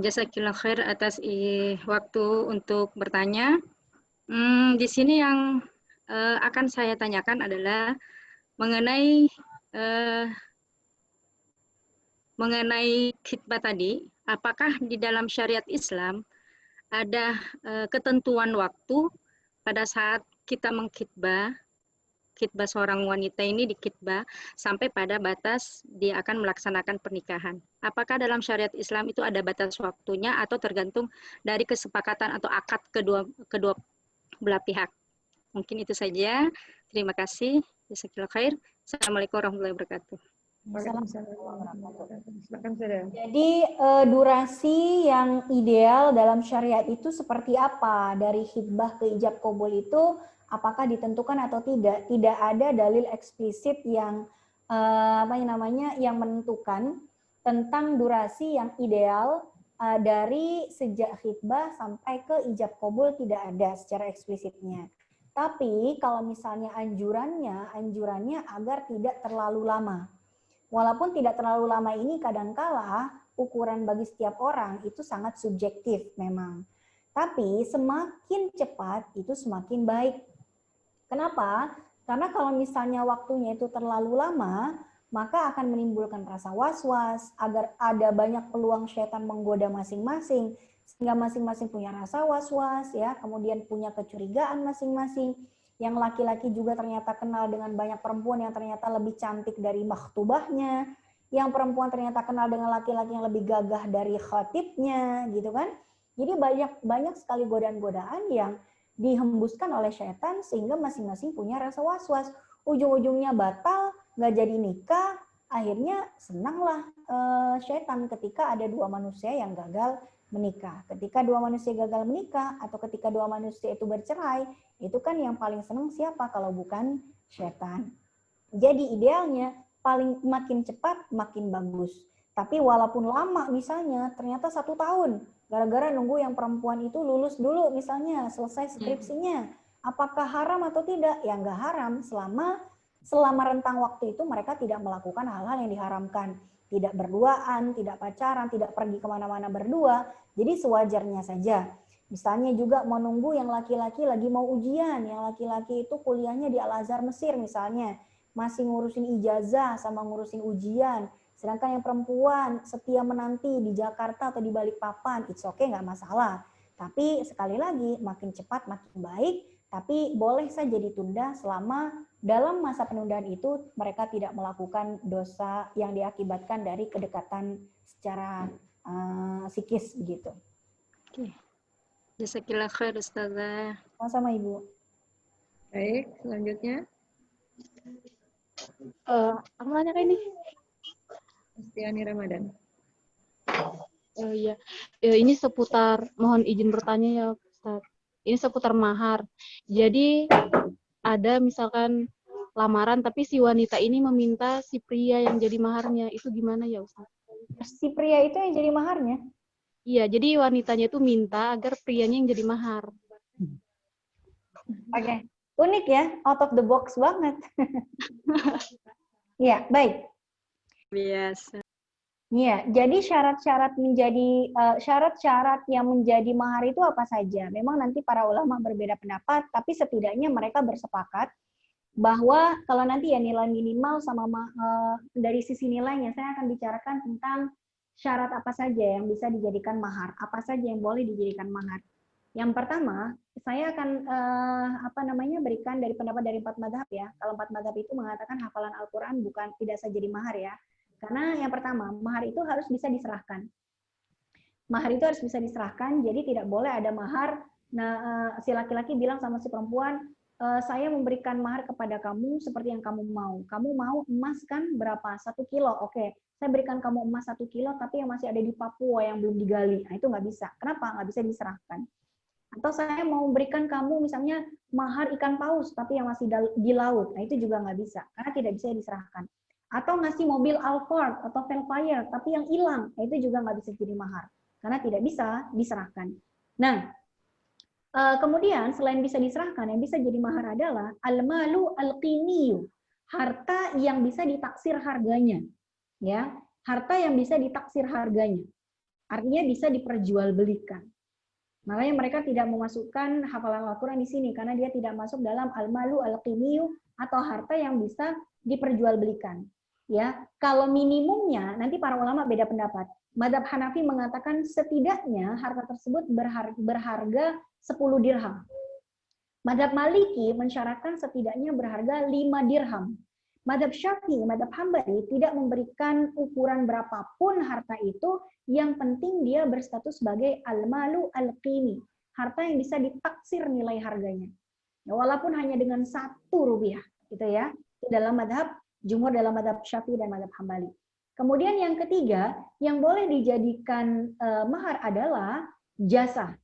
Jazakillah khair atas waktu untuk bertanya. Di sini yang akan saya tanyakan adalah mengenai khitbah tadi, apakah di dalam syariat Islam ada ketentuan waktu pada saat kita mengkhitbah seorang wanita ini dikitbah sampai pada batas dia akan melaksanakan pernikahan. Apakah dalam syariat Islam itu ada batas waktunya atau tergantung dari kesepakatan atau akad kedua belah pihak? Mungkin itu saja. Terima kasih. Jazakallahu khair. Assalamualaikum warahmatullahi wabarakatuh. Silakan saudara. Jadi durasi yang ideal dalam syariat itu seperti apa? Dari khitbah ke ijab qabul itu apakah ditentukan atau tidak? Tidak ada dalil eksplisit yang yang menentukan tentang durasi yang ideal dari sejak khitbah sampai ke ijab qabul, tidak ada secara eksplisitnya. Tapi kalau misalnya anjurannya agar tidak terlalu lama. Walaupun tidak terlalu lama ini kadangkala ukuran bagi setiap orang itu sangat subjektif memang. Tapi semakin cepat itu semakin baik. Kenapa? Karena kalau misalnya waktunya itu terlalu lama, maka akan menimbulkan rasa was-was, agar ada banyak peluang syaitan menggoda masing-masing, sehingga masing-masing punya rasa was-was, ya, kemudian punya kecurigaan masing-masing. Yang laki-laki juga ternyata kenal dengan banyak perempuan yang ternyata lebih cantik dari makhtubahnya, yang perempuan ternyata kenal dengan laki-laki yang lebih gagah dari khatibnya, gitu kan? Jadi banyak sekali godaan-godaan yang dihembuskan oleh syaitan sehingga masing-masing punya rasa was-was. Ujung-ujungnya batal, nggak jadi nikah, akhirnya senanglah syaitan ketika ada dua manusia yang gagal menikah. Ketika dua manusia gagal menikah atau ketika dua manusia itu bercerai, itu kan yang paling senang siapa kalau bukan syaitan. Jadi idealnya makin cepat makin bagus. Tapi walaupun lama misalnya ternyata 1 tahun gara-gara nunggu yang perempuan itu lulus dulu misalnya selesai skripsinya. Apakah haram atau tidak? Ya nggak haram selama rentang waktu itu mereka tidak melakukan hal-hal yang diharamkan. Tidak berduaan, tidak pacaran, tidak pergi kemana-mana berdua. Jadi sewajarnya saja. Misalnya juga menunggu yang laki-laki lagi mau ujian. Yang laki-laki itu kuliahnya di Al-Azhar Mesir misalnya. Masih ngurusin ijazah sama ngurusin ujian. Sedangkan yang perempuan setia menanti di Jakarta atau di Balikpapan. It's okay, nggak masalah. Tapi sekali lagi makin cepat makin baik. Tapi boleh saja ditunda selama dalam masa penundaan itu mereka tidak melakukan dosa yang diakibatkan dari kedekatan secara psikis begitu. Oke. Jazakallahu khair Ustazah. Sama-sama Ibu. Baik, selanjutnya. Aku nanya kayak ini. Istiani Ramadan. Iya. Ini seputar, mohon izin bertanya ya Ustaz. Ini seputar mahar. Jadi ada misalkan lamaran tapi si wanita ini meminta si pria yang jadi maharnya. Itu gimana ya Ustaz? Si pria itu yang jadi maharnya? Iya, jadi wanitanya itu minta agar prianya yang jadi mahar. Oke. Unik ya, out of the box banget. Iya, baik. Biasa. Iya, jadi syarat-syarat yang menjadi mahar itu apa saja? Memang nanti para ulama berbeda pendapat, tapi setidaknya mereka bersepakat bahwa kalau nanti ya nilai minimal sama dari sisi nilainya, saya akan bicarakan tentang syarat apa saja yang bisa dijadikan mahar, apa saja yang boleh dijadikan mahar. Yang pertama, saya akan berikan dari pendapat dari 4 mazhab ya. Kalau 4 mazhab itu mengatakan hafalan Al-Quran tidak saja jadi mahar ya. Karena yang pertama, mahar itu harus bisa diserahkan. Mahar itu harus bisa diserahkan, jadi tidak boleh ada mahar. Nah, si laki-laki bilang sama si perempuan, saya memberikan mahar kepada kamu seperti yang kamu mau. Kamu mau emas kan berapa? 1 kilo. Oke, saya berikan kamu emas 1 kilo, tapi yang masih ada di Papua yang belum digali. Nah, itu nggak bisa. Kenapa? Nggak bisa diserahkan. Atau saya mau berikan kamu misalnya mahar ikan paus, tapi yang masih di laut. Nah, itu juga nggak bisa, karena tidak bisa diserahkan. Atau ngasih mobil Alphard atau Velfire, tapi yang hilang, nah itu juga nggak bisa jadi mahar, karena tidak bisa diserahkan. Nah, kemudian selain bisa diserahkan, yang bisa jadi mahar adalah al-malu al-qiniyu, harta yang bisa ditaksir harganya, ya, harta yang bisa ditaksir harganya, artinya bisa diperjualbelikan. Makanya mereka tidak memasukkan hafalan Al-Quran di sini karena dia tidak masuk dalam al-malu al-qimiyu atau harta yang bisa diperjualbelikan. Ya, kalau minimumnya nanti para ulama beda pendapat. Madzhab Hanafi mengatakan setidaknya harta tersebut berharga 10 dirham. Madzhab Maliki mensyaratkan setidaknya berharga 5 dirham. Madzhab Syafi'i, madzhab Hambali tidak memberikan ukuran berapapun harta itu, yang penting dia berstatus sebagai al-malu al-qimi, harta yang bisa ditaksir nilai harganya. Ya, walaupun hanya dengan 1 rupiah, gitu ya. Itu dalam madzhab jumhur, dalam madzhab Syafi'i dan madzhab Hambali. Kemudian yang ketiga, yang boleh dijadikan mahar adalah jasa.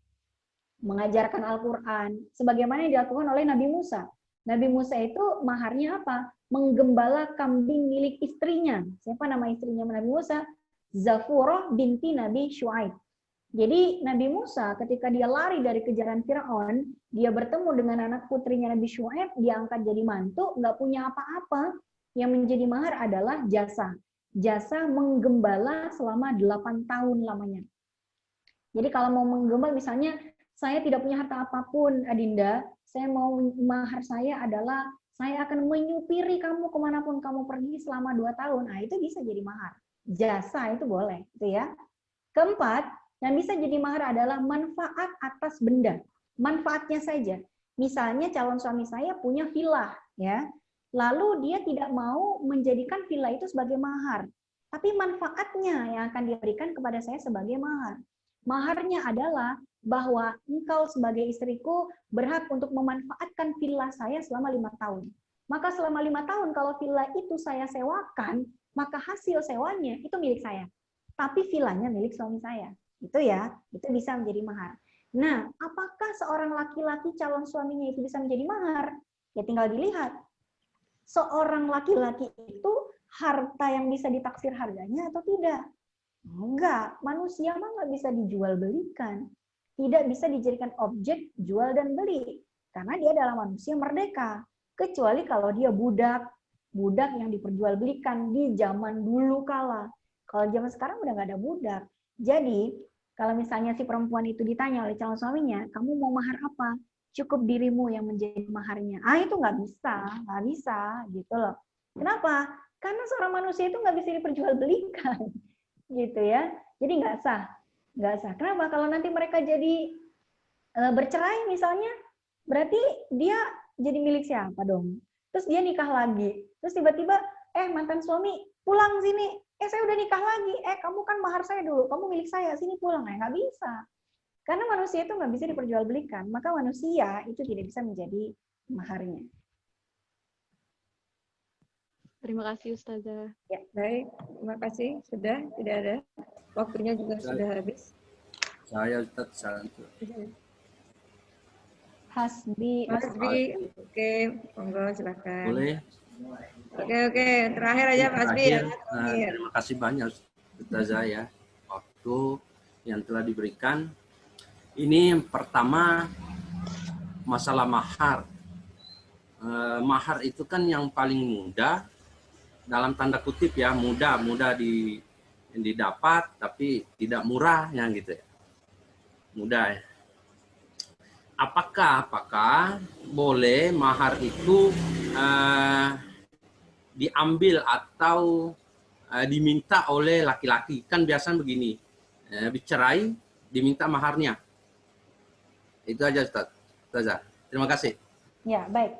Mengajarkan Al-Quran, sebagaimana yang dilakukan oleh Nabi Musa. Nabi Musa itu maharnya apa? Menggembala kambing milik istrinya. Siapa nama istrinya Nabi Musa? Zafurah binti Nabi Syuaib. Jadi Nabi Musa ketika dia lari dari kejaran Fir'aun, dia bertemu dengan anak putrinya Nabi Syuaib, dia angkat jadi mantu, nggak punya apa-apa. Yang menjadi mahar adalah jasa. Jasa menggembala selama 8 tahun lamanya. Jadi kalau mau menggembala, misalnya, saya tidak punya harta apapun, Adinda, saya mau mahar saya adalah saya akan menyupiri kamu kemanapun kamu pergi selama 2 tahun. Nah, itu bisa jadi mahar. Jasa itu boleh, gitu ya. Keempat, yang bisa jadi mahar adalah manfaat atas benda. Manfaatnya saja. Misalnya calon suami saya punya villa, ya. Lalu dia tidak mau menjadikan villa itu sebagai mahar. Tapi manfaatnya yang akan diberikan kepada saya sebagai mahar. Maharnya adalah bahwa engkau sebagai istriku berhak untuk memanfaatkan villa saya selama 5 tahun. Maka selama 5 tahun kalau villa itu saya sewakan, maka hasil sewanya itu milik saya. Tapi villanya milik suami saya. Itu ya, itu bisa menjadi mahar. Nah, apakah seorang laki-laki calon suaminya itu bisa menjadi mahar? Ya tinggal dilihat. Seorang laki-laki itu harta yang bisa ditaksir harganya atau tidak? Enggak, manusia mah nggak bisa dijual belikan. Tidak bisa dijadikan objek jual dan beli. Karena dia adalah manusia merdeka. Kecuali kalau dia budak. Budak yang diperjualbelikan di zaman dulu kala. Kalau zaman sekarang udah nggak ada budak. Jadi, kalau misalnya si perempuan itu ditanya oleh calon suaminya, kamu mau mahar apa? Cukup dirimu yang menjadi maharnya. Ah, itu nggak bisa gitu loh. Kenapa? Karena seorang manusia itu nggak bisa diperjualbelikan. Gitu ya. Jadi nggak sah. Kenapa? Kalau nanti mereka jadi bercerai misalnya, berarti dia jadi milik siapa dong? Terus dia nikah lagi. Terus tiba-tiba, mantan suami pulang sini. Saya udah nikah lagi. Kamu kan mahar saya dulu. Kamu milik saya. Sini pulang. Nggak bisa. Karena manusia itu nggak bisa diperjualbelikan. Maka manusia itu tidak bisa menjadi maharnya. Terima kasih Ustazah. Ya, baik. Terima kasih. Sudah, tidak ada. Waktunya juga sudah habis. Saya Ustaz, Hasbi. Oke, monggo silakan. boleh? Oke. Terakhir aja Pak Hasbi. Terima kasih banyak Ustazah ya. Waktu yang telah diberikan. Ini yang pertama masalah mahar. Mahar itu kan yang paling mudah, dalam tanda kutip ya, mudah didapat tapi tidak murah yang gitu ya. Mudah ya. Apakah boleh mahar itu diambil atau diminta oleh laki-laki? Kan biasanya begini, bercerai diminta maharnya. Itu aja Ustazah. Terima kasih. Ya, baik.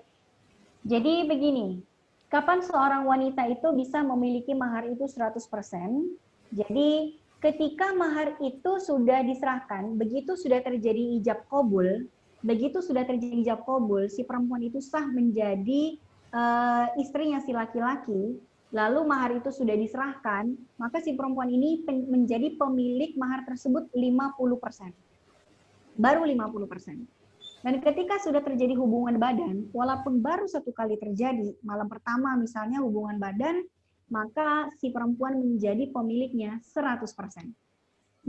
Jadi begini, kapan seorang wanita itu bisa memiliki mahar itu 100%? Jadi ketika mahar itu sudah diserahkan, begitu sudah terjadi ijab qabul, si perempuan itu sah menjadi istrinya si laki-laki, lalu mahar itu sudah diserahkan, maka si perempuan ini menjadi pemilik mahar tersebut 50%. Baru 50%. Dan ketika sudah terjadi hubungan badan, walaupun baru 1 kali terjadi, malam pertama misalnya hubungan badan, maka si perempuan menjadi pemiliknya 100%.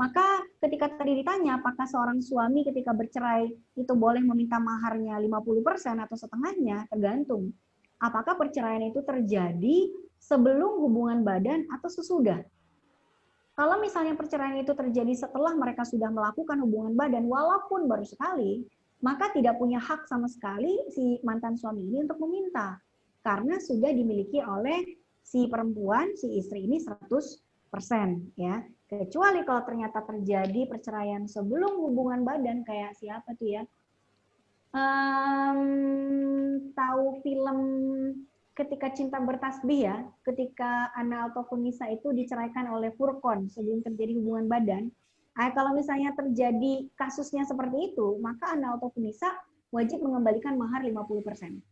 Maka ketika tadi ditanya apakah seorang suami ketika bercerai itu boleh meminta maharnya 50% atau setengahnya, tergantung. Apakah perceraian itu terjadi sebelum hubungan badan atau sesudah? Kalau misalnya perceraian itu terjadi setelah mereka sudah melakukan hubungan badan walaupun baru sekali, maka tidak punya hak sama sekali si mantan suami ini untuk meminta. Karena sudah dimiliki oleh si perempuan, si istri ini 100% ya. Kecuali kalau ternyata terjadi perceraian sebelum hubungan badan, kayak siapa tuh ya? Tahu film Ketika Cinta Bertasbih ya, ketika Ana ataupun Nisa itu diceraikan oleh Furqan sebelum terjadi hubungan badan. Kalau misalnya terjadi kasusnya seperti itu, maka Ana ataupun Nisa wajib mengembalikan mahar 50%.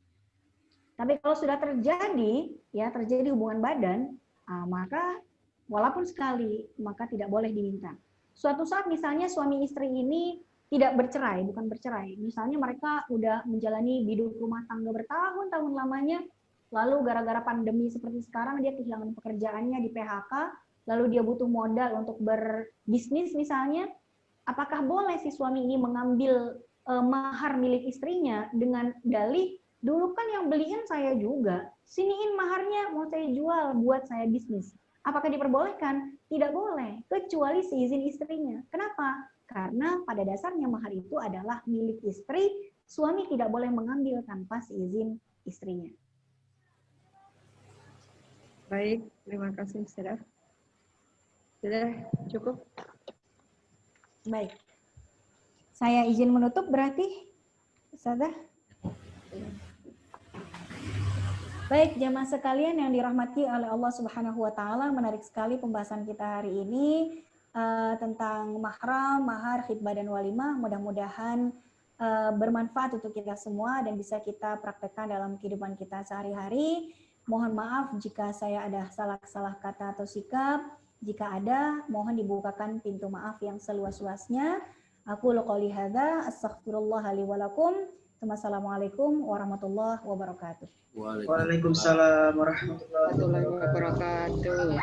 Tapi kalau sudah terjadi hubungan badan, maka walaupun sekali, maka tidak boleh diminta. Suatu saat misalnya suami istri ini tidak bercerai, bukan bercerai. Misalnya mereka udah menjalani hidup rumah tangga bertahun-tahun lamanya, lalu gara-gara pandemi seperti sekarang dia kehilangan pekerjaannya, di PHK, lalu dia butuh modal untuk berbisnis misalnya, apakah boleh si suami ini mengambil mahar milik istrinya dengan dalih, dulu kan yang beliin saya juga, siniin maharnya mau saya jual buat saya bisnis. Apakah diperbolehkan? Tidak boleh, kecuali seizin istrinya. Kenapa? Karena pada dasarnya mahar itu adalah milik istri, suami tidak boleh mengambil tanpa seizin istrinya. Baik, terima kasih Ustazah. Sudah cukup? Baik. Saya izin menutup berarti, Ustazah. Baik, jamaah sekalian yang dirahmati oleh Allah Subhanahu wa taala, menarik sekali pembahasan kita hari ini tentang mahram, mahar, khitbah dan walimah. Mudah-mudahan bermanfaat untuk kita semua dan bisa kita praktekkan dalam kehidupan kita sehari-hari. Mohon maaf jika saya ada salah kata atau sikap. Jika ada, mohon dibukakan pintu maaf yang seluas-luasnya. Aku qouli hadza, astaghfirullah li wa lakum. Wassalamualaikum warahmatullahi wabarakatuh. Waalaikumsalam warahmatullahi wabarakatuh.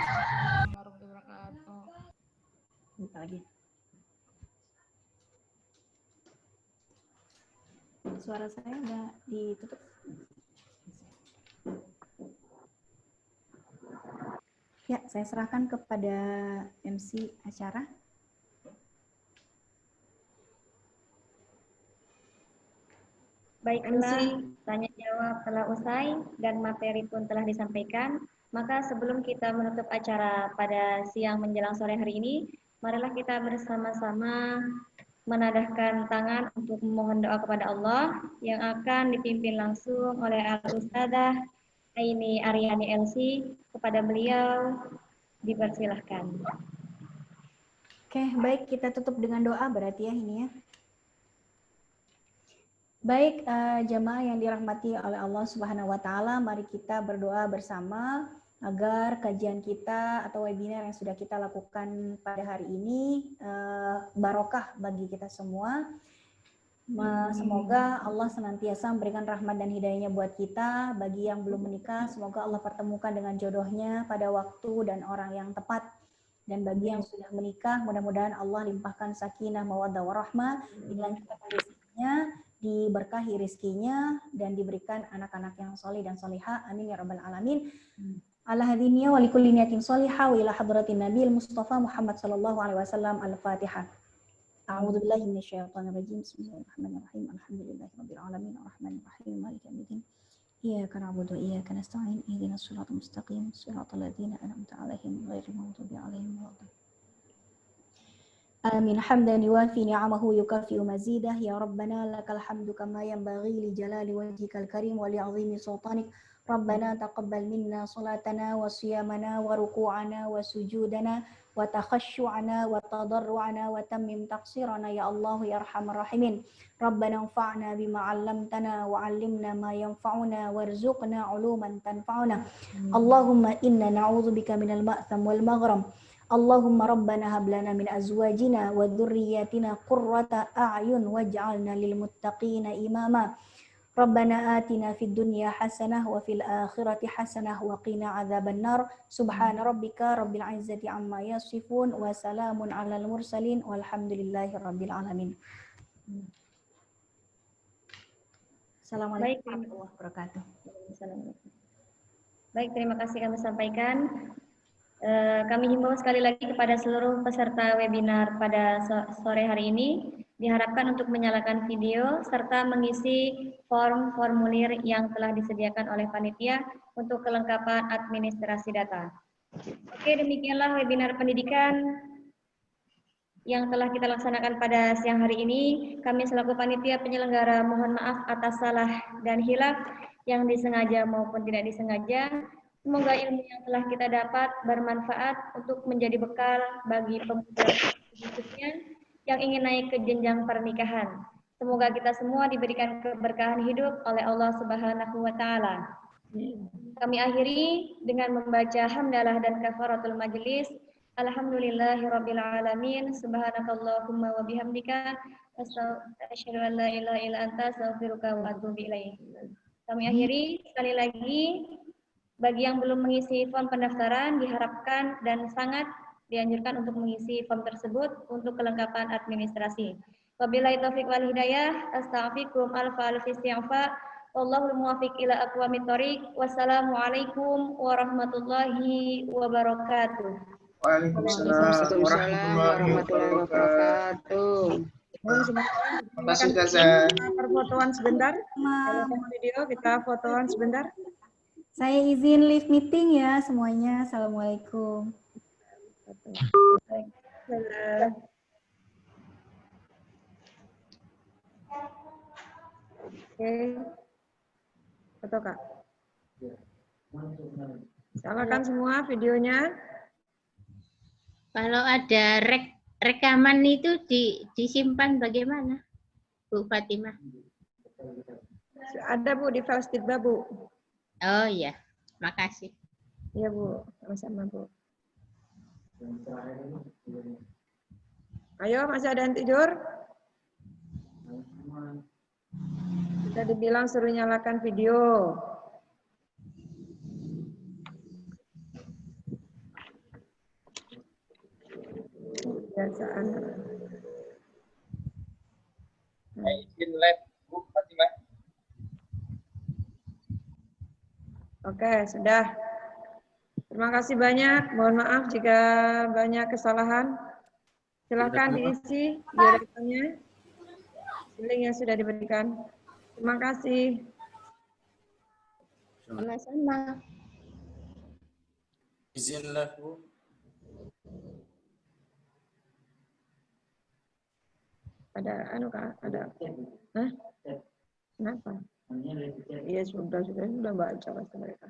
Buka lagi. Suara saya udah ditutup. Ya, saya serahkan kepada MC acara. Baiklah, tanya jawab telah usai dan materi pun telah disampaikan. Maka sebelum kita menutup acara pada siang menjelang sore hari ini, marilah kita bersama-sama menadahkan tangan untuk memohon doa kepada Allah yang akan dipimpin langsung oleh Al-Ustadzah Aini Aryani LC. Kepada beliau dipersilahkan. Oke, baik, kita tutup dengan doa berarti ya ini ya. Baik, jamaah yang dirahmati oleh Allah Subhanahu wa taala, mari kita berdoa bersama agar kajian kita atau webinar yang sudah kita lakukan pada hari ini barokah bagi kita semua. Semoga Allah senantiasa memberikan rahmat dan hidayahnya buat kita. Bagi yang belum menikah, semoga Allah pertemukan dengan jodohnya pada waktu dan orang yang tepat. Dan bagi yang sudah menikah, mudah-mudahan Allah limpahkan sakinah, mawaddah, warahmah, dilancarkan rezekinya, diberkahi rizkinya, dan diberikan anak-anak yang soleh dan solihah. Amin ya rabbal alamin. Ala hadiniya wa likulli niyatin solihah wa ila hadratin nabiil Mustafa Muhammad sallallahu alaihi wasallam. Al-Fatihah. A'udzu billahi minasyaitonir rajim. Bismillahirrahmanirrahim. Alhamdulillahirabbil alamin arrahmanir rahim maliki yaumiddin. Iyyaka na'budu wa iyyaka nasta'in. Ihdinas siratal mustaqim. Siratal ladzina an'amta 'alaihim ghairil maghdubi 'alaihim waladdallin. Amin. Hamdan yuwafi ni'amahu yukafi'u mazidah. Ya Rabbana lakal hamdu kama yanbaghi li jalali wajhikal karim wa li 'azimi sultanik. Rabbana taqabbal minna salatana wa siyamana wa ruku'ana wa sujudana wa takhasyu'ana wa tadarru'ana wa tammim taqsirana ya Allah ya arhamar rahimin. Rabbana anfa'na bima 'allamtana wa 'allimna ma yanfa'una warzuqna 'uluman tanfa'una. Allahumma inna na'udzubika minal ma'tham wal maghram. Allahumma rabbana hab lana min azwajina wa dhurriyyatina qurrata a'yun waj'alna lil muttaqina imama. Rabbana atina fid dunya hasanah wa fil akhirati hasanah wa qina adzaban nar. Subhana rabbika rabbil izzati amma yasifun wa salamun alal mursalin walhamdulillahi rabbil alamin. Assalamualaikum warahmatullahi wabarakatuh. Baik, terima kasih kami sampaikan. Kami himbau sekali lagi kepada seluruh peserta webinar pada sore hari ini, diharapkan untuk menyalakan video serta mengisi formulir yang telah disediakan oleh panitia untuk kelengkapan administrasi data. Oke, demikianlah webinar pendidikan yang telah kita laksanakan pada siang hari ini. Kami selaku panitia penyelenggara mohon maaf atas salah dan hilaf yang disengaja maupun tidak disengaja. Semoga ilmu yang telah kita dapat bermanfaat untuk menjadi bekal bagi pemuda khususnya yang ingin naik ke jenjang pernikahan. Semoga kita semua diberikan keberkahan hidup oleh Allah Subhanahu wa taala. Kami akhiri dengan membaca hamdalah dan kafaratul majlis. Alhamdulillahirabbil alamin. Subhanakallahumma wa bihamdika asyhadu an la ilaha illa anta astaghfiruka wa atubu ilaik. Kami akhiri sekali lagi, bagi yang belum mengisi form pendaftaran diharapkan dan sangat dianjurkan untuk mengisi form tersebut untuk kelengkapan administrasi. Wabillahi taufiq wal hidayah. Astaghfirukum alfa istighfar. Wallahul muwaffiq ila aqwamit thoriq. Wassalamualaikum warahmatullahi wabarakatuh. Waalaikumsalam warahmatullahi wabarakatuh. Terima kasih Ustazah. Perfotoan sebentar. Kalau video kita fotoan sebentar. Saya izin live meeting ya semuanya. Assalamualaikum. Oke. Foto Kak. Silakan semua videonya. Kalau ada rekaman itu disimpan bagaimana, Bu Fatimah? Ada Bu di file stick Bu. Oh iya, makasih. Iya Bu, sama-sama Bu. Ayo, masih ada yang tidur? Kita dibilang suruh nyalakan video. Kebiasaan. Izin live Bu Fatimah. Oke, sudah. Terima kasih banyak. Mohon maaf jika banyak kesalahan. Silakan diisi biodatanya. Link yang sudah diberikan. Terima kasih. Sama-sama. Izin live Bu. Ada Kak, ada. Hah? Kenapa? Iya sudah baca pasti mereka.